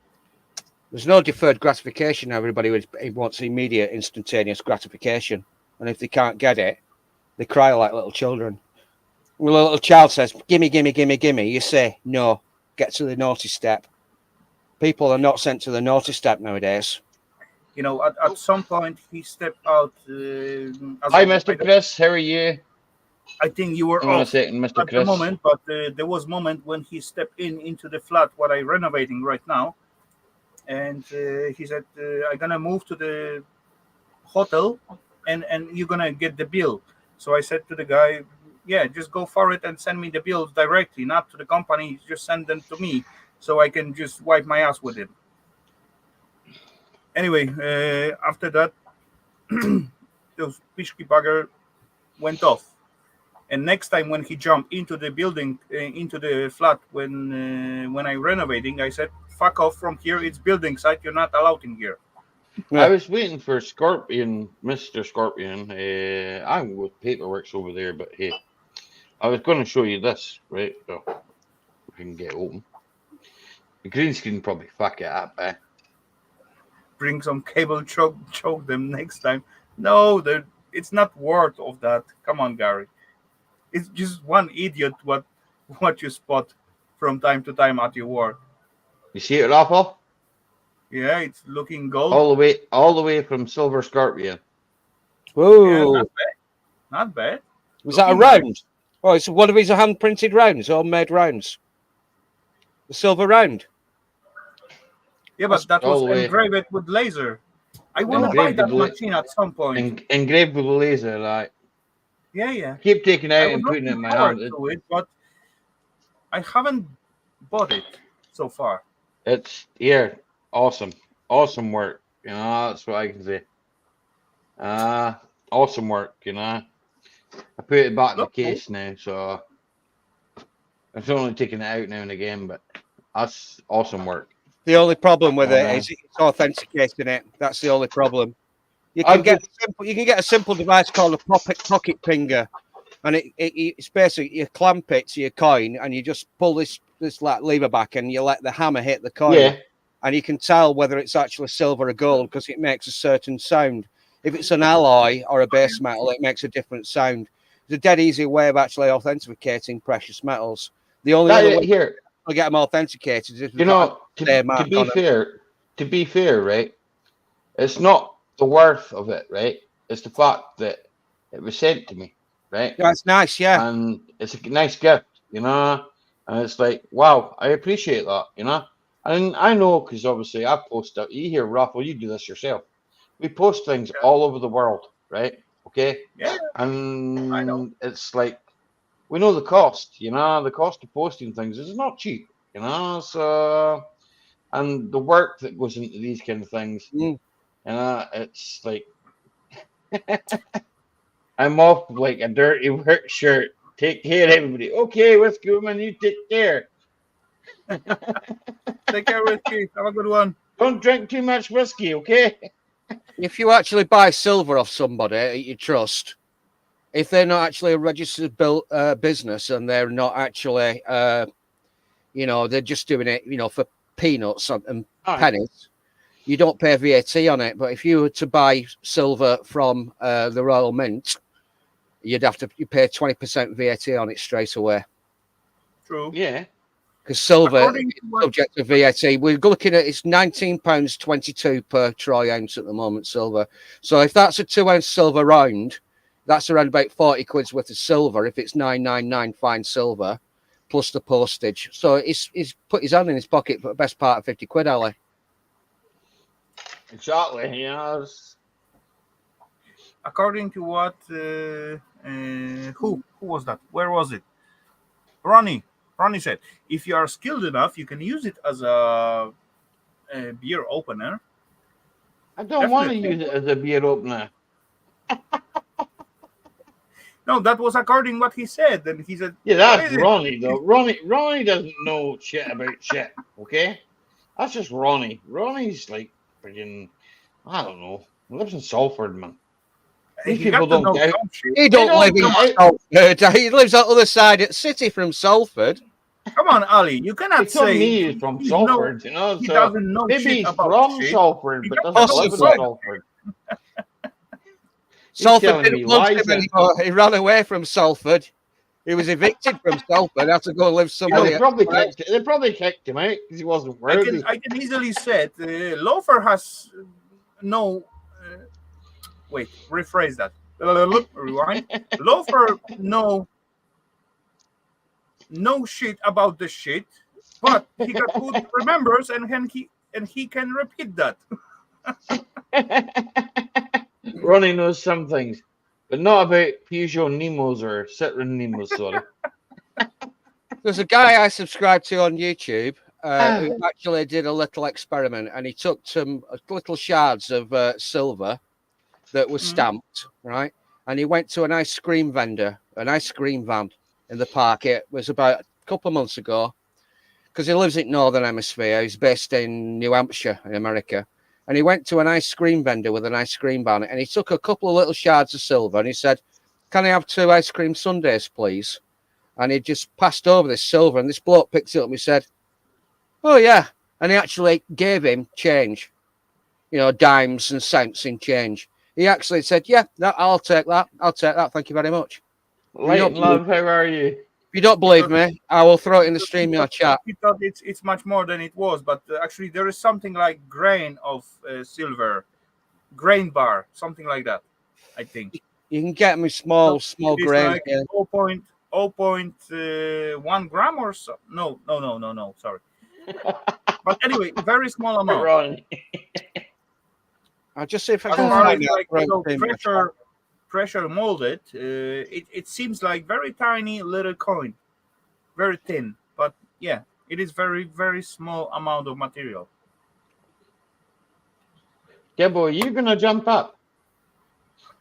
There's no deferred gratification. Everybody wants immediate, instantaneous gratification. And if they can't get it, they cry like little children. When a little child says, gimme, gimme, gimme, gimme, you say, no, get to the naughty step. People are not sent to the naughty step nowadays. You know, at some point he stepped out. Hi, Mr. Chris. How are you? I think you were Hang on a off second, Mr. at the Chris. moment, but there was a moment when he stepped into the flat what I'm renovating right now, and he said, "I'm gonna move to the hotel, and you're gonna get the bill." So I said to the guy, "Yeah, just go for it and send me the bills directly, not to the company. Just send them to me, so I can just wipe my ass with it." Anyway, after that, those pishki bugger went off. And next time when he jumped into the building, into the flat, when I renovating, I said, "Fuck off from here. It's building site. You're not allowed in here." I was waiting for Scorpion, Mr. Scorpion. I'm with paperwork's over there, but hey, I was going to show you this, right? So we can get open. The green screen probably fuck it up, eh? Bring some cable, choke them next time. No, it's not worth of that. Come on, Gary. It's just one idiot what you spot from time to time at your work. You see it, Rafa? Yeah, it's looking gold. All the way from Silver Scorpion. Whoa. Yeah, not bad. Was that a Looking round? nice. Oh, it's one of his hand-printed rounds, homemade rounds. The silver round. Yeah, but that all was the way. engraved with laser. I want to Engraved buy that with la- machine at some point. Engraved with a laser, like. Yeah. Keep taking it I out was and putting it in looking my forward hand. to it, but I haven't bought it so far. It's here. Awesome. Awesome work. You know, that's what I can say. Awesome work, you know. I put it back in the Look, case now, so it's only taking it out now and again, but that's awesome work. The only problem with it is it's authenticating it. That's the only problem. You can get a simple device called a pocket pinger, and it's basically you clamp it to your coin, and you just pull this like lever back, and you let the hammer hit the coin, Yeah. and you can tell whether it's actually silver or gold because it makes a certain sound. If it's an alloy or a base metal, it makes a different sound. It's a dead easy way of actually authenticating precious metals. The only other way Here, to get them authenticated is if you know, to be fair, right? It's not the worth of it, right? It's the fact that it was sent to me, right? That's nice, yeah. And it's a nice gift, you know. And it's like, wow, I appreciate that, you know. And I know because obviously I post up. You hear, Raffle, you do this yourself. We post things all over the world, right? Okay. Yeah. And I know. it's like we know the cost, you know. The cost of posting things is not cheap, you know. So and the work that goes into these kind of things, you know, it's like I'm off like a dirty work shirt. Take care, everybody. Okay, let's go, man. You take care. Take care, Whiskey. Have a good one. Don't drink too much whiskey, okay? If you actually buy silver off somebody you trust, if they're not actually a registered business and they're not actually, they're just doing it, for peanuts and pennies, you don't pay VAT on it. But if you were to buy silver from the Royal Mint, you pay 20% VAT on it straight away. True. Yeah. Because silver is subject to VAT. We're looking at it's £19.22 per troy ounce at the moment, silver. So if that's a 2 ounce silver round, that's around about 40 quid's worth of silver. If it's 999 fine silver, plus the postage. So he's put his hand in his pocket for the best part of 50 quid, Ali. Exactly. Yeah. According to what? Who was that? Where was it? Ronnie said, if you are skilled enough, you can use it as a beer opener. I don't want to use it as a beer opener. No, that was according what he said. And he said, yeah, that's Ronnie though. Ronnie doesn't know shit about shit. Okay, that's just Ronnie. Ronnie's like freaking, I don't know. He lives in Salford, man. These He people got to don't know get. some shit. He don't don't live in get- Salford. He lives on the other side of the city from Salford. Come on, Ali. You He cannot told say me he's from he's no, Salford, you know. he So doesn't know maybe shit he's about from shit. Salford, He but got doesn't to know live in Possibly. Salford. He's Salford telling me didn't want lies. him Then. anymore. He ran away from Salford. He was evicted from Salford. Had to go and live And somewhere. they probably kicked him out because he wasn't worthy. I can easily say it. Loafer has no. Wait, rephrase that. Rewind. Loafer no shit about the shit, but he got good remembers and he can repeat that. Ronnie knows some things, but not about Peugeot Nemos or Citroen Nemos. Sorry. There's a guy I subscribe to on YouTube who actually did a little experiment, and he took some little shards of silver that was stamped, right? And he went to an ice cream vendor, an ice cream van in the park. It was about a couple of months ago, because he lives in Northern Hemisphere. He's based in New Hampshire in America. And he went to an ice cream vendor with an ice cream van, and he took a couple of little shards of silver, and he said, "Can I have 2 ice cream sundaes, please?" And he just passed over this silver, and this bloke picked it up and he said, "Oh, yeah." And he actually gave him change, dimes and cents in change. He actually said, "Yeah, no, I'll take that. I'll take that. Thank you very much." Light and love, how are you? If you don't believe me, I will throw it in the StreamYard chat. He thought it's much more than it was, but actually there is something like grain of silver, grain bar, something like that. I think You can get me small it's grains. like 0.1 gram or so. No. Sorry, but anyway, very small amount. Ronnie. I'll just see if I As can far find as it. like pressure molded, it seems like very tiny little coin, very thin, but yeah, it is very very small amount of material. Gibbo, are you gonna jump up?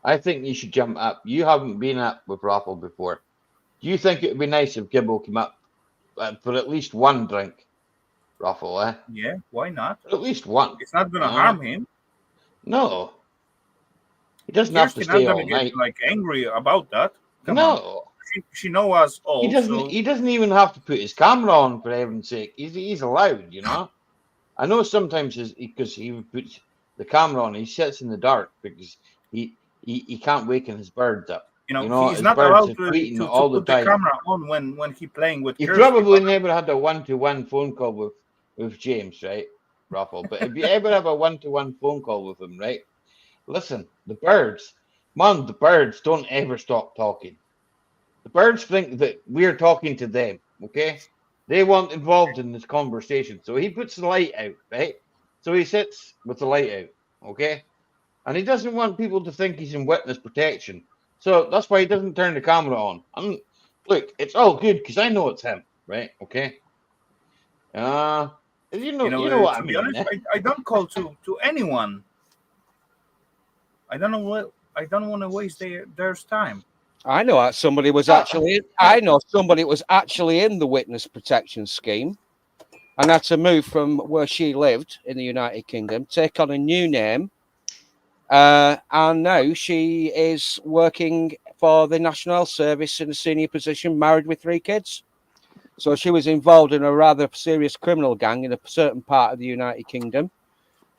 I think you should jump up. You haven't been up with Raffle before. Do you think it would be nice if Gibbo came up for at least one drink? Raffle, eh? Yeah, why not? For at least one. It's not gonna harm him. No. He doesn't have to Kirsty's not stay gonna all get night. like angry about that. Come on, No. she knows us all. He doesn't even have to put his camera on, for heaven's sake. He's allowed, you know. I know sometimes because he puts the camera on, he sits in the dark because he can't waken his birds up. You know, he's his not birds allowed are tweeting to all the put the time. camera on when he playing with You Kirsty. probably never had a one-to-one phone call with James, right, Raffle? But if you ever have a one-to-one phone call with him, right? Listen, the birds don't ever stop talking. The birds think that we're talking to them, okay? They want involved in this conversation. So he puts the light out, right? So he sits with the light out, okay? And he doesn't want people to think he's in witness protection. So that's why he doesn't turn the camera on. And look, it's all good because I know it's him, right? Okay. You know what I To be mean. honest, I don't call to anyone. I don't know what. I don't want to waste their time. I know somebody was actually. I know somebody was actually in the witness protection scheme, and had to move from where she lived in the United Kingdom, take on a new name, and now she is working for the National Health Service in a senior position, married with 3 kids. So she was involved in a rather serious criminal gang in a certain part of the United Kingdom.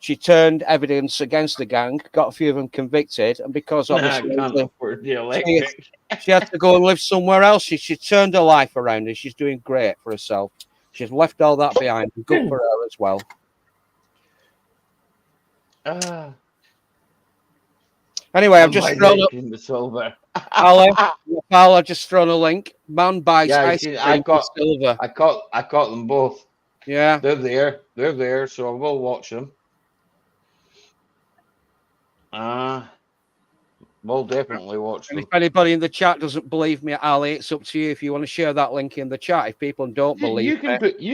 She turned evidence against the gang, got a few of them convicted, and because I obviously can't afford the electric. she had to go and live somewhere else. She turned her life around and she's doing great for herself. She's left all that behind. Good for her as well. Anyway, I've just thrown up. The silver. I've just thrown a link. Man buys Yeah, ice cream for silver. I caught them both. Yeah. They're there, so I will watch them. We'll definitely watch them. And if anybody in the chat doesn't believe me, Ali, it's up to you if you want to share that link in the chat. If people don't believe you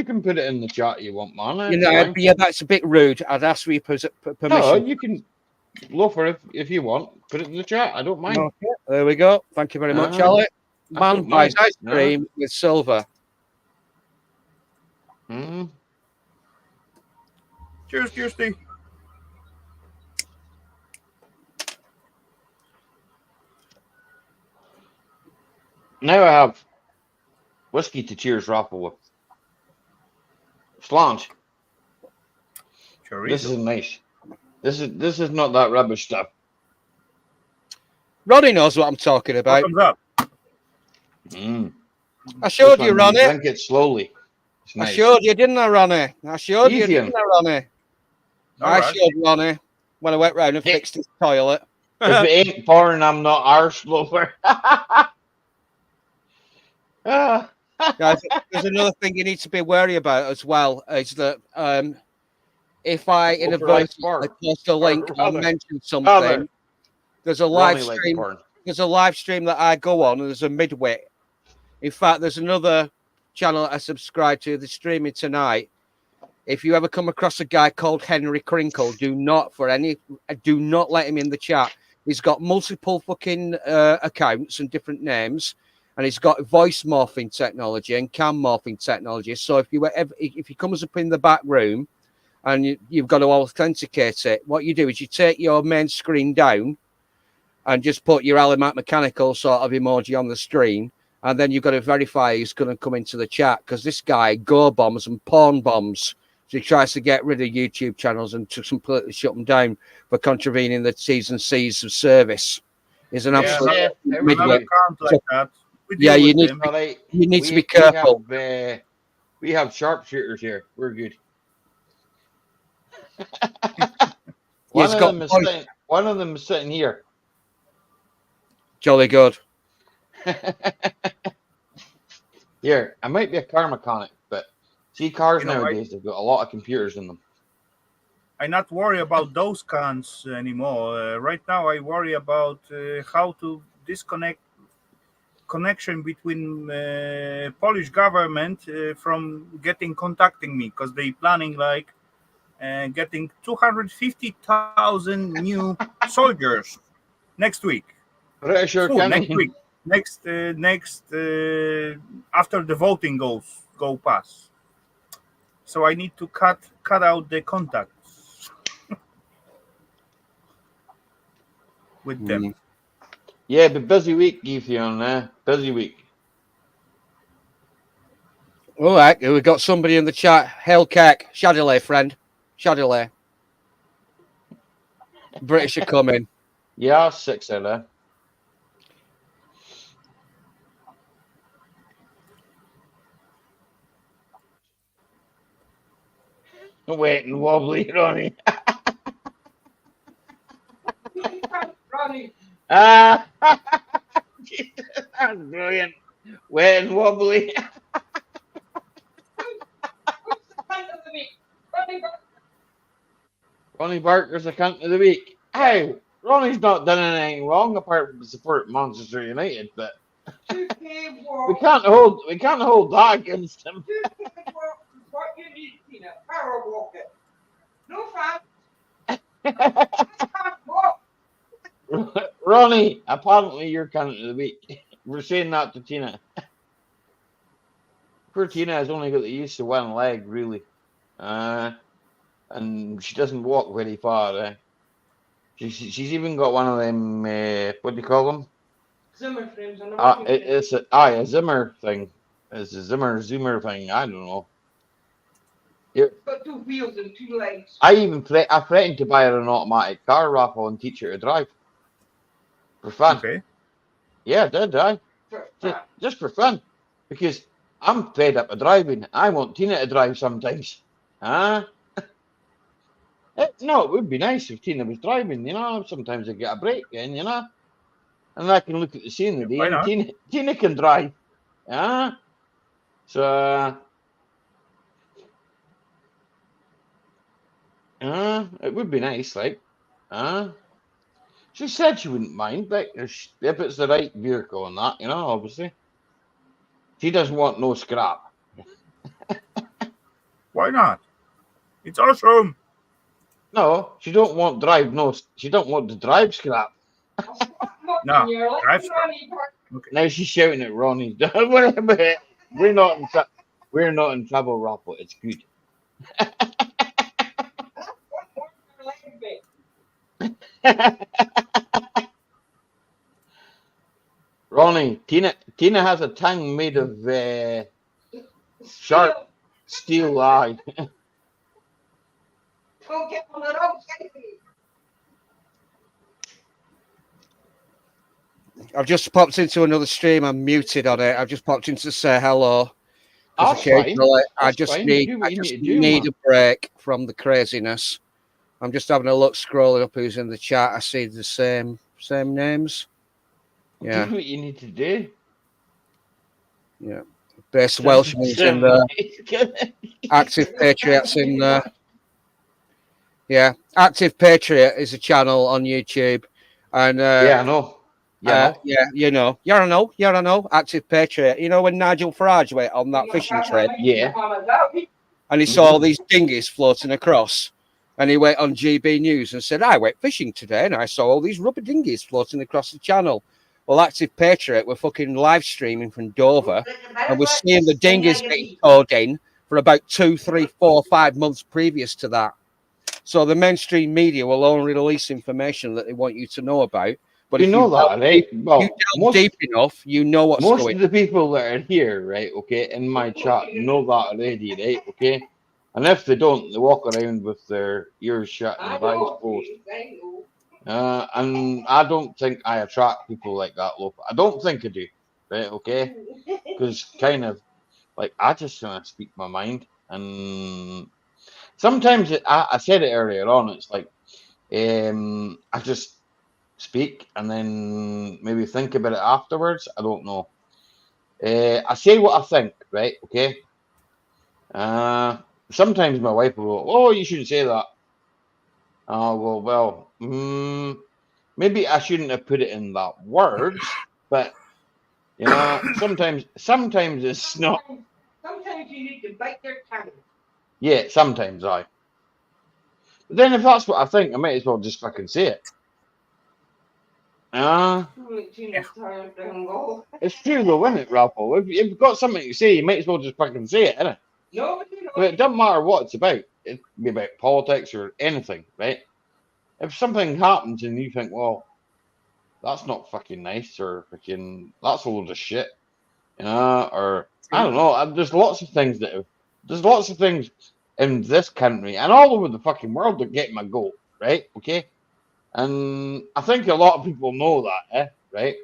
can put it in the chat you want, man. yeah, that's a bit rude. I'd ask for your permission. No, you can Loafer if you want. Put it in the chat. I don't mind. Okay, there we go. Thank you very much, Ali. Man buys ice cream with silver. Cheers, Kirsty. Now I have whiskey to cheers raffle with. Slant. This Chorizo. is nice. This is not that rubbish stuff. Ronnie knows what I'm talking about. Bottoms up. Mm. I showed This you, one, Ronnie. drink it slowly. It's I nice. showed you, didn't I, Ronnie? I showed you, Ethan. didn't I, Ronnie? All I right. showed Ronnie when I went round and Hey. fixed his toilet. If it ain't foreign, I'm not arse lover. Ah. Guys, there's another thing you need to be wary about as well, is that if I inadvertently porn. post a link or rather- mention rather, something, there's a live Ronnie likes stream. porn. There's a live stream that I go on, and there's a midwit. In fact, there's another channel that I subscribe to. They're streaming tonight. If you ever come across a guy called Henry Crinkle, do not let him in the chat. He's got multiple fucking accounts and different names, and he's got voice morphing technology and cam morphing technology. So if he comes up in the back room and you've got to authenticate it, what you do is you take your main screen down and just put your Mack-Mechanical sort of emoji on the screen, and then you've got to verify who's going to come into the chat, because this guy go bombs and porn bombs. So he tries to get rid of YouTube channels and to completely shut them down for contravening the T's and C's of service. He's an Yeah, absolute Yeah, Another midwit. account like that. We Yeah, deal you with need them. all right. You need to be careful. We have sharpshooters here. We're good. He's got One of them is sitting here. jolly good. Here, I might be a car mechanic, but see, cars You know, nowadays, they've got a lot of computers in them. I not worry about those cons anymore. Right now, I worry about how to disconnect connection between Polish government from contacting me, because they planning like getting 250,000 new soldiers next week. Pretty sure Next week. Next after the voting go past. So I need to cut out the contacts with them. Yeah, but busy week, Ethan. Busy week. All right, we've got somebody in the chat. Hellcack, Shadowlay, friend. Shadowlay. British are coming. Yeah, 6 out there. Wet and wobbly, Ronnie. Ronnie, Ah, that's brilliant. Wet and wobbly. who's the hunt of the week? Ronnie, Ronnie Barker's the cunt of the week. Hey, Ronnie's not done anything wrong apart from support Manchester United, but 2K we World. can't hold that against him. 2K World is what you need, Tina. Power walk it. No fun. Can't walk. Ronnie, apparently you're cunt of the week. We're saying that to Tina. Poor Tina has only got the use of one leg, really. And she doesn't walk very far. She's even got one of them, what do you call them? Zimmer frames on the It's a Zimmer thing. It's a Zoomer thing. I don't know. got 2 wheels and 2 legs. I threatened to buy her an automatic car raffle and teach her to drive. For fun. Okay. Yeah, did I? For fun. Just for fun. Because I'm fed up of driving. I want Tina to drive sometimes. Huh? No, it would be nice if Tina was driving, Sometimes I get a break in, And I can look at the scenery Why and not? Tina can drive. Yeah. So it would be nice, like. She said she wouldn't mind, but if it's the right vehicle and that, obviously. She doesn't want no scrap. Why not? It's awesome. No, she don't want she don't want to drive scrap. No, You're drive like Ronnie Barker. Now she's shouting at Ronnie. We're not in trouble, Raffle. It's good. Ronnie, Tina has a tongue made of sharp steel eye. Don't get one of those, baby. I've just popped into another stream. I'm muted on it. I've just popped in to say hello. Because That's fine. occasionally I That's just fine. need Do what I you just need to do, need man. a break from the craziness. I'm just having a look, scrolling up who's in the chat. I see the same names. Yeah, Do what you need to do. yeah. Best Welshman's in there. Active Patriots in there. Yeah, Active Patriot is a channel on YouTube, and Yeah, I know. Yeah, I know. Active Patriot. You know when Nigel Farage went on that fishing trip, Yeah. and he saw all these dinghies floating across, and he went on GB News and said, "I went fishing today, and I saw all these rubber dinghies floating across the channel." Well, Active Patriot were fucking live streaming from Dover, and we're seeing the dinghies being towed in for about 2, 3, 4, 5 months previous to that. So the mainstream media will only release information that they want you to know about. But You if know that, right? you Well, delve deep enough, you know what's most going of the people that are here, right, okay, in my chat know that already, right, okay? And if they don't, they walk around with their ears shut and their eyes closed. And I don't think I attract people like that, look. I don't think I do, right, okay? Because kind of, like, I just want to speak my mind. And sometimes, I said it earlier on, it's like, I just speak and then maybe think about it afterwards. I don't know. I say what I think, right? Okay. Sometimes my wife will go, "Oh, you shouldn't say that." Oh, well, maybe I shouldn't have put it in that words, but sometimes it's not. Sometimes you need to bite their tongue. Yeah, sometimes I. But then if that's what I think, I might as well just fucking say it. It's true though, isn't it, Raffle? If you've got something to say, you might as well just fucking say it, innit? No, But it doesn't matter what it's about. It can be about politics or anything, right? If something happens and you think, well, that's not fucking nice, or fucking that's a load of shit, or I don't know. There's lots of things there's lots of things in this country and all over the fucking world that get my goat, right? Okay, and I think a lot of people know that, right?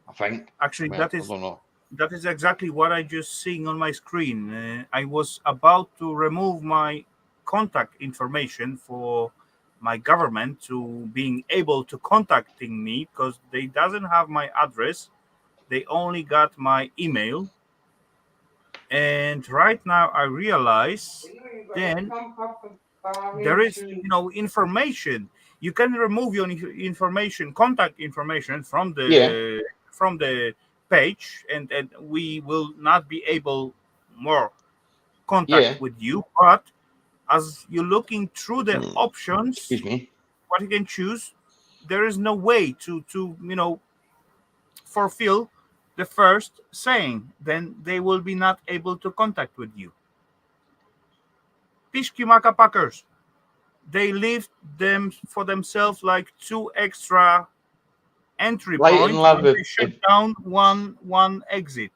I think. Actually, Well, I don't know. that is exactly what I just seeing on my screen. I was about to remove my contact information for my government to being able to contacting me because they doesn't have my address. They only got my email. And right now I realize then there is information. You can remove your information, contact information Yeah, from the page, and we will not be able more contact yeah. with you. But as you're looking through the options, Excuse me. what you can choose, there is no way to fulfill the first saying. Then they will be not able to contact with you. Pishkimaka Packers, they leave them for themselves like 2 extra entry Light and points love. when they shut down one exit.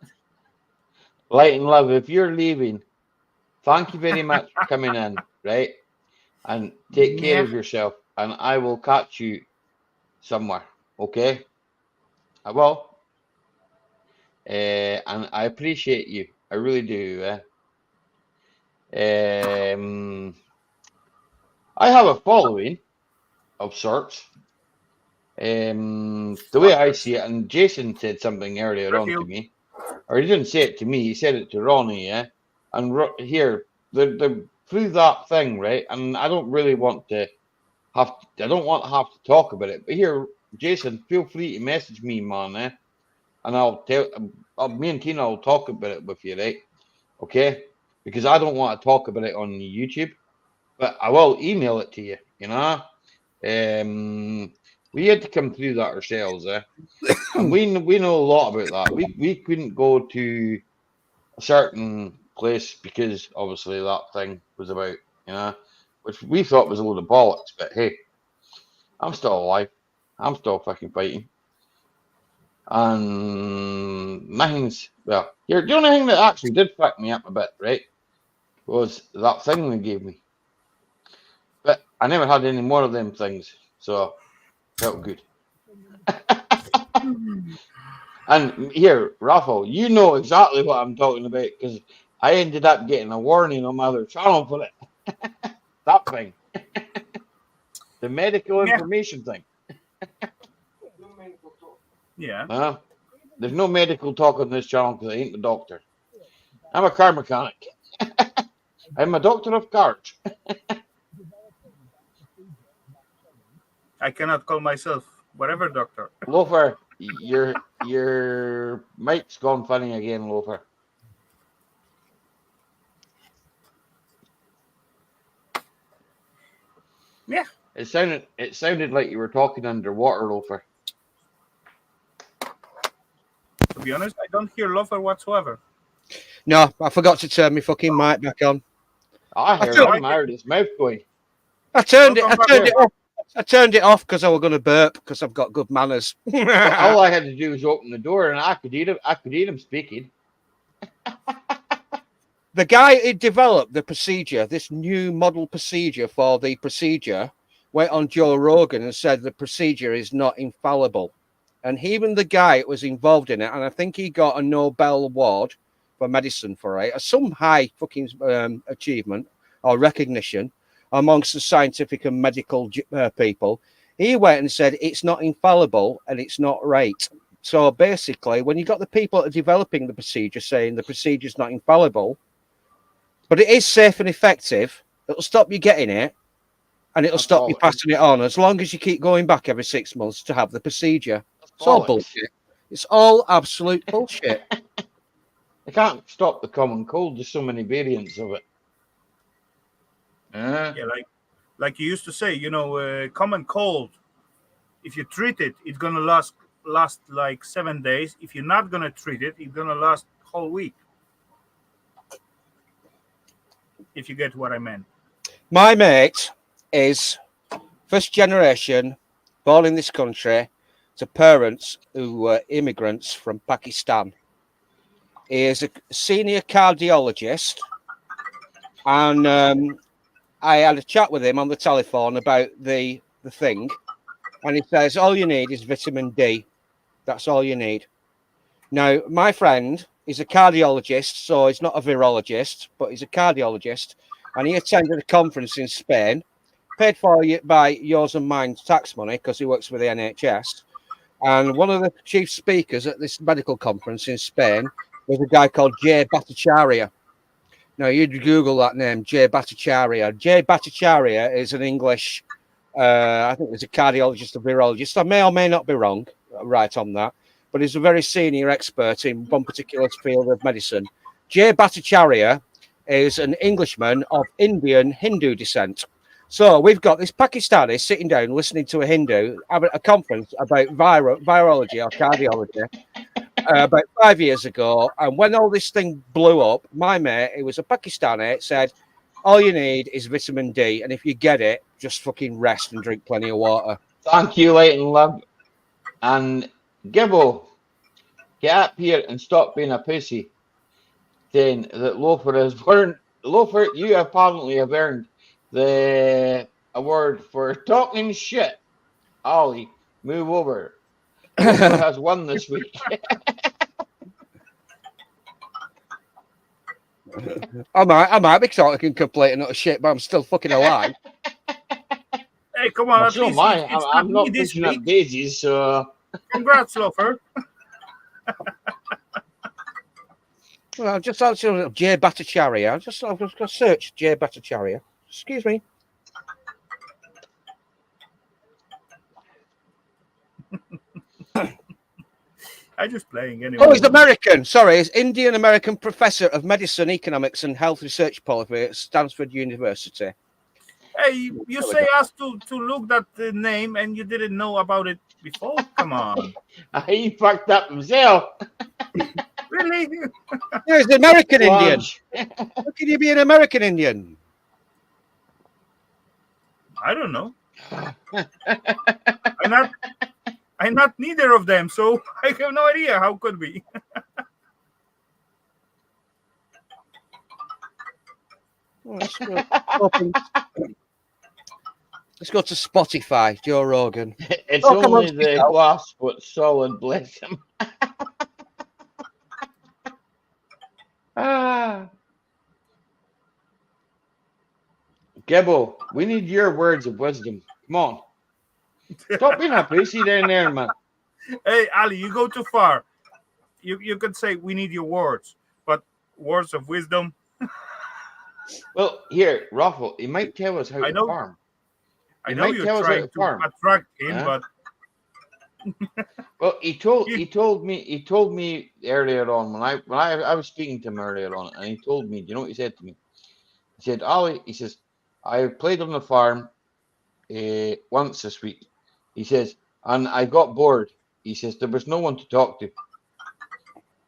Light and love. If you're leaving, thank you very much for coming in, right? And take care Yeah, of yourself. And I will catch you somewhere. Okay? I will. And I appreciate you. I really do. I have a following of sorts. The way I see it, and Jason said something earlier on to Redfield. me, or he didn't say it to me, he said it to Ronnie, yeah. And here, they're through that thing, right? And I don't really want to I don't want to have to talk about it. But here, Jason, feel free to message me, man, and I'll tell. Me and Tina will talk about it with you, right? Okay? Because I don't want to talk about it on YouTube, but I will email it to you. We had to come through that ourselves, and we know a lot about that. We couldn't go to a certain place because obviously that thing was about, which we thought was a load of bollocks. But hey, I'm still alive. I'm still fucking fighting. And nothing's, well, here, the only thing that actually did fuck me up a bit, right, was that thing they gave me. But I never had any more of them things, so felt good. And here, Raffle, you know exactly what I'm talking about because I ended up getting a warning on my other channel for it. That thing. The medical Yeah. information thing. Yeah. There's no medical talk on this channel because I ain't the doctor. I'm a car mechanic. I'm a doctor of cars. I cannot call myself whatever doctor. Loafer, your mic's gone funny again, Loafer. Yeah. It sounded like you were talking underwater, Loafer. To be honest, I don't hear Loafer whatsoever. No, I forgot to turn my fucking mic back on. I heard him. I heard his mouth going. I turned Welcome back. it off. I turned it off because I was going to burp because I've got good manners. Well, all I had to do was open the door, and I could hear him. I could hear him speaking. The guy who developed the procedure, this new model procedure for the procedure, went on Joe Rogan and said the procedure is not infallible. And even the guy that was involved in it, and I think he got a Nobel Award for medicine for it, some high fucking achievement or recognition amongst the scientific and medical people. He went and said it's not infallible and it's not right. So basically, when you got the people that are developing the procedure saying the procedure is not infallible, but it is safe and effective, it'll stop you getting it, and it'll stop you passing it on as long as you keep going back every 6 months to have the procedure. It's all bullshit. It's all absolute bullshit. They can't stop the common cold. There's so many variants of it. Yeah, like you used to say, common cold. If you treat it, it's gonna last like 7 days. If you're not gonna treat it, it's gonna last whole week. If you get what I meant. My mate is first generation, born in this country, to parents who were immigrants from Pakistan. He is a senior cardiologist, and I had a chat with him on the telephone about the thing, and he says all you need is vitamin D. That's all you need. Now, my friend is a cardiologist, so he's not a virologist, but he's a cardiologist, and he attended a conference in Spain, paid for by yours and mine's tax money because he works for the NHS. And one of the chief speakers at this medical conference in Spain was a guy called Jay Bhattacharya. Now, you'd Google that name, Jay Bhattacharya. Jay Bhattacharya is an English, I think he's a cardiologist or virologist. I may or may not be wrong, right on that, but he's a very senior expert in one particular field of medicine. Jay Bhattacharya is an Englishman of Indian Hindu descent. So we've got this Pakistani sitting down listening to a Hindu having a conference about virology or cardiology about 5 years ago. And when all this thing blew up, my mate, who was a Pakistani, said, all you need is vitamin D. And if you get it, just fucking rest and drink plenty of water. Thank you, light and love. And Gibbo, get up here and stop being a pussy. Saying that Loafer has earned. Loafer, you apparently have earned the award for talking shit. Ollie, move over. Loafer has won this week. I might be talking complete and not shit, but I'm still fucking alive. Hey, come on, Well, at so least am I. it's I'm not this pushing up week. daisies, so. Congrats, Loafer. Well, just actually Jay Bhattacharya. I've just got to search Jay Bhattacharya. Excuse me. I'm just playing anyway. Oh, he's American. Sorry, he's Indian American professor of medicine, economics, and health research policy at Stanford University. Hey, you say us to look at the name and you didn't know about it before? Come on. He fucked up himself. Really? Yeah, he's an American Indian. Lunch. How can you be an American Indian? I don't know. I'm I'm not neither of them, so I have no idea how could be. Well, let's go to Spotify, Joe Rogan. It's Oh, come on, only speak the out. wasp what's solid, bless him. Ah. Gibbo, we need your words of wisdom. Come on. Stop being a pussy down there, man. Hey, Ali, you go too far. You could say we need your words, but words of wisdom. Well, here, Raffle, he might tell us how I to know, farm. I He know might you're tell us how trying to to farm. attract him, Huh? but Well, he told me earlier on when I was speaking to him earlier on, and he told me, do you know what he said to me? He said, Ali, he says, I played on the farm once this week. He says, and I got bored. He says, there was no one to talk to.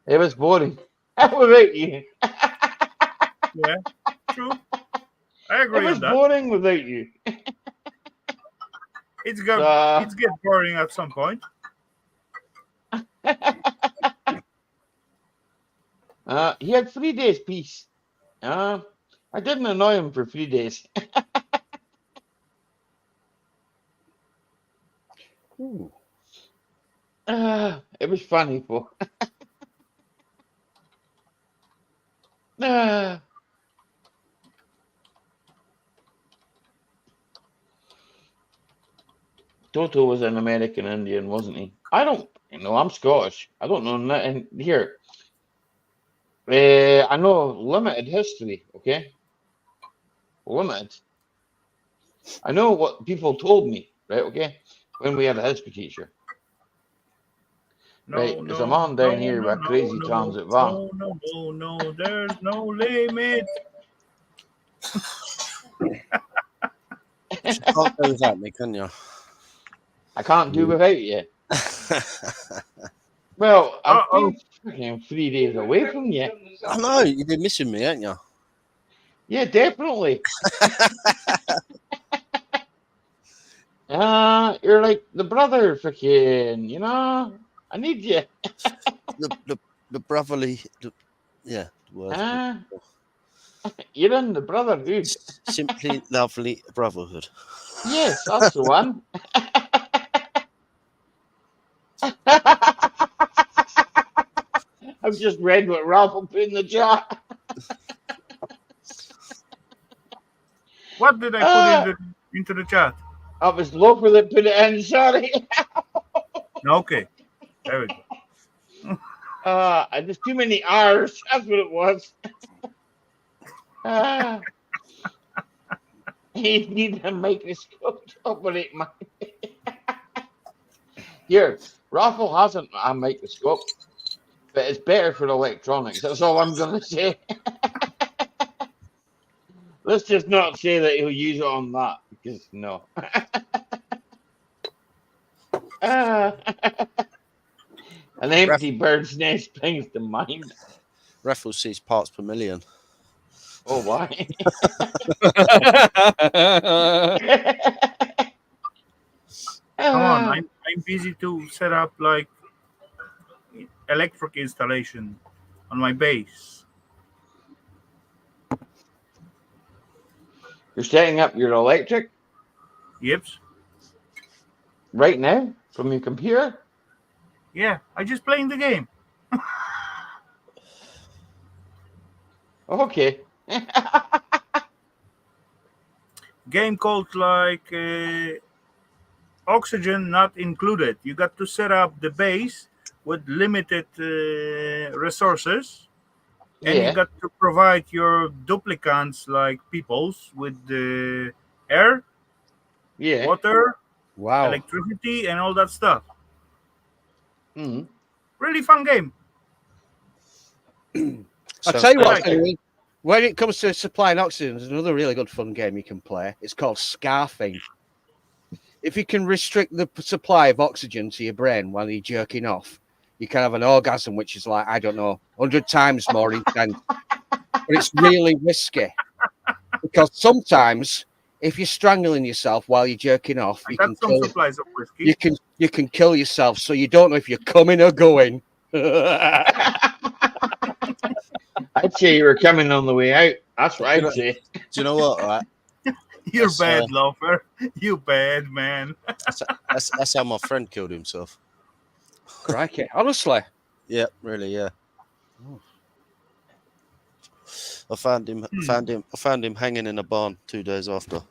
It was boring. Without you. yeah, true. I It agree was on that. boring without you. It's get boring at some point. He had 3 days peace. I didn't annoy him for 3 days. Ooh. It was funny, for. Toto was an American Indian, wasn't he? I don't know. I'm Scottish. I don't know nothing here. I know limited history. Okay, limited. I know what people told me. Right. Okay, when we had a history teacher. Right. No, There's a no, man no, down here no, with a no, crazy no, transit van. no, no, no, no. There's no limit. You can't go without me, can you? I can't do without you. Well, I've Uh-oh. been fucking 3 days away from you. I know, you've been missing me, haven't you? Yeah, definitely. You're like the brother, freaking. You know, I need you. The brotherly, yeah, the word. You're in the brotherhood. Simply lovely brotherhood. Yes, that's the one. I've just read what Ralph put in the chat. What did I put into the chat? I was Loper that put it in, sorry. Okay, there we go. There's too many R's. That's what it was. He needs a microscope to operate mine. Here, Raffle hasn't a microscope, but it's better for electronics. That's all I'm going to say. Let's just not say that he'll use it on that, because no. An empty bird's nest brings to mind. Raffles sees parts per million. Oh, why? Come on, I'm busy to set up like electric installation on my base. You're setting up your electric Yep. right now from your computer? Yeah, I just playing the game. Okay. Game called like oxygen not included. You got to set up the base with limited resources, and you Yeah. got to provide your duplicants like peoples with the air, Yeah. water, Wow. electricity, and all that stuff. Mm. Really fun game. I'll tell you I what, like it. when it comes to supplying oxygen, there's another really good fun game you can play. It's called Scarfing. If you can restrict the supply of oxygen to your brain while you're jerking off, you can have an orgasm, which is like, I don't know, 100 times more intense. But it's really risky. Because sometimes, if you're strangling yourself while you're jerking off, I you got can some kill, supplies of whiskey. you can kill yourself, so you don't know if you're coming or going. I'd say you were coming on the way out. That's what You know- I'd say. Do you know what? Right? You're That's, bad, Loafer. You bad, man. That's how my friend killed himself. Crikey, honestly. Yeah, really. Yeah. Oh. I found him hanging in a barn 2 days after.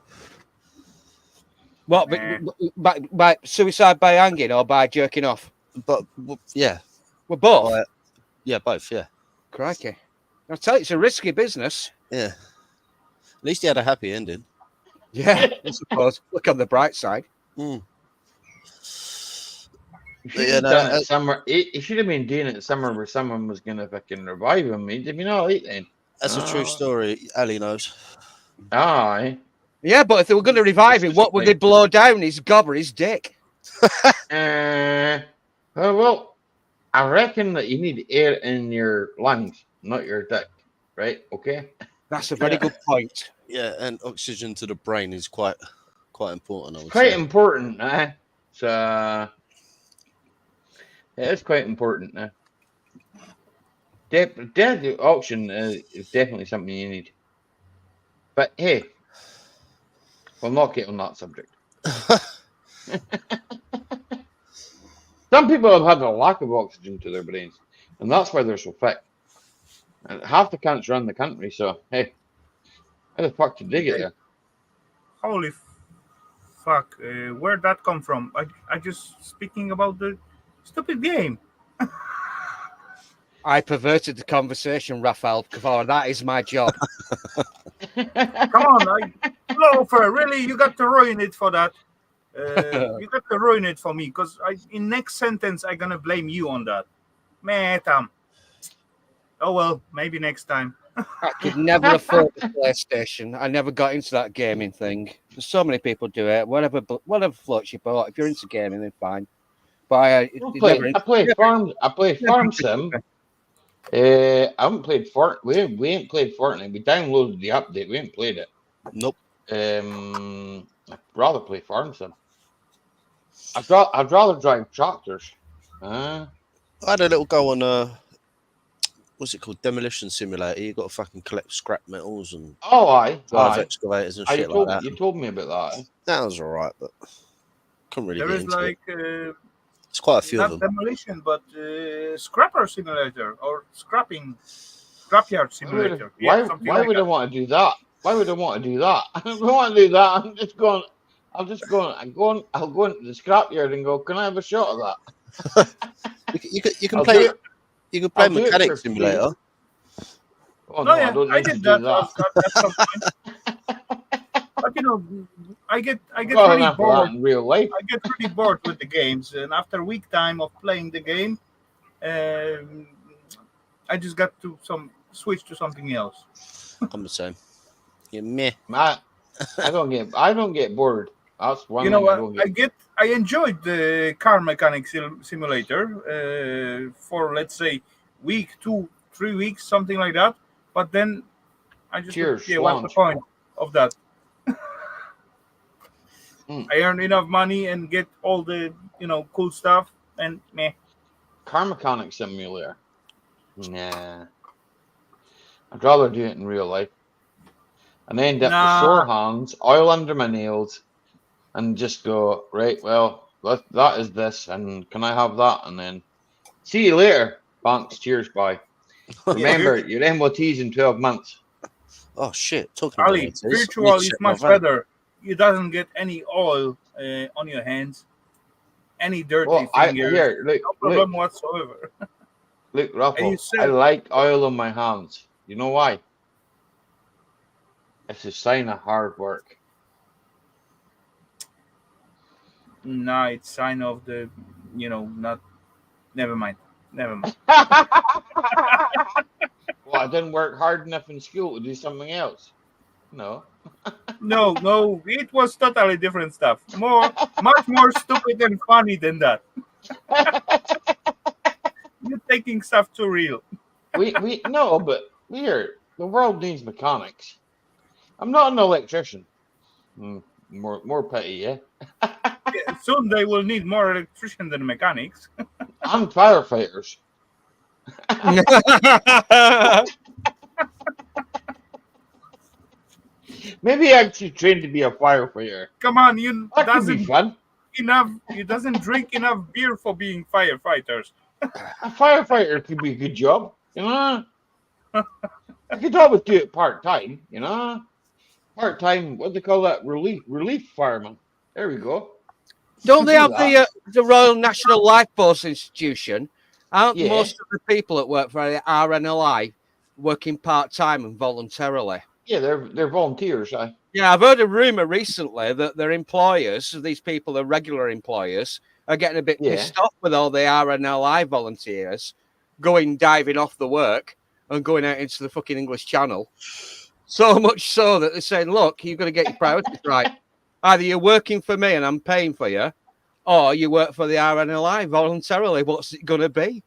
What? By suicide by hanging or by jerking off? But yeah, We're both. yeah, both. Yeah, Crikey. I'll tell you, it's a risky business. yeah. At least he had a happy ending. Yeah, I suppose. Look on the bright side. Mm. You should Yeah, have no, done it somewhere. He should have been doing it somewhere where someone was going to fucking revive him. Did you know it then? That's a true story. Ali knows. Aye. Yeah, but if they were going to revive him, what would they blow down? His gob or his dick? Well, I reckon that you need air in your lungs, not your dick. Right? Okay. That's a very good point. Yeah, and oxygen to the brain is quite important. I would Quite say. important, So it is quite important, Deadly oxygen is definitely something you need. But hey, we'll not get on that subject. Some people have had a lack of oxygen to their brains, and that's why they're so thick. And half the cunts run the country, so hey, how the fuck did they get there? Holy fuck. Where'd that come from? I just speaking about the stupid game. I perverted the conversation, Raphael, because that is my job. Come on, Loafer, really? You got to ruin it for that. You got to ruin it for me, because in next sentence I'm gonna blame you on that. Man, oh well, maybe next time. I could never afford the PlayStation. I never got into that gaming thing. There's so many people do it. Whatever floats your boat. If you're into gaming, then fine. But I play Farm Sim. I haven't played Fortnite. We ain't played Fortnite. We downloaded the update. We ain't played it. Nope. I'd rather play Farm Sim. I'd rather drive tractors. I had a little go on what's it called? Demolition Simulator. You got to fucking collect scrap metals and aye. drive excavators and shit like that. You told me about that. That was alright, but couldn't really There get is into like it. It's quite a few of not them. demolition, but scrapper simulator or scrapyard simulator. Why would I want to do that? Why would I want to do that? I don't want to do that. I'll go into the scrapyard and go, can I have a shot of that? You can play Mechanic Simulator. Oh no, I don't I need to did do that that. at some point. But you know, I get Well, really enough of that bored. in real life. I get really bored with the games, and after a week time of playing the game, I just got to switch to something else. I'm the same. Yeah, meh. I don't get bored. That's one You know thing I what? don't get. I enjoyed the car mechanic simulator for, let's say, week, 2-3 weeks, something like that. But then I just what's the point of that? I earn enough money and get all the cool stuff, and meh. Car mechanic simulator. Nah. I'd rather do it in real life. And end up with sore hands, oil under my nails, and just go, right, well, that is this, and can I have that? And then see you later. Thanks, cheers, bye. Remember, your MOT's in 12 months. Oh shit! Talking about Ali, virtual is much better. You doesn't get any oil on your hands, any dirty fingers. No problem whatsoever. Look, Ruffle, I like oil on my hands. You know why? It's a sign of hard work. No, it's sign of the, not. Never mind. Well, I didn't work hard enough in school to do something else. No. No, it was totally different stuff. Much more stupid and funny than that. You're taking stuff too real. No, but the world needs mechanics. I'm not an electrician. More petty, yeah. Soon they will need more electricians than mechanics. And firefighters. Maybe I should train to be a firefighter. Come on, you That could be doesn't fun. enough. You doesn't drink enough beer for being firefighters. A firefighter could be a good job, you know. I could always do it part time, you know. Part time, what do they call that? Relief fireman. There we go. Don't Could they do have that. the Royal National Lifeboat Institution? Aren't Yeah. most of the people that work for the RNLI working part time and voluntarily? Yeah, they're volunteers. Yeah, I've heard a rumor recently that their employers, these people, the regular employers, are getting a bit Yeah. pissed off with all the RNLI volunteers going diving off the work and going out into the fucking English Channel. So much so that they're saying, look, you've got to get your priorities right. Either you're working for me and I'm paying for you, or you work for the RNLI voluntarily. What's it going to be?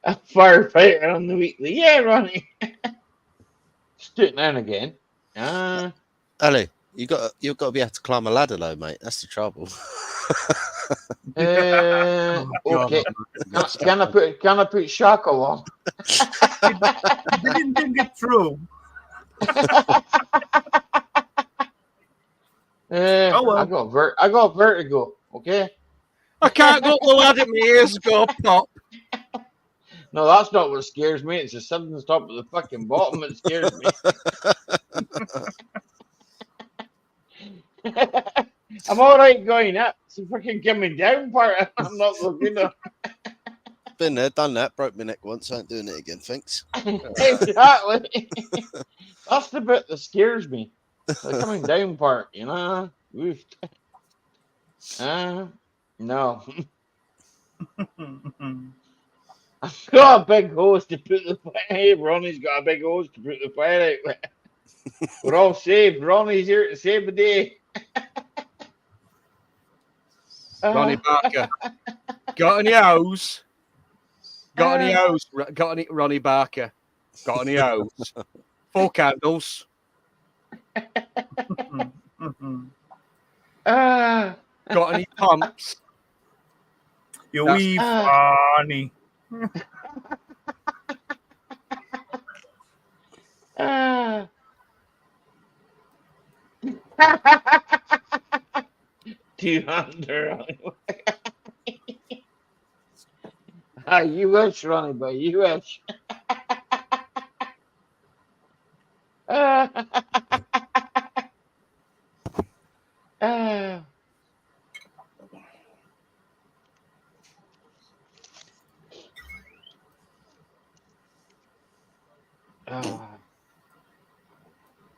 A firefighter on the weekly. Yeah, Ronnie. Just do it now and again. Ali, you've got to be able to climb a ladder, though, mate. That's the trouble. Okay. Can I put shackle on? You didn't think it through. Oh, well. I got vertigo. Okay. I can't go up the ladder, my ears go pop. No, that's not what scares me. It's the sudden stop at the fucking bottom that scares me. I'm all right going up. It's the fucking coming down part. I'm not so good enough. Been there, done that. Broke my neck once. I ain't doing it again. Thanks. Exactly. That's the bit that scares me. The coming down part, you know. Oof. No. I've got a big hose to put the fire. Hey, Ronnie's got a big hose to put the fire out with. We're all saved. Ronnie's here to save the day. Ronnie Barker. Got any hose? Got any hose? Got any Ronnie Barker? Got any hose? 4 candles. Got any pumps? You That's- wee funny. You wish, Ronnie, but you wish.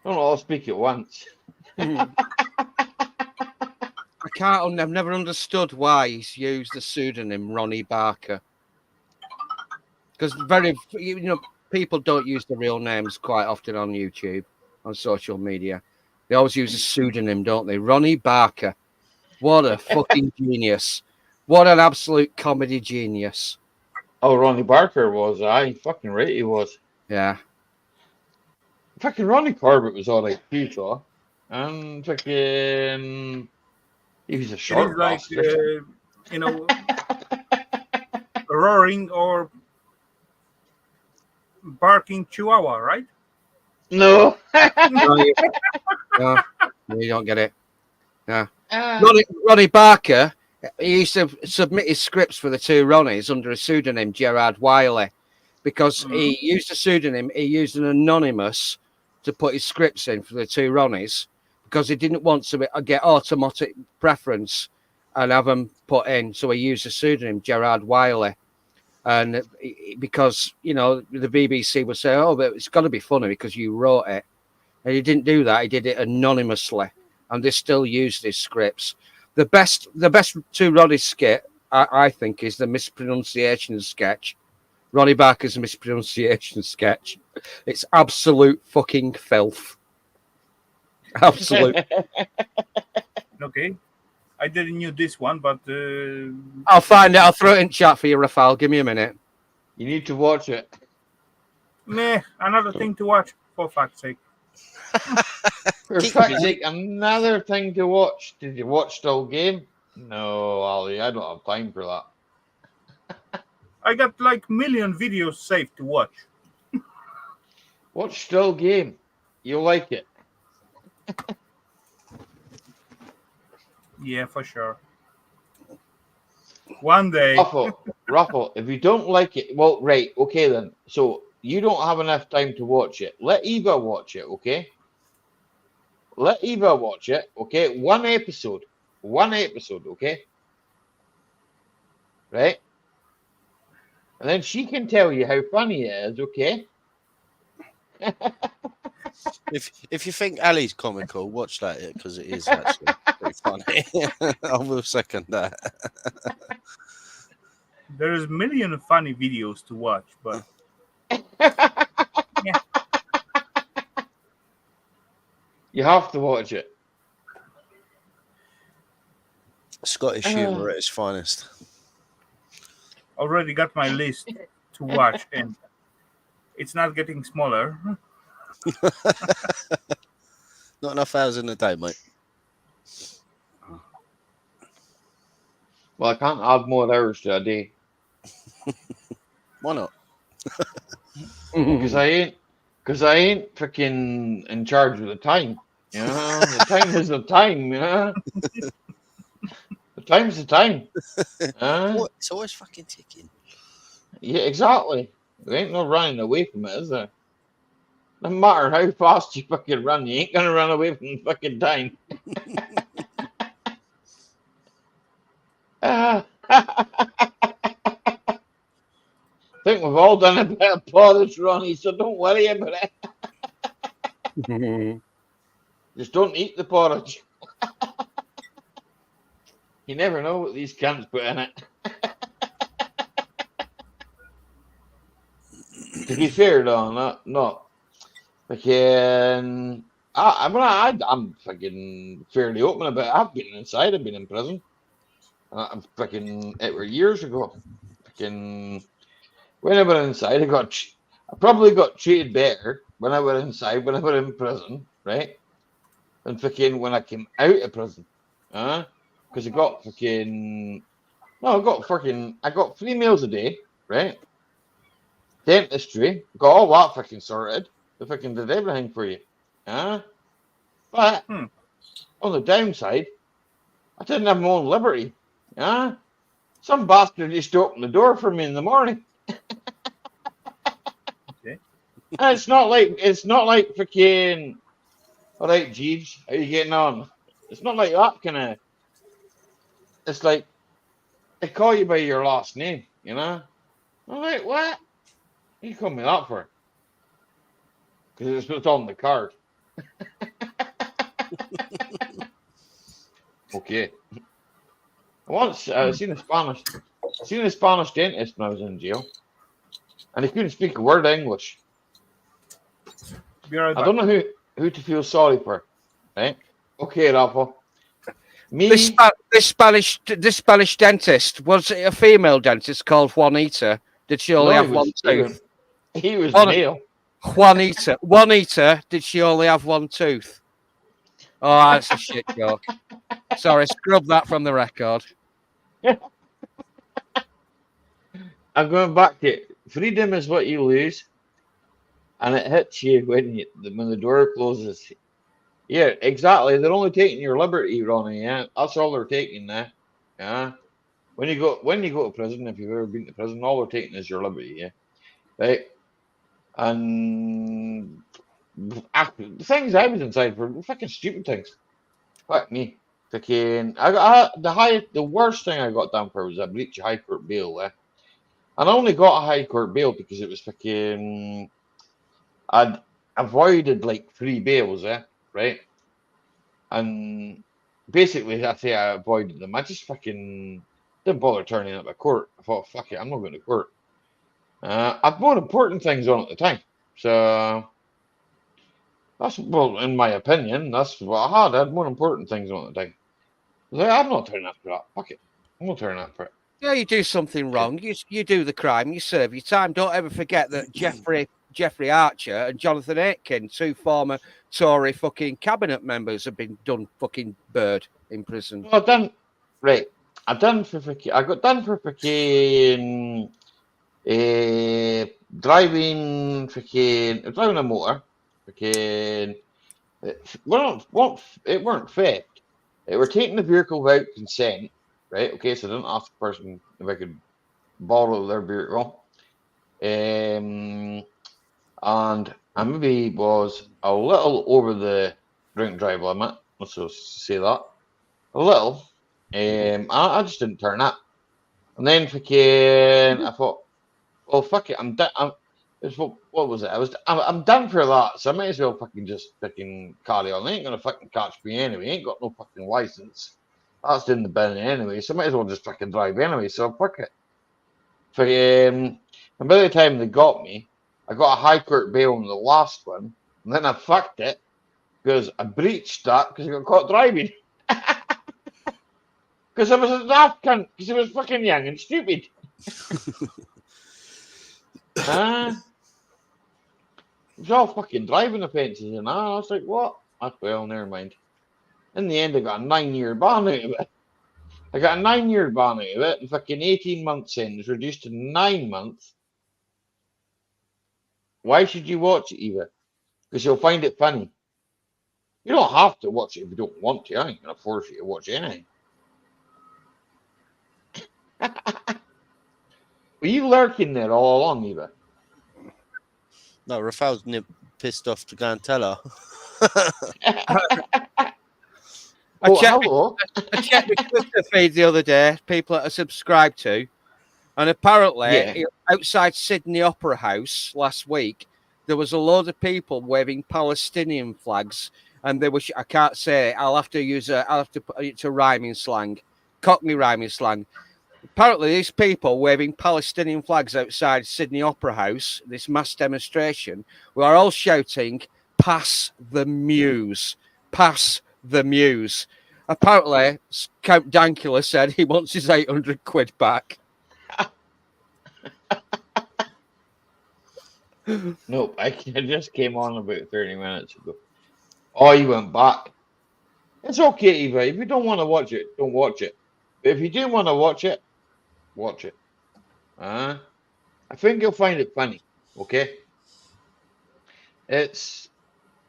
Don't all speak at once. I can't. I've never understood why he's used the pseudonym Ronnie Barker. Because people don't use the real names quite often on YouTube, on social media. They always use a pseudonym, don't they? Ronnie Barker. What a fucking genius. What an absolute comedy genius. Oh, Ronnie Barker was. Fucking right he was. Yeah. Fucking Ronnie Corbett was all right too, so. And fucking. He was a It short is like, bastard. roaring or barking chihuahua, right? No. No, you don't get it. Yeah. Ronnie Barker, he used to submit his scripts for the 2 Ronnies under a pseudonym, Gerard Wiley, because he used a pseudonym, he used an anonymous to put his scripts in for the 2 Ronnies because he didn't want to get automatic preference and have them put in. So he used a pseudonym, Gerard Wiley. And because, the BBC would say, oh, but it's got to be funny because you wrote it. And he didn't do that. He did it anonymously. And they still use his scripts. The best 2 Ronnie skit, I think, is the mispronunciation sketch. Ronnie Barker's mispronunciation sketch. It's absolute fucking filth. Absolute. Okay. I didn't knew this one, but I'll find it. I'll throw it in chat for you, Rafal. Give me a minute. You need to watch it. another thing to watch. For fuck's sake. For Keep fuck's busy. sake, another thing to watch. Did you watch Still Game? No, Ali, I don't have time for that. I got like million videos saved to watch. Watch Still Game. You'll like it. Yeah, for sure. One day. Ruffle, if you don't like it, well, right, okay then. So you don't have enough time to watch it. Let Eva watch it, okay? Let Eva watch it, okay? One episode, okay? Right? And then she can tell you how funny it is, okay? If you think Ali's comical, watch that because it is actually pretty funny. I will second that. There's a million funny videos to watch, but You have to watch it. Scottish humour at its finest. already got my list to watch, and it's not getting smaller. Not enough hours in a day, mate. Well, I can't add more hours to a day Why not? because I ain't freaking in charge of the time. You know, the time is the time. You know, the time's the time. It's always fucking ticking. Yeah, exactly. There ain't no running away from it, is there? No matter how fast you fucking run, you ain't gonna run away from the fucking time. I think we've all done a bit of porridge, Ronnie, so don't worry about it. Just don't eat the porridge. You never know what these cunts put in it. To be fair, though, not fucking. I'm fucking fairly open about it. I've been inside. I've been in prison. I'm fucking. It were years ago. Fucking. When I went inside, I probably got treated better when I went inside when I was in prison, right? Than fucking when I came out of prison, because I got fucking. No, I got 3 meals a day, right? Dentistry, got all that fucking sorted. They fucking did everything for you. But on the downside, I didn't have my own liberty. Some bastard used to open the door for me in the morning. Okay. And it's not like fucking. All right, Jeeves, how you getting on? It's not like that kind of. It's like they call you by your last name, you know. I'm like, what? You call me that for? Because it's what's on the card. Okay. Once seen a Spanish dentist when I was in jail, and he couldn't speak a word of English. Be right I back. don't know who to feel sorry for, right? Okay, Rafa. Me, This Spanish dentist, was it a female dentist called Juanita? Did she only no, have one tooth? He was One- male. Juanita, did she only have one tooth? Oh, that's a shit joke. Sorry, scrub that from the record. I'm going back to it. Freedom is what you lose, and it hits you when the door closes. Yeah, exactly. They're only taking your liberty, Ronnie. Yeah, that's all they're taking now. Yeah. When you go to prison, if you've ever been to prison, all they're taking is your liberty. Yeah. Right. And the things I was inside for were fucking stupid things. Fuck me. Fucking. The worst thing I got done for was a breach of high court bail. And I only got a high court bail because it was fucking. I'd avoided like 3 bails, right? And basically, I say I avoided them. I just fucking didn't bother turning up at court. I thought, fuck it, I'm not going to court. I've more important things on at the time. So that's, well, in my opinion, that's what I had. I had more important things on at the time. I was like, I'm not turning up for that. Fuck it. I'm not turning up for it. Yeah, you do something wrong, you do the crime, you serve your time. Don't ever forget that Jeffrey Archer and Jonathan Aitken, 2 former Tory fucking cabinet members, have been done fucking bird in prison. No, I done right. I done for fucking. I got done for fucking driving driving a motor. Fucking it weren't theft. It were taking the vehicle without consent. Right. Okay. So I didn't ask the person if I could borrow their vehicle. And I maybe was a little over the drink drive limit. Let's just say that. A little. I just didn't turn up. And then fucking, I thought, well, fuck it, I'm done. What was it? I'm done for that, so I might as well fucking just fucking carry on. They ain't gonna fucking catch me anyway. Ain't got no fucking license. That's in the bin anyway, so I might as well just fucking drive anyway. So fuck it. And by the time they got me, I got a high court bail on the last one, and then I fucked it because I breached that because I got caught driving. Because I was a daft cunt, because I was fucking young and stupid. It was all fucking driving offences and I was like, what? Well, never mind. In the end, I got a 9-year ban out of it. I got a 9-year ban out of it, and fucking 18 months in was reduced to 9 months. Why should you watch it, Eva? Because you'll find it funny. You don't have to watch it if you don't want to. I ain't going to force you to watch anything. Were you lurking there all along, Eva? No, Rafael's pissed off to go and tell her. Oh, hello. I checked the Twitter feed the other day, people that are subscribed to, and apparently outside Sydney Opera House last week, there was a load of people waving Palestinian flags, and they were, I can't say it, I'll have to put it to rhyming slang, Cockney rhyming slang. Apparently, these people waving Palestinian flags outside Sydney Opera House, this mass demonstration, were all shouting, "Pass the Muse, pass the Muse." Apparently, Count Dankula said he wants his 800 quid back. Nope, I just came on about 30 minutes ago. Oh, you went back. It's okay, Eva. If you don't want to watch it, don't watch it. But if you do want to watch it, watch it. I think you'll find it funny, okay? It's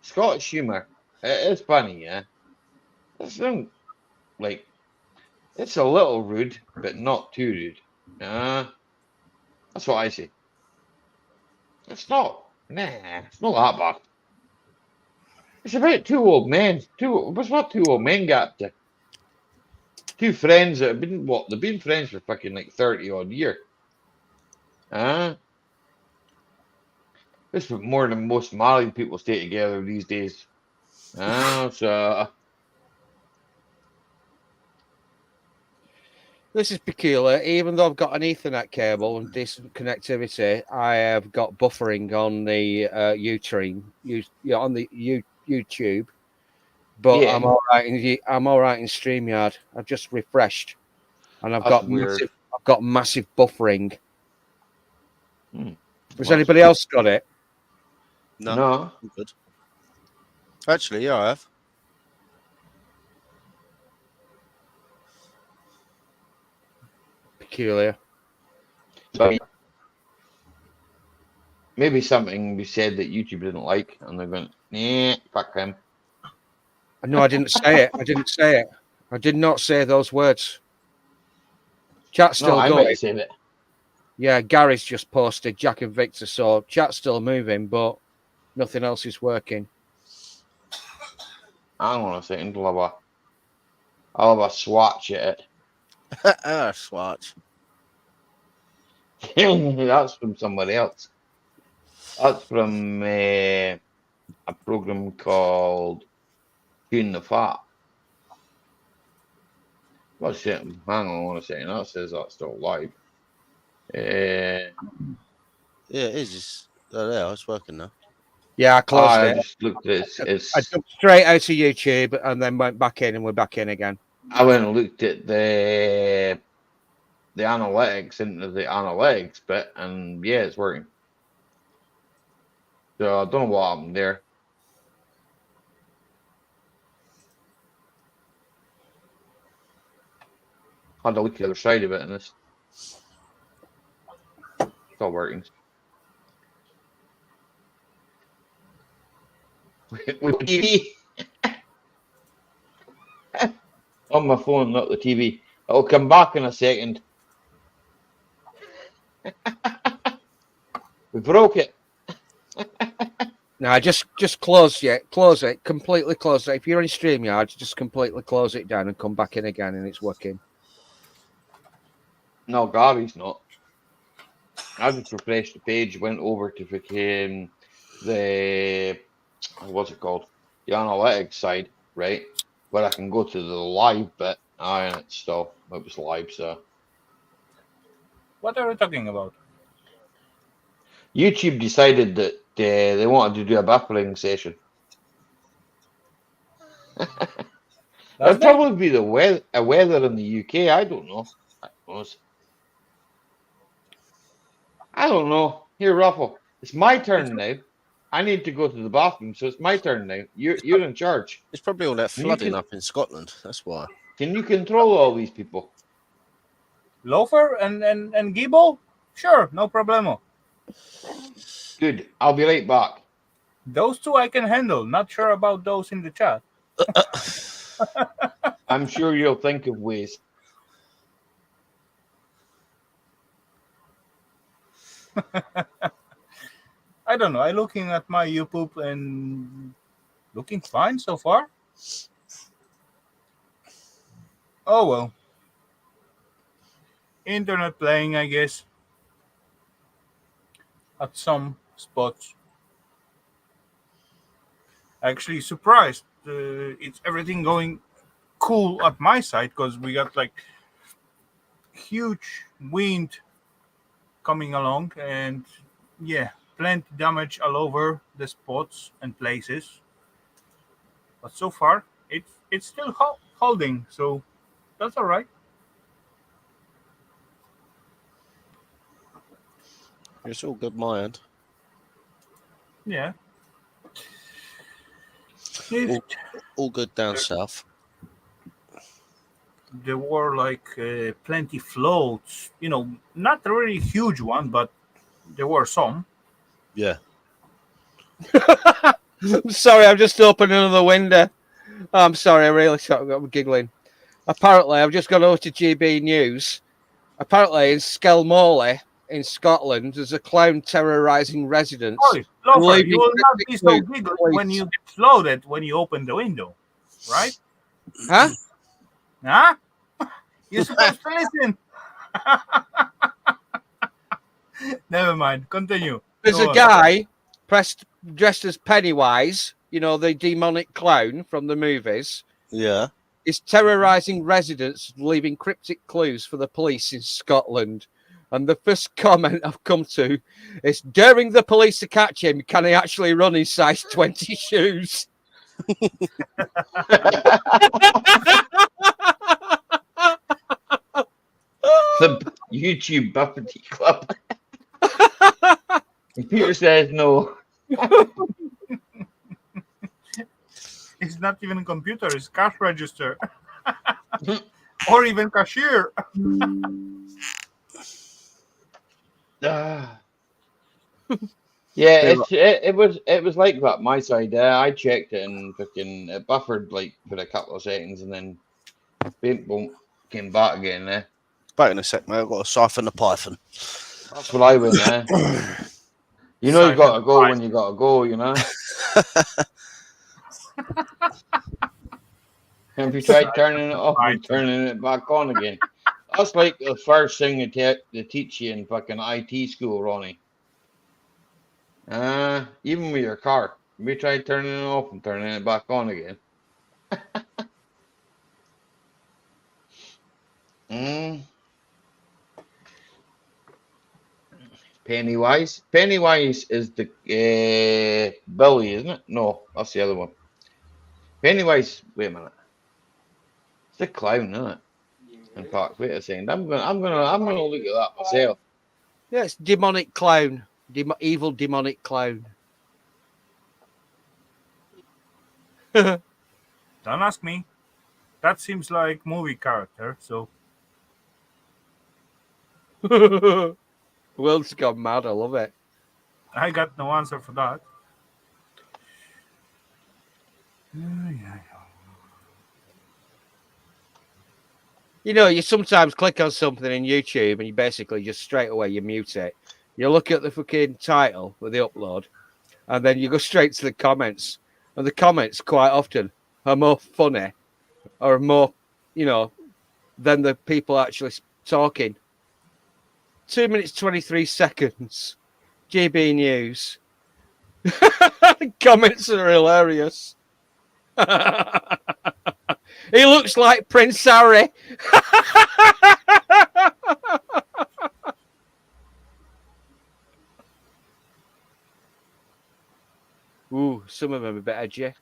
Scottish humour. It is funny, yeah. It's like it's a little rude, but not too rude. That's what I say. It's not. Nah, it's not that bad. It's about two old men. What's what two old men got up to? Two friends that have been what? They've been friends for fucking like 30 odd years. This is more than most married people stay together these days. So This is peculiar. Even though I've got an Ethernet cable and decent connectivity, I have got buffering on the on the YouTube. But yeah, I'm all right in StreamYard. I've just refreshed, and I've that's got weird. massive buffering. Has Well, anybody else got it? No. I'm good. Actually, yeah, I have. Peculiar. But maybe something we said that YouTube didn't like, and they're going, nah, fuck him. No, I didn't say it. I didn't say it. I did not say those words. Chat's still No, I going. might have said it. Yeah, Gary's just posted Jack and Victor, so chat's still moving, but nothing else is working. Hang on a second, I'll have a swatch at it. Swatch. That's from somebody else. That's from a program called Tune the Fat. What's it? Hang on a second. That says that's still live. Yeah, it is. It's working now. Yeah, I closed I it. just looked at I jumped straight out of YouTube and then went back in, and we're back in again. I went and looked at the analytics into the analytics bit, and yeah, it's working. So I don't know what happened there. Had to look at the other side of it, and it's all working. With TV on my phone, not the TV. It'll come back in a second. We broke it. No, just close it, completely close it. If you're on StreamYard, just completely close it down and come back in again, and it's working. No, Gary's not. I just refreshed the page, went over to freaking the what's it called? The analytics side, right? But I can go to the live bit, and it's still it was live, so What are we talking about? YouTube decided that they wanted to do a buffering session. It'll probably be the weather in the UK. I don't know. I don't know. Here, Ruffle, it's my turn now. I need to go to the bathroom, so it's my turn now. You're in charge. It's probably all that And you flooding can- up in Scotland. That's why. Can you control all these people? Loafer and Gibble? Sure, no problemo. Good. I'll be right back. Those two I can handle. Not sure about those in the chat. I'm sure you'll think of ways. I don't know. I'm looking at my YouTube and looking fine so far. Oh well. Internet playing, I guess. At some spots. Actually surprised. It's everything going cool at my side because we got like huge wind coming along and yeah, plenty damage all over the spots and places. But so far, it's still holding, so that's all right. It's all good, my end. Yeah. All good down south. There were like plenty floats, not a really huge one, but there were some. Yeah. I'm sorry, I've just opened another window. I'm sorry, I'm giggling. Apparently, I've just gone over to GB News. Apparently, in Skelmorley, in Scotland, there's a clown terrorizing residents. Oh, Loafer, leaving you will not be so cryptic giggly clues. when you get floated when you open the window, right? Huh? Huh? You're supposed to listen. Never mind. Continue. There's Go a on. guy dressed as Pennywise, the demonic clown from the movies, Yeah. is terrorizing residents, leaving cryptic clues for the police in Scotland. And the first comment I've come to is, daring the police to catch him, can he actually run in size 20 shoes? The YouTube Buffety Club. Peter says no. It's not even a computer, it's cash register. Or even cashier. Ah. Yeah, it was like that. My side, I checked it and fucking it buffered like for a couple of seconds, and then boom, came back again. Back in a sec, mate. I've got to siphon the python. That's what I went. You know you gotta go when you gotta go. Have you tried turning it off and turning it back on again? That's like the first thing they teach you in fucking IT school, Ronnie. Even with your car. Have you tried turning it off and turning it back on again? Pennywise. Pennywise is the Billy, isn't it? No, that's the other one. Pennywise. Wait a minute. It's the clown, isn't it? In fact, wait a second. I'm gonna look at that myself. Yeah, it's demonic clown. Evil demonic clown. Don't ask me. That seems like movie character. So World's gone mad. I love it. I got no answer for that. You know, you sometimes click on something in YouTube and you basically just straight away you mute it. You look at the fucking title with the upload, and then you go straight to the comments. And the comments quite often are more funny or more, you know, than the people actually talking. 2 minutes 23 seconds. GB News. Comments are hilarious. He looks like Prince Harry. Ooh, some of them are a bit edgy.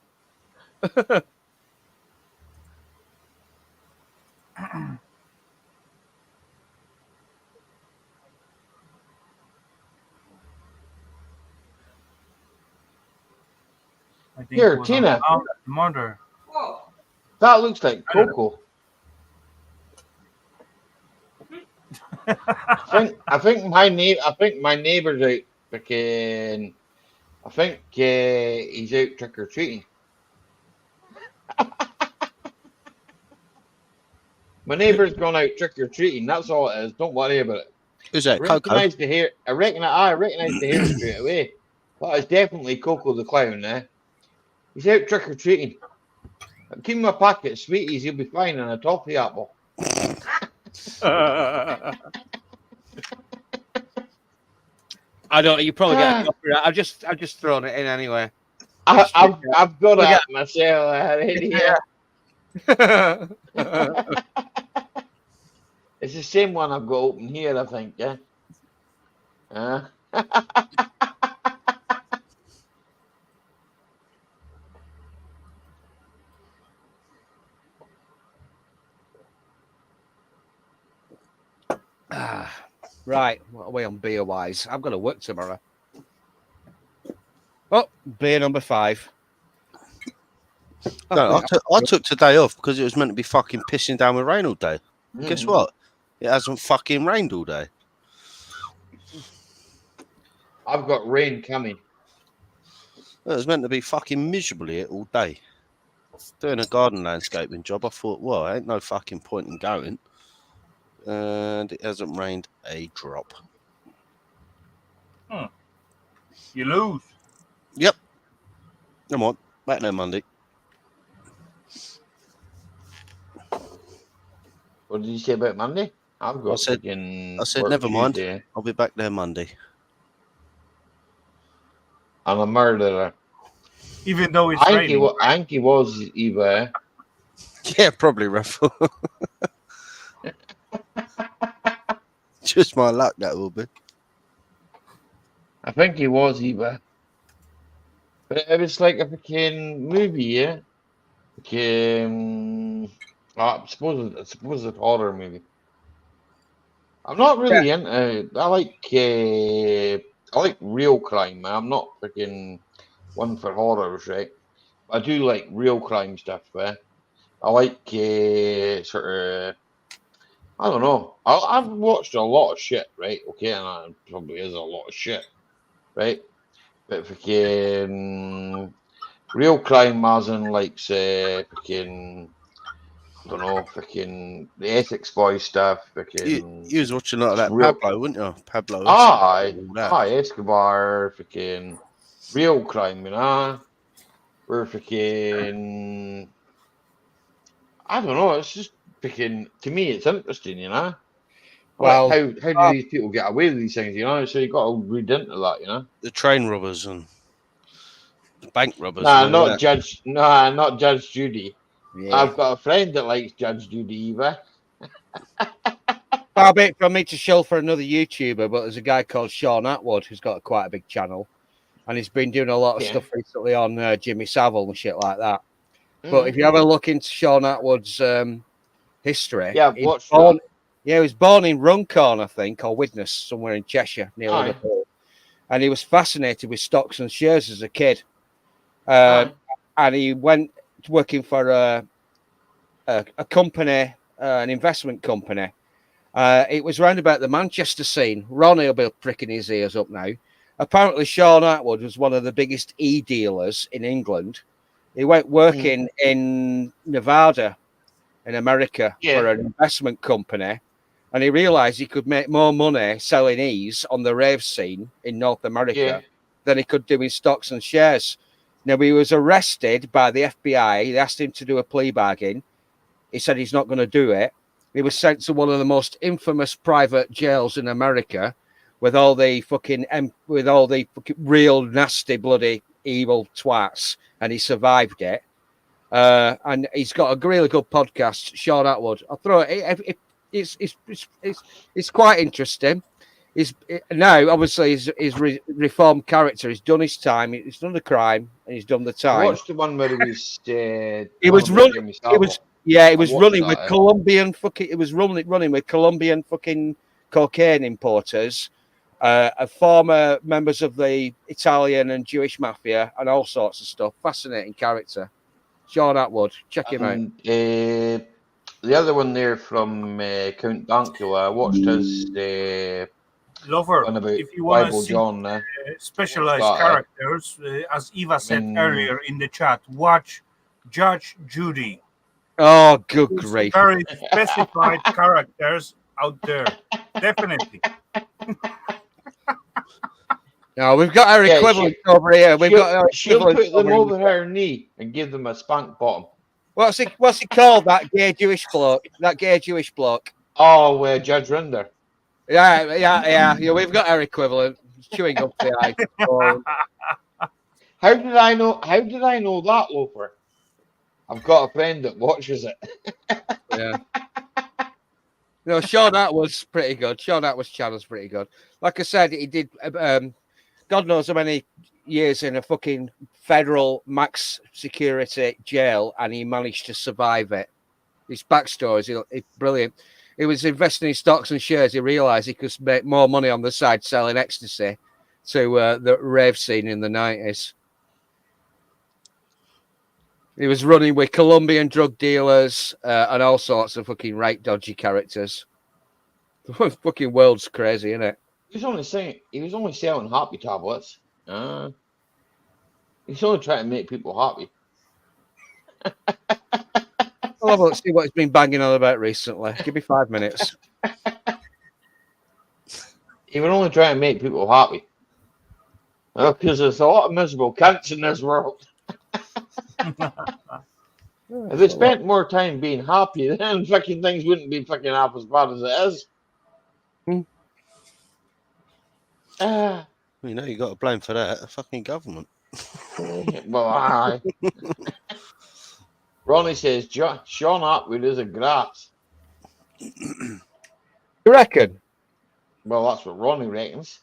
I think Here, it was Tina. on murder. Whoa. That looks like Coco. I think my neighbour's out fucking. I think he's out trick or treating. My neighbour's gone out trick or treating. That's all it is. Don't worry about it. Who's I that? Coco? recognise the hair. I recognise the hair straight away. That is definitely Coco the clown. He's out trick or treating. Keep him a packet of sweeties. He'll be fine on a toffee apple. I don't. You probably get a copyright. I've just thrown it in anyway. I've got it myself already. Yeah. It's the same one I've got open here, I think. Yeah. Right. What are we on beer wise? I've got to work tomorrow. Oh, beer number 5. No, I took today off because it was meant to be fucking pissing down with rain all day. Guess what? It hasn't fucking rained all day. I've got rain coming. It was meant to be fucking miserable here all day. Doing a garden landscaping job. I thought, well, ain't no fucking point in going. And it hasn't rained a drop. You lose. Yep. Come on. Back there Monday. What did you say about Monday? I've got. I said never mind. Tuesday. I'll be back there Monday. I'm a murderer. Even though it's I raining. think he was Eva. Yeah, probably, Raffle. Just my luck, that will be. I think he was Eva. But it was like a fucking movie, yeah. I suppose it's a horror movie. I'm not really into. I like real crime, man. I'm not freaking one for horrors, right? I do like real crime stuff, man. I like sort of. I don't know. I've watched a lot of shit, right? Okay, and it probably is a lot of shit, right? But fucking real crime, as in like say fucking. I don't know, fucking the Essex Boys stuff, fucking. You was watching a lot of that real- Pablo, weren't you? Pablo. Aye, all that. Escobar, fucking real crime, you know. We're fucking. I don't know. It's just fucking. To me, it's interesting, you know. Well, Like how do these people get away with these things, you know? So you got to read into that, you know. The train robbers and the bank robbers. Nah, and all not that. not Judge Judy. yeah. I've got a friend that likes Judge Judy, Eva. Far be it from me to shill for another YouTuber, but there's a guy called Sean Atwood who's got quite a big channel, and he's been doing a lot of Yeah. stuff recently on Jimmy Savile and shit like that. Mm. But if you ever look into Sean Atwood's history, Yeah, I've he watched he was born in Runcorn, I think, or Widnes, somewhere in Cheshire, near Aye. Liverpool. And he was fascinated with stocks and shares as a kid. Aye. And he went working for a company, an investment company. It was round about the Manchester scene. Ronnie will be pricking his ears up now. Apparently, Sean Atwood was one of the biggest dealers in England. He went working in Nevada in America for an investment company, and he realized he could make more money selling E's on the rave scene in North America than he could do in stocks and shares. Now, he was arrested by the FBI. They asked him to do a plea bargain. He said he's not going to do it. He was sent to one of the most infamous private jails in America with all the fucking real nasty, bloody, evil twats, and he survived it. And he's got a really good podcast, Sean Atwood. I'll throw it. It's quite interesting. Now, obviously, his reformed character. He's done his time. He's done the crime, and he's done the I time. watched the one where he was. He was running. It was running with Colombian fucking. It was running with Colombian fucking cocaine importers, former members of the Italian and Jewish mafia, and all sorts of stuff. Fascinating character, Sean Atwood. Check him out. The other one there from Count Dankula, I watched his Lover, one about if you want to Bible see John. specialized That, characters, as Eva said earlier in the chat, watch Judge Judy. Oh, good grief! Very specified characters out there, definitely. No, we've got our equivalent over here. She'll put them over her knee and give them a spank bottom. What's he called? That gay Jewish bloke. Oh, Judge Rinder. Yeah. We've got our equivalent. Chewing up the eye. How did I know that, Loafer? I've got a friend that watches it. Yeah. No, Sean Atwood's pretty good. Sean Atwood's channel's pretty good. Like I said, he did God knows how many years in a fucking federal max security jail, and he managed to survive it. His backstory is brilliant. He was investing in stocks and shares. He realized he could make more money on the side selling ecstasy to the rave scene in the 90s. He was running with Colombian drug dealers and all sorts of fucking right dodgy characters. The fucking world's crazy, isn't it? He was only selling happy tablets. He's only trying to make people happy. I'll have a look, see what he's been banging on about recently. Give me 5 minutes. He was only trying to make people happy. Because there's a lot of miserable cunts in this world. If they spent more time being happy, then fucking things wouldn't be fucking half as bad as it is. You got to blame for that. The fucking government. Well, aye. Ronnie says Sean Atwood is a grass. You reckon? Well, that's what Ronnie reckons.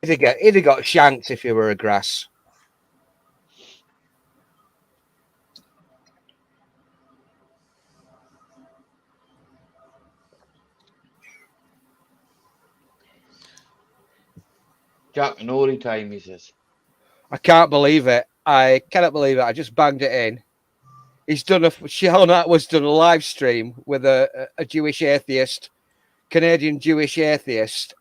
He'd have got shanked if he were a grass. Jack and Ori time, he says. I can't believe it. I cannot believe it. I just banged it in. Sean Atwood's done a live stream with a Jewish atheist, Canadian Jewish atheist,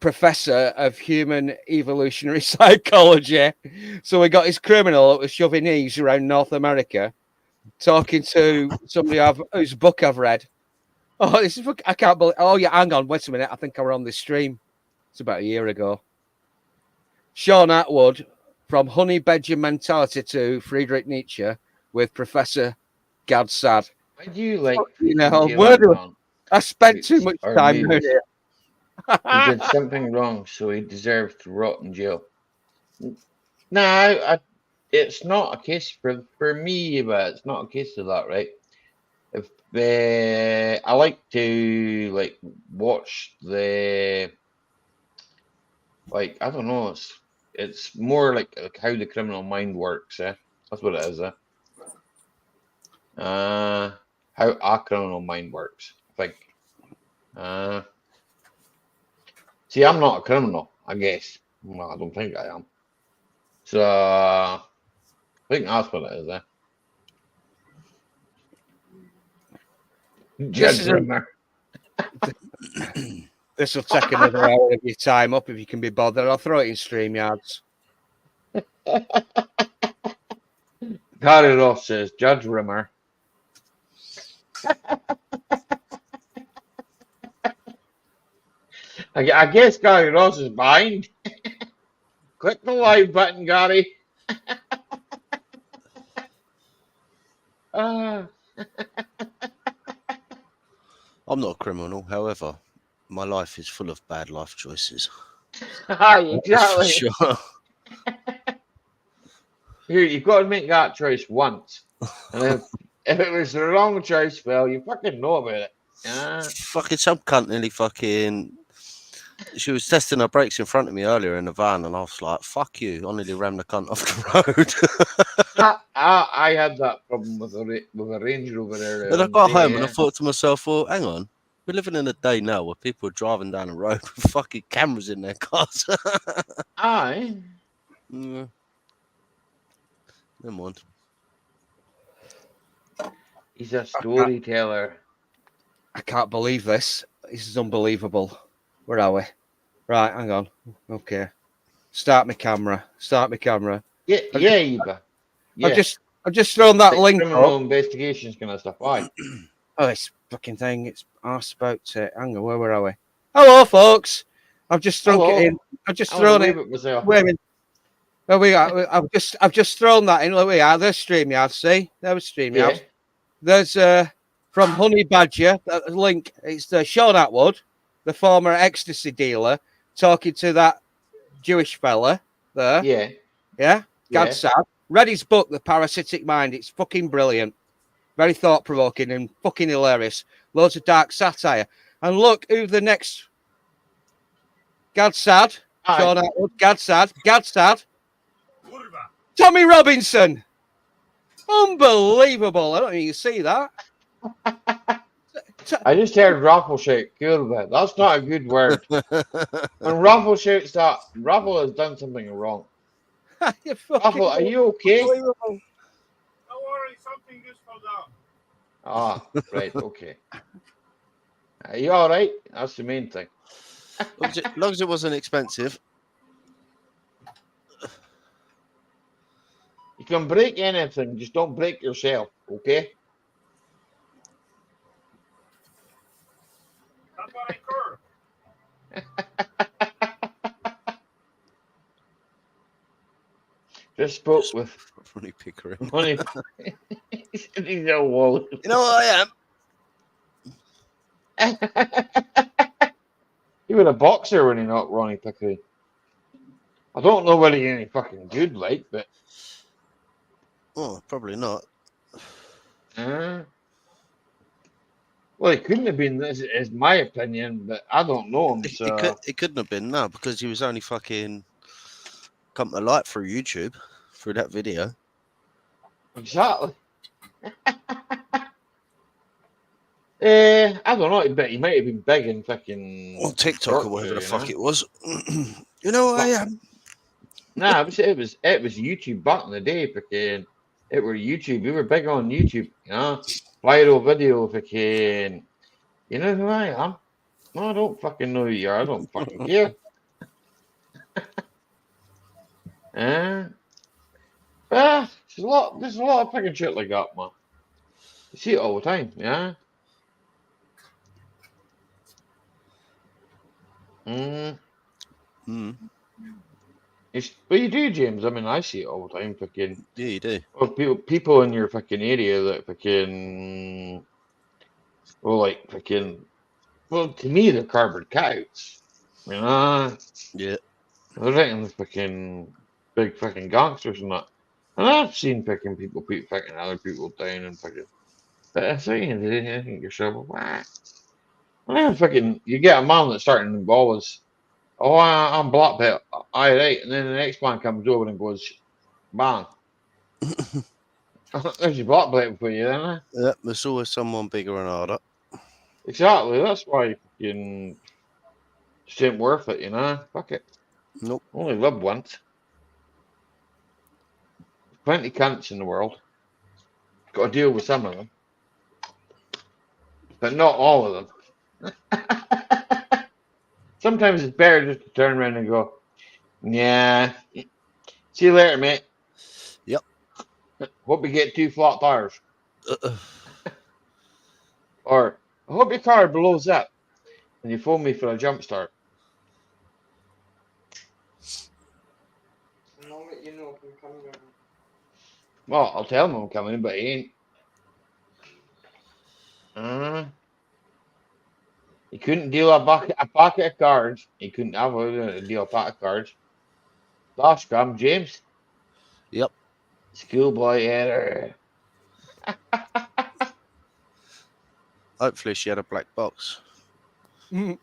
professor of human evolutionary psychology. So we got his criminal that was shoving knees around North America, talking to somebody whose book I've read. Oh, this is I can't believe. Oh yeah, hang on, wait a minute. I think I were on this stream. It's about a year ago. Sean Atwood, from honey badger mentality to Friedrich Nietzsche, with Professor Gad Sad. Why do you like? I spent too much time down here. He did something wrong, so he deserves to rot in jail. No, it's not a case for me, but it's not a case of that, right? If I like to watch the I don't know, it's more like how the criminal mind works, That's what it is, How a criminal mind works. See, I'm not a criminal, I guess. Well, I don't think I am. So I think that's what it is. This is a- Rimmer. This will take another hour of your time up if you can be bothered. I'll throw it in StreamYards. Gary Ross says Judge Rimmer. I guess Gary Ross is behind. Click the like button, Gary. Ah. I'm not a criminal, however, my life is full of bad life choices. Aye, That's for exactly. sure. Here, you've got to make that choice once. And if it was the wrong choice, well, you fucking know about it. Yeah. Fucking some cunt nearly fucking. She was testing her brakes in front of me earlier in the van, and I was like, "Fuck you!" I nearly rammed the cunt off the road. I had that problem with a Range Rover earlier And I on the got day. home and I Yeah. thought to myself, "Well, hang on, we're living in a day now where people are driving down the road with fucking cameras in their cars." Aye. Never mind. He's a storyteller. I can't believe this. This is unbelievable. Where are we? Right, hang on. Okay. Start my camera. Start my camera. Yeah, yeah, Eva. Yeah. I've just thrown that Like link criminal up. investigations kind of stuff. Aye. Oh, this fucking thing. It's asked about it. Hang on, where are we? Hello, folks. I've just thrown Hello. it in. I've just I wanna thrown wave it. at myself. Wait a There we are. I've just thrown that in. Look, we are. There's StreamYard. See, there was StreamYard. Yeah. There's from Honey Badger that link. It's Sean Atwood, the former ecstasy dealer, talking to that Jewish fella there. Yeah. Yeah, Yeah. Gad Sad. Read his book, The Parasitic Mind. It's fucking brilliant. Very thought provoking and fucking hilarious. Loads of dark satire. And look who the next Gad Sad, Aye. Sean Atwood, Gad Sad, Tommy Robinson. Unbelievable. I don't think you see that. I just heard Raffle shout cool, but that's not a good word. When Raffle shouts that, Raffle has done something wrong. You're fucking Raffle, are you okay? unbelievable. Don't worry, something just fell down. Ah, right, okay. Are you all right? That's the main thing. Long as it wasn't expensive. You can break anything, just don't break yourself, okay? That's what I heard. Just spoke with Funny Pickering. Honey. He's a wall. You know what I am? He was a boxer when he knocked Ronnie Pickering. I don't know whether he's any fucking good, like, but Oh, probably not. well, he couldn't have been. This is my opinion, but I don't know him. So It couldn't have been, no, because he was only fucking come to light through YouTube, through that video. exactly. I don't know, but he might have been big in fucking Or TikTok or whatever the fuck it was. You know what I am? Nah, it was YouTube back in the day. Fucking, it were YouTube. We were big on YouTube. You know, viral video. Fucking, you know who I am? No, I don't fucking know who you are. I don't fucking care. There's a lot of fucking shit like that, man. You see it all the time, yeah. But you do, James. I mean, I see it all the time. Fucking, Yeah, you do. well, people in your fucking area that fucking, well, like fucking, well, to me, they're cardboard cutouts. You know, Yeah. they're writing fucking big fucking gangsters and that. And I've seen fucking people put fucking other people down and fucking. But I say, you think yourself, what? And fucking, you get a man that's starting to always, oh, I'm black belt, aye, right, and then the next man comes over and goes, bang. There's your black belt for you, then. Eh? Yeah, there's always someone bigger and harder. Exactly, that's why fucking just ain't worth it, you know. Fuck it. Nope. Only live once. plenty cunts in the world. Got to deal with some of them, but not all of them. Sometimes it's better just to turn around and go, yeah, see you later, mate. Yep. Hope you get 2 flat tires. Uh, Or, I hope your car blows up and you phone me for a jump start. And I'll let you know if I'm coming or not. Well, I'll tell him I'm coming, but he ain't. He couldn't deal a packet of cards. He couldn't have a deal a pack of cards. Last come, James. Yep. Schoolboy error. Hopefully she had a black box. Mm.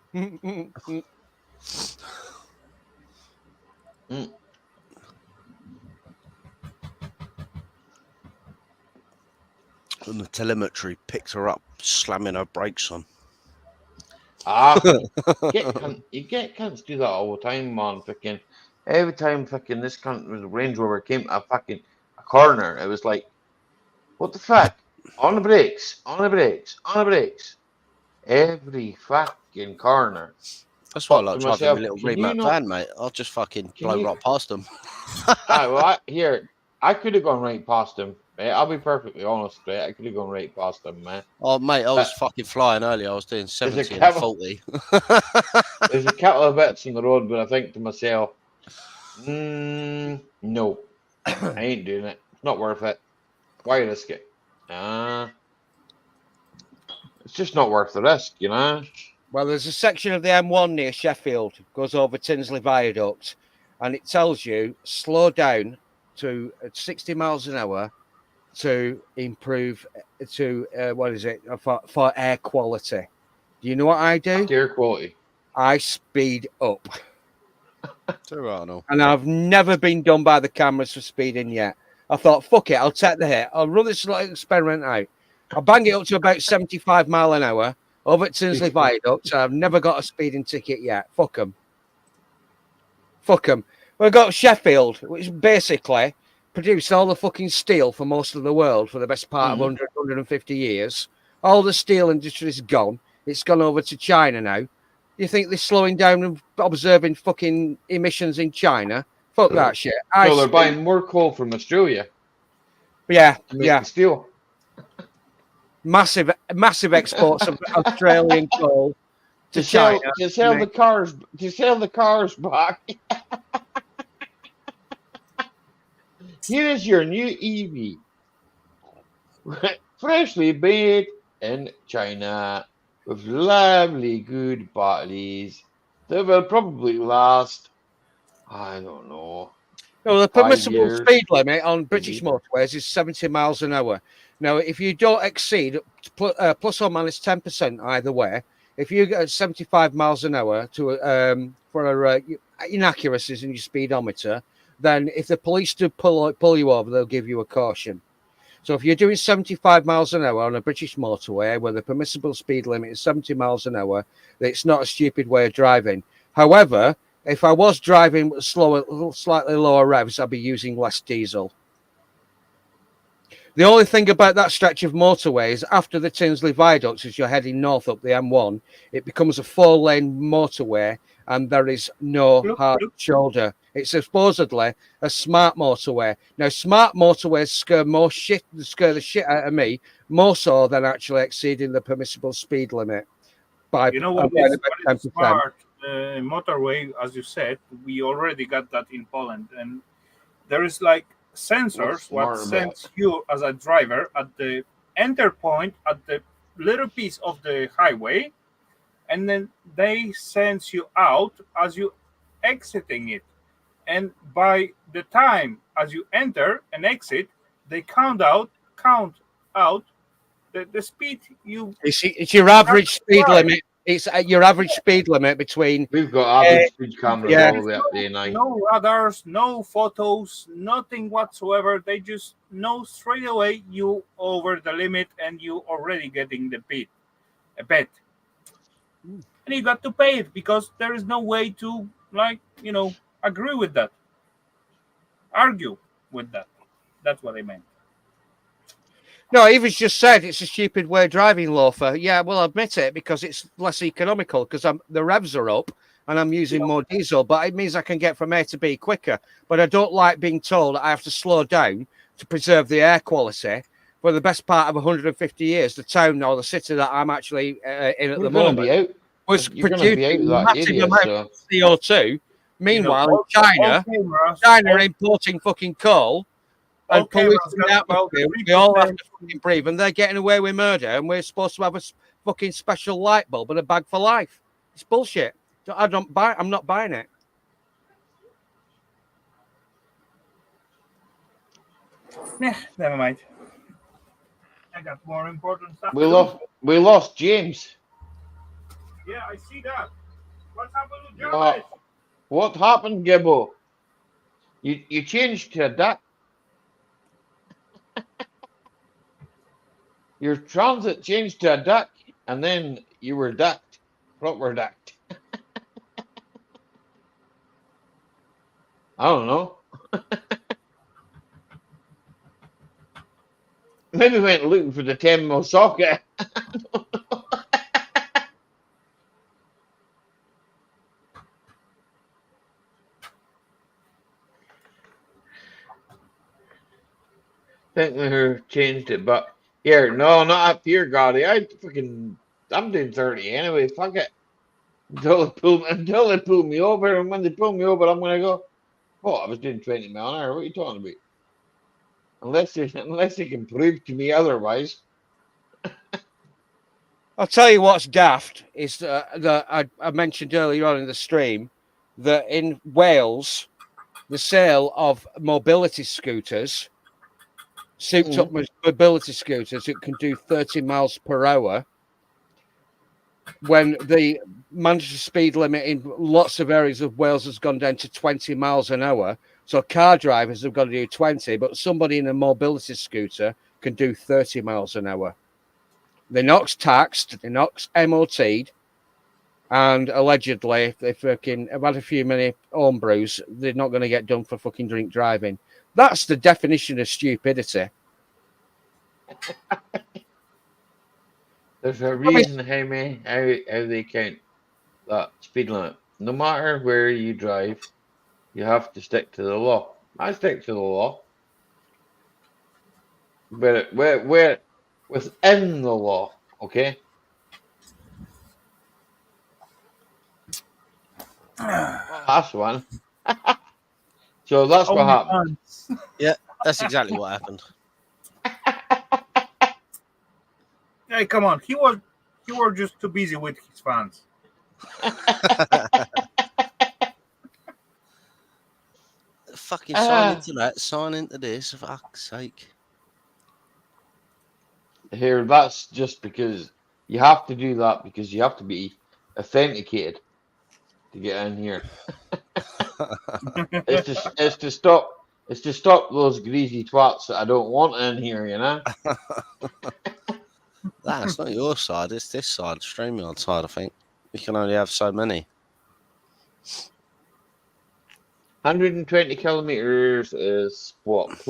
And the telemetry picked her up, slamming her brakes on. You get cunts do that all the time, man. Fucking every time fucking this cunt was Range Rover came to a corner, it was like, what the fuck? On the brakes, on the brakes, on the brakes. Every fucking corner. That's why I Thought like to driving myself, my little can you remap not? van, mate. I'll just fucking Can blow you? right past them. I could have gone right past him. Right? I'll be perfectly honest, right? I could have gone right past him, man. Oh, mate, I was But fucking flying earlier. I was doing there's a 70 and couple, 40. there's a couple of bits on the road where I think to myself, no, I ain't doing it. It's not worth it. Why risk it? It's just not worth the risk, you know. Well, there's a section of the M1 near Sheffield, goes over Tinsley Viaduct, and it tells you slow down to 60 miles an hour to improve for air quality. Do you know what I do? Air quality. I speed up, Too right, I know. and I've never been done by the cameras for speeding yet. I thought, fuck it, I'll take the hit. I'll run this little experiment out. I'll bang it up to about 75 mile an hour over at Tinsley Viaduct. So I've never got a speeding ticket yet. Fuck them. Fuck them. We've got Sheffield, which basically produced all the fucking steel for most of the world for the best part of 100, 150 years. All the steel industry is gone. It's gone over to China now. You think they're slowing down and observing fucking emissions in China? Fuck that shit. So they're buying more coal from Australia Yeah, to make yeah. the steel. Massive exports of Australian coal to China. To sell the cars back. Here is your new EV, freshly made in China, with lovely good batteries that will probably last, I don't know. No, the 5 permissible years, speed limit on British maybe. motorways is 70 miles an hour. Now, if you don't exceed plus or minus 10% either way, if you get 75 miles an hour to for inaccuracies in your speedometer, then if the police do pull you over, they'll give you a caution. So if you're doing 75 miles an hour on a British motorway where the permissible speed limit is 70 miles an hour, it's not a stupid way of driving. However, if I was driving slower, slightly lower revs, I'd be using less diesel. The only thing about that stretch of motorway is after the Tinsley Viaduct, as you're heading north up the M1, it becomes a 4-lane motorway and there is no hard shoulder. It's supposedly a smart motorway. Now, smart motorways scare the shit out of me, more so than actually exceeding the permissible speed limit. You know what is smart motorway, as you said, we already got that in Poland, and there is like sensors what sends you as a driver at the enter point at the little piece of the highway, and then they send you out as you exiting it, and by the time as you enter and exit, they count out the speed you. It's your average speed limit. It's your average speed limit between. We've got average speed cameras all the way up there now. No radars, no photos, nothing whatsoever. They just know straight away you over the limit and you already getting the bet. And you got to pay it because there is no way to agree with that, argue with that. That's what I meant. No, Eva's just said it's a stupid way of driving, Loafer. Yeah, well, I'll admit it because it's less economical because the revs are up and I'm using more diesel, but it means I can get from A to B quicker. But I don't like being told that I have to slow down to preserve the air quality. For the best part of 150 years, the town or the city that I'm actually in at We're the going to be moment out. was You're going to be out producing of that massive area, amounts so of CO2. Meanwhile, in all China cameras, are importing fucking coal all and polluting cameras the got about atmosphere. We all have 3%. to fucking breathe, and they're getting away with murder, and we're supposed to have a fucking special light bulb and a bag for life. It's bullshit. I don't buy. I'm not buying it. Never mind. I got more important stuff. we to do. lost James. Yeah, I see that. What's happened with What, Jarvis? what happened, Gibbo? You changed to a duck. Your transit changed to a duck, and then you were ducked, proper ducked. I don't know. Maybe went looking for the 10 mil socket. Think they changed it, but here, no, not up here, Gotti. I'm doing 30 anyway. Fuck it. Until they pull me over, and when they pull me over, I'm gonna go. Oh, I was doing 20 mile an hour. What are you talking about? Unless you can prove to me otherwise. I'll tell you what's daft is that I mentioned earlier on in the stream that in Wales, the sale of mobility scooters, souped up mobility scooters that can do 30 miles per hour, when the mandatory speed limit in lots of areas of Wales has gone down to 20 miles an hour. So car drivers have got to do 20, but somebody in a mobility scooter can do 30 miles an hour. They're not taxed, they're not MOT'd, and allegedly, if they fucking have had a few many home brews, they're not going to get done for fucking drink driving. That's the definition of stupidity. There's a reason how they count that speed limit. No matter where you drive, you have to stick to the law. I stick to the law, but where within the law, okay? Well, that's one. So that's what Only happened. once. Yeah, that's exactly what happened. Hey, come on. He was just too busy with his fans. Fucking sign into that, sign into this, for fuck's sake. Here, that's just because you have to do that because you have to be authenticated to get in here. It's to stop those greasy twats that I don't want in here, you know. That's not your side, it's this side, StreamYard side, I think. We can only have so many. 120 kilometers is what?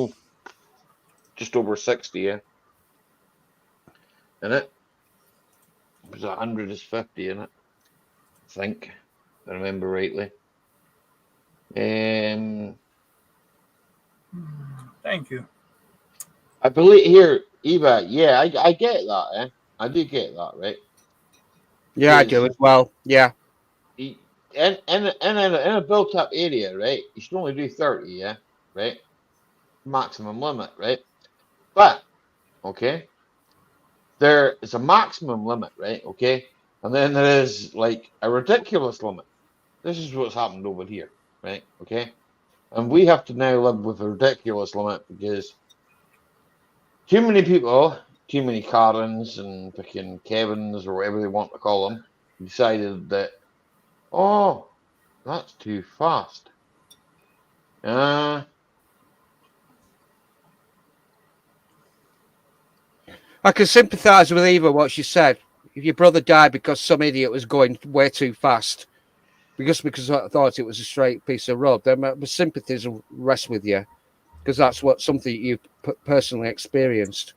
Just over 60, yeah. In it? Because 100 is 50, in it. I think, if I remember rightly. Thank you. I believe here, Eva. Yeah, I get that. I do get that, right? Yeah, I do as well. Yeah. In a built-up area, right? You should only do 30, yeah, right? Maximum limit, right? But okay, there is a maximum limit, right? Okay, and then there is like a ridiculous limit. This is what's happened over here, right? Okay, and we have to now live with a ridiculous limit because too many people, too many Karens and fucking Kevins or whatever they want to call them, decided that, oh, that's too fast. I can sympathise with Eva what she said. If your brother died because some idiot was going way too fast, because I thought it was a straight piece of road, then my sympathies will rest with you. because that's something you've personally experienced.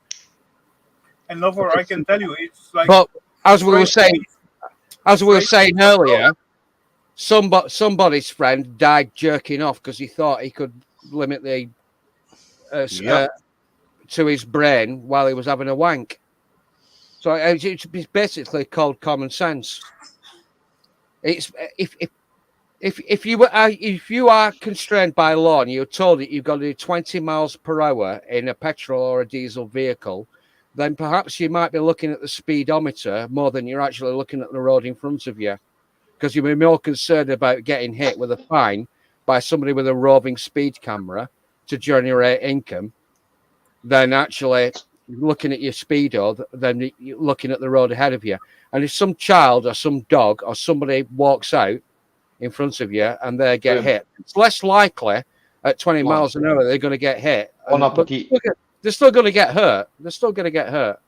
And over, I can tell you, it's like. But as we were straight saying earlier, somebody's friend died jerking off because he thought he could limit the Yep. to his brain while he was having a wank. So it's basically called common sense. It's if you are constrained by law and you're told that you've got to do 20 miles per hour in a petrol or a diesel vehicle, then perhaps you might be looking at the speedometer more than you're actually looking at the road in front of you, because you'll be more concerned about getting hit with a fine by somebody with a roving speed camera to generate income than actually looking at your speedo, than looking at the road ahead of you. And if some child or some dog or somebody walks out in front of you and they get hit, it's less likely at 20 miles an hour they're going to get hit. But they're still going to get hurt. They're still going to get hurt.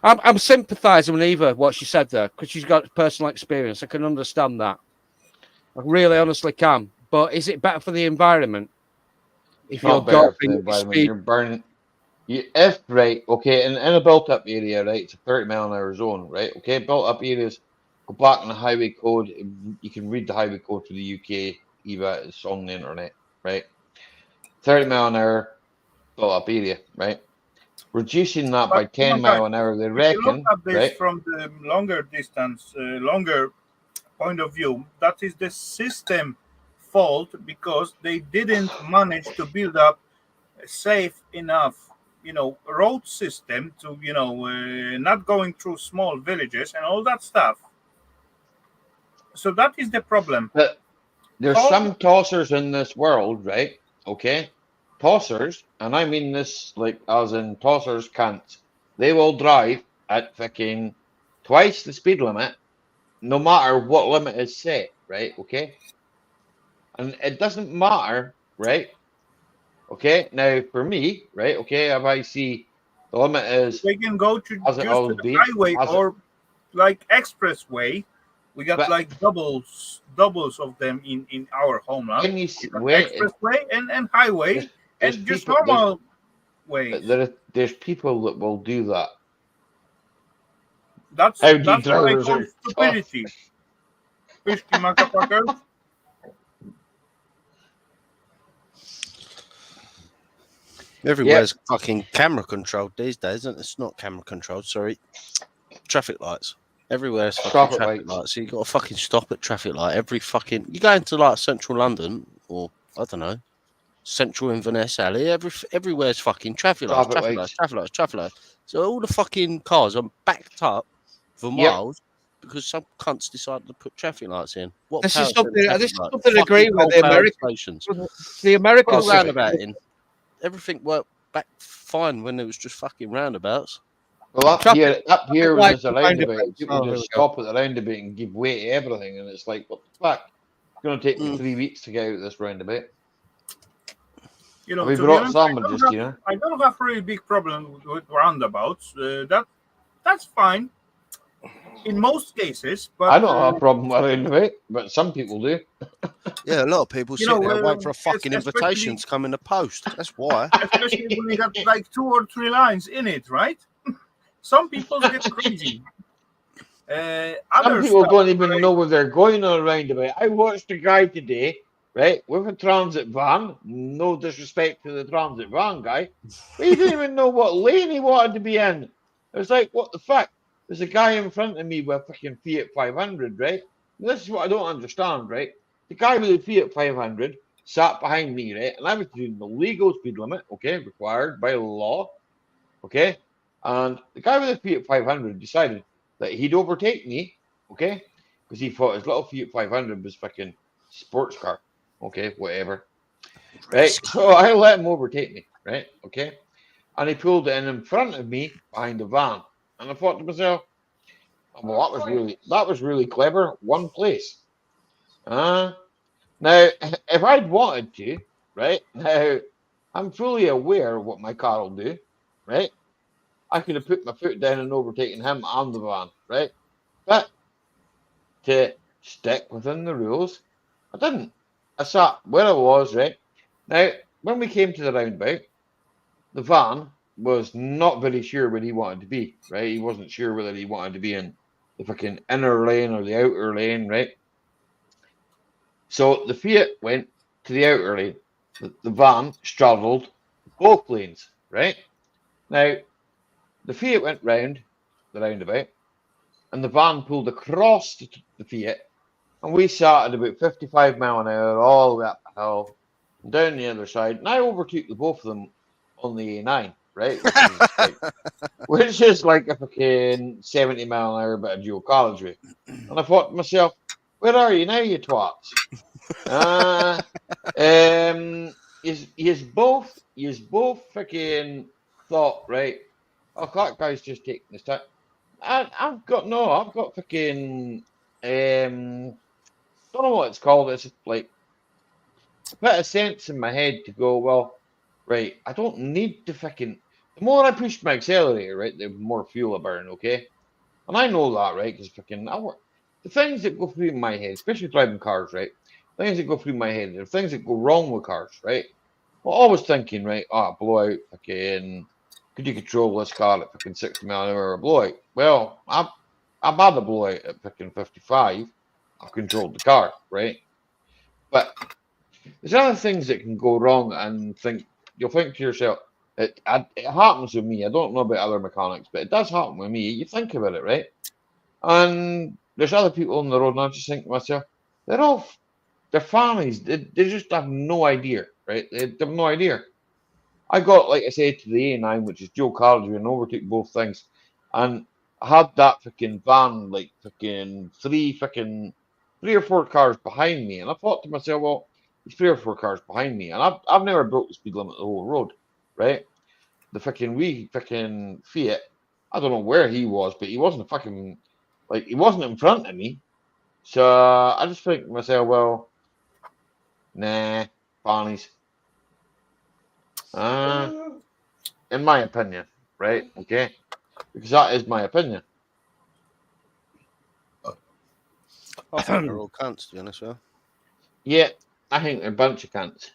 I'm sympathising with Eva, what she said there, because she's got personal experience. I can understand that. I really honestly can. But is it better for the environment? If you're not better for doping the environment. You're burning. Right, okay, in a built-up area, right, it's a 30-mile-an-hour zone, right, okay, built-up areas, go back in the highway code, you can read the highway code for the UK, Eva, it's on the internet, right, 30-mile-an-hour built-up area, right, reducing that by 10 mile an hour, they If you reckon, look at this right, from the longer distance, longer point of view, that is the system fault, because they didn't manage to build up a safe enough, road system to, not going through small villages and all that stuff. So that is the problem. but there's some tossers in this world, right, okay, tossers, and I mean this, like, as in tossers can't, they will drive at fucking twice the speed limit, no matter what limit is set, right? Okay. And it doesn't matter, right? Okay. Now, for me, right? Okay. If I see the limit is They can go to as it just to always the been, highway or like expressway. We got but like doubles of them in our homeland. when you see, Expressway and highway there's and just people, normal ways. there's people that will do that. That's Audi what I drivers call are stupidity. Fishky motherfuckers. Everywhere's fucking camera controlled these days, isn't it? It's not camera controlled, sorry. Traffic lights. Everywhere's fucking traffic lights. So you got to fucking stop at traffic light. You go into like central London or I don't know, central Inverness Alley. Everywhere's fucking traffic lights. So all the fucking cars are backed up for miles because some cunts decided to put traffic lights in. This is something I agree with the Americans. The Americans roundabouting. Everything worked back fine when it was just fucking roundabouts. Well, up here when there's a roundabout, people just stop at the roundabout and give way to everything, and it's like, what the fuck? It's going to take me 3 weeks to get out of this roundabout. To we be brought honest, some, I don't have a really big problem with roundabouts. That's fine in most cases. But I don't have a problem with roundabout, but some people do. Yeah, a lot of people sit there waiting for a fucking invitation to come in the post. That's why. Especially when you got like 2 or 3 lines in it, right? Some people get crazy. Some people don't even know where they're going on a roundabout. I watched a guy today, right, with a transit van. No disrespect to the transit van guy, but he didn't even know what lane he wanted to be in. It was like, what the fuck? There's a guy in front of me with a fucking Fiat 500, right? And this is what I don't understand, right? The guy with the Fiat 500 sat behind me, right? And I was doing the legal speed limit, okay, required by law, okay? And the guy with the Fiat 500 decided that he'd overtake me, okay? Because he thought his little Fiat 500 was fucking sports car, okay, whatever. Right? So I let him overtake me, right? Okay? And he pulled in front of me behind the van. And I thought to myself, well, that was really clever. One place. Now, if I'd wanted to, right? Now, I'm fully aware of what my car will do, right? I could have put my foot down and overtaken him and the van, right? But to stick within the rules, I didn't. I sat where I was, right? Now, when we came to the roundabout, the van was not very sure where he wanted to be, right? He wasn't sure whether he wanted to be in the fucking inner lane or the outer lane, right? So the Fiat went to the outer lane. The van straddled both lanes, right? Now, the Fiat went round the roundabout, and the van pulled across the Fiat, and we sat at about 55 mile an hour all the way up the hill and down the other side. And I overtook the both of them on the A9, right? Which is like a fucking 70 mile an hour bit of dual carriageway. And I thought to myself, where are you now, you twats? Yous both fucking thought, right? Oh, that guy's just taking his time. I've got fucking don't know what it's called. It's like a bit of sense in my head to go, well, right, I don't need to fucking. The more I push my accelerator, right, the more fuel I burn, okay? And I know that, right, because fucking, the things that go through my head, especially driving cars, right, things that go through my head, the things that go wrong with cars, right? I'm always thinking, right, blow out, fucking, could you control this car at fucking 60 mile an hour or blow out? Well, I've had a blow out at fucking 55. I've controlled the car, right? But there's other things that can go wrong, and you'll think to yourself, it happens with me. I don't know about other mechanics, but it does happen with me. You think about it, right? And there's other people on the road, and I just think to myself, they're families. They just have no idea, right? They have no idea. I got, like I said, to the A9, which is Joe Carriageway, and overtook both things. And I had that fucking van, like fucking three or four cars behind me. And I thought to myself, well, there's 3 or 4 cars behind me. And I've never broke the speed limit the whole road, right? The fucking wee fucking Fiat, I don't know where he was, but he wasn't he wasn't in front of me. So I just think to myself, well, nah, Barney's. In my opinion, right? Okay, because that is my opinion. I think they're all cunts, to be honest with you. Yeah, I think they're a bunch of cunts.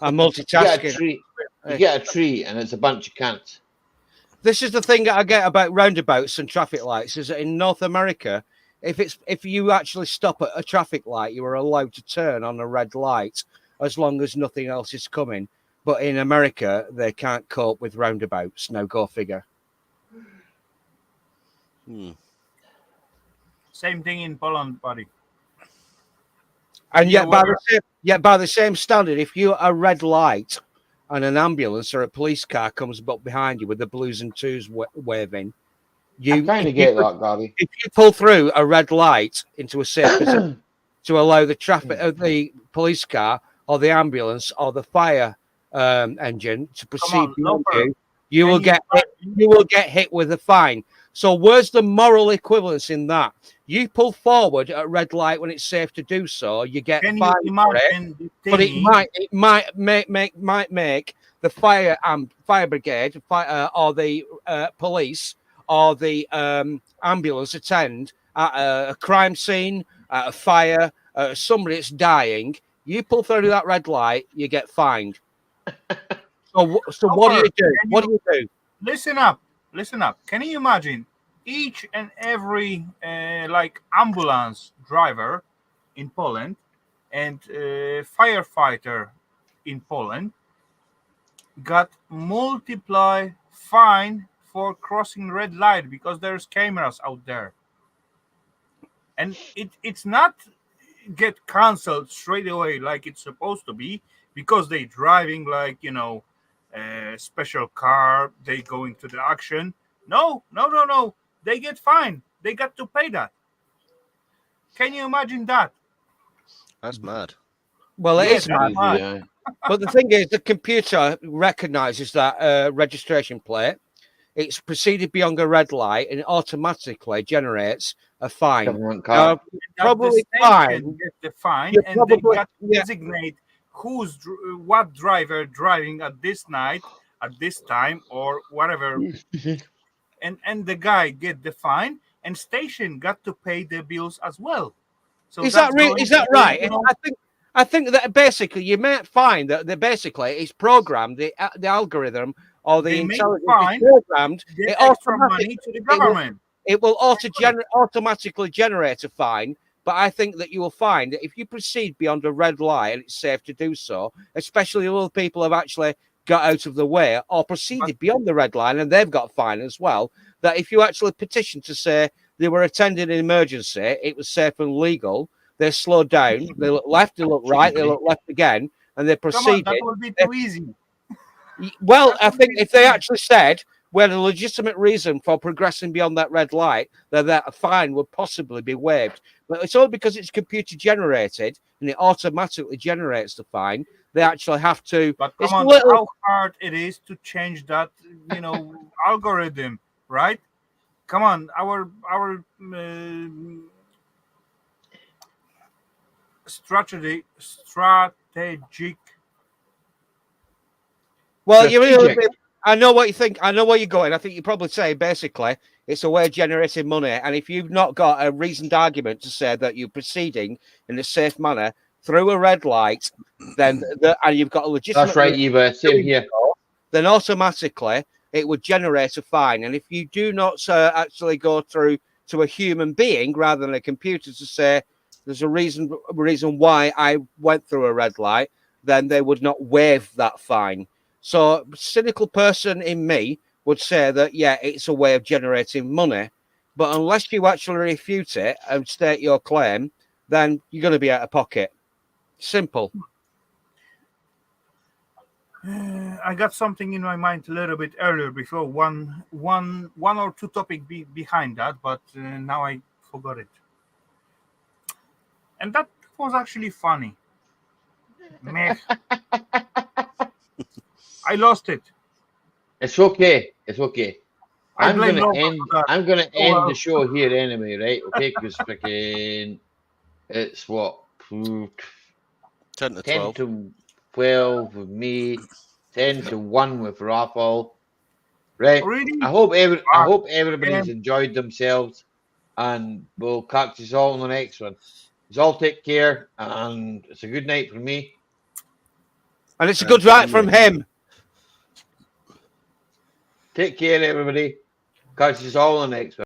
I'm You get a multitasking. tree, you get a tree, and it's a bunch of cunts. This is the thing that I get about roundabouts and traffic lights is that in North America, if you actually stop at a traffic light, you are allowed to turn on a red light as long as nothing else is coming. But in America, they can't cope with roundabouts. Now, go figure. Same thing in Poland, buddy. And yet, by the same standard, if you're a red light and an ambulance or a police car comes up behind you with the blues and twos waving, I kind of get that, Gary. If you pull through a red light into a safe position to allow the traffic of the police car or the ambulance or the fire engine to proceed beyond you will get hit with a fine. So where's the moral equivalence in that? You pull forward at a red light when it's safe to do so, you get fined for it, but it might make the fire brigade or the police or the ambulance attend at a crime scene, at a fire, somebody that's dying. You pull through that red light, you get fined. So what do you do? What do you do? Listen up. Can you imagine each and every like ambulance driver in Poland and firefighter in Poland got multiply fine for crossing red light because there's cameras out there, and it's not get cancelled straight away like it's supposed to be because they driving like special car, they going to the action. No, they get fined. They got to pay that. Can you imagine that? That's mad. Well, it is mad. Yeah. But the thing is, the computer recognizes that registration plate. It's proceeded beyond a red light and it automatically generates a fine. Government car. Probably fine. Get the fine, and they got to designate what driver driving at this night, at this time, or whatever. and the guy get the fine, and station got to pay the bills as well. So Is that that's real? going Is that to, right? you know, I think that basically you might find that basically it's programmed the algorithm or the they may intelligence is find programmed. get It extra automatically money to the it will government. automatically generate a fine. But I think that you will find that if you proceed beyond a red light and it's safe to do so, especially if other people have actually got out of the way or proceeded beyond the red line and they've got a fine as well, that if you actually petition to say they were attending an emergency, it was safe and legal, they slowed down, they look left, they look right, they look left again, and they Come on, proceeded. that will be too easy. Well, That I will think be if they too actually said we had a legitimate reason for progressing beyond that red light, then that fine would possibly be waived. But it's only because it's computer generated and it automatically generates the fine. They actually have to. But It's come on, little. how hard it is to change that, you know, algorithm, right? Come on, our strategic. Well, you really. Strategic. I know what you think. I know where you're going. I think you probably say basically it's a way of generating money. And if you've not got a reasoned argument to say that you're proceeding in a safe manner through a red light, then and you've got a legitimate That's right, Eva. Same here. then automatically it would generate a fine. And if you do not actually go through to a human being rather than a computer to say there's a reason why I went through a red light, then they would not waive that fine. So a cynical person in me would say that, yeah, it's a way of generating money. But unless you actually refute it and state your claim, then you're going to be out of pocket. Simple. I got something in my mind a little bit earlier before one or two topics behind that, but now I forgot it. And that was actually funny. Meh. I lost it. It's okay. It's okay. I blame Nova for that. I'm gonna Oh, end well. the show here anyway, right? Okay, because freaking it's what 10 to 10 12. to 12 with me, 10 to 1 with Raffle. Right. Really? I hope Fuck. everybody's enjoyed themselves, and we'll catch us all on the next one. You all take care, and it's a good night from me. And it's a good right from him. Take care, everybody. Catch us all on the next one.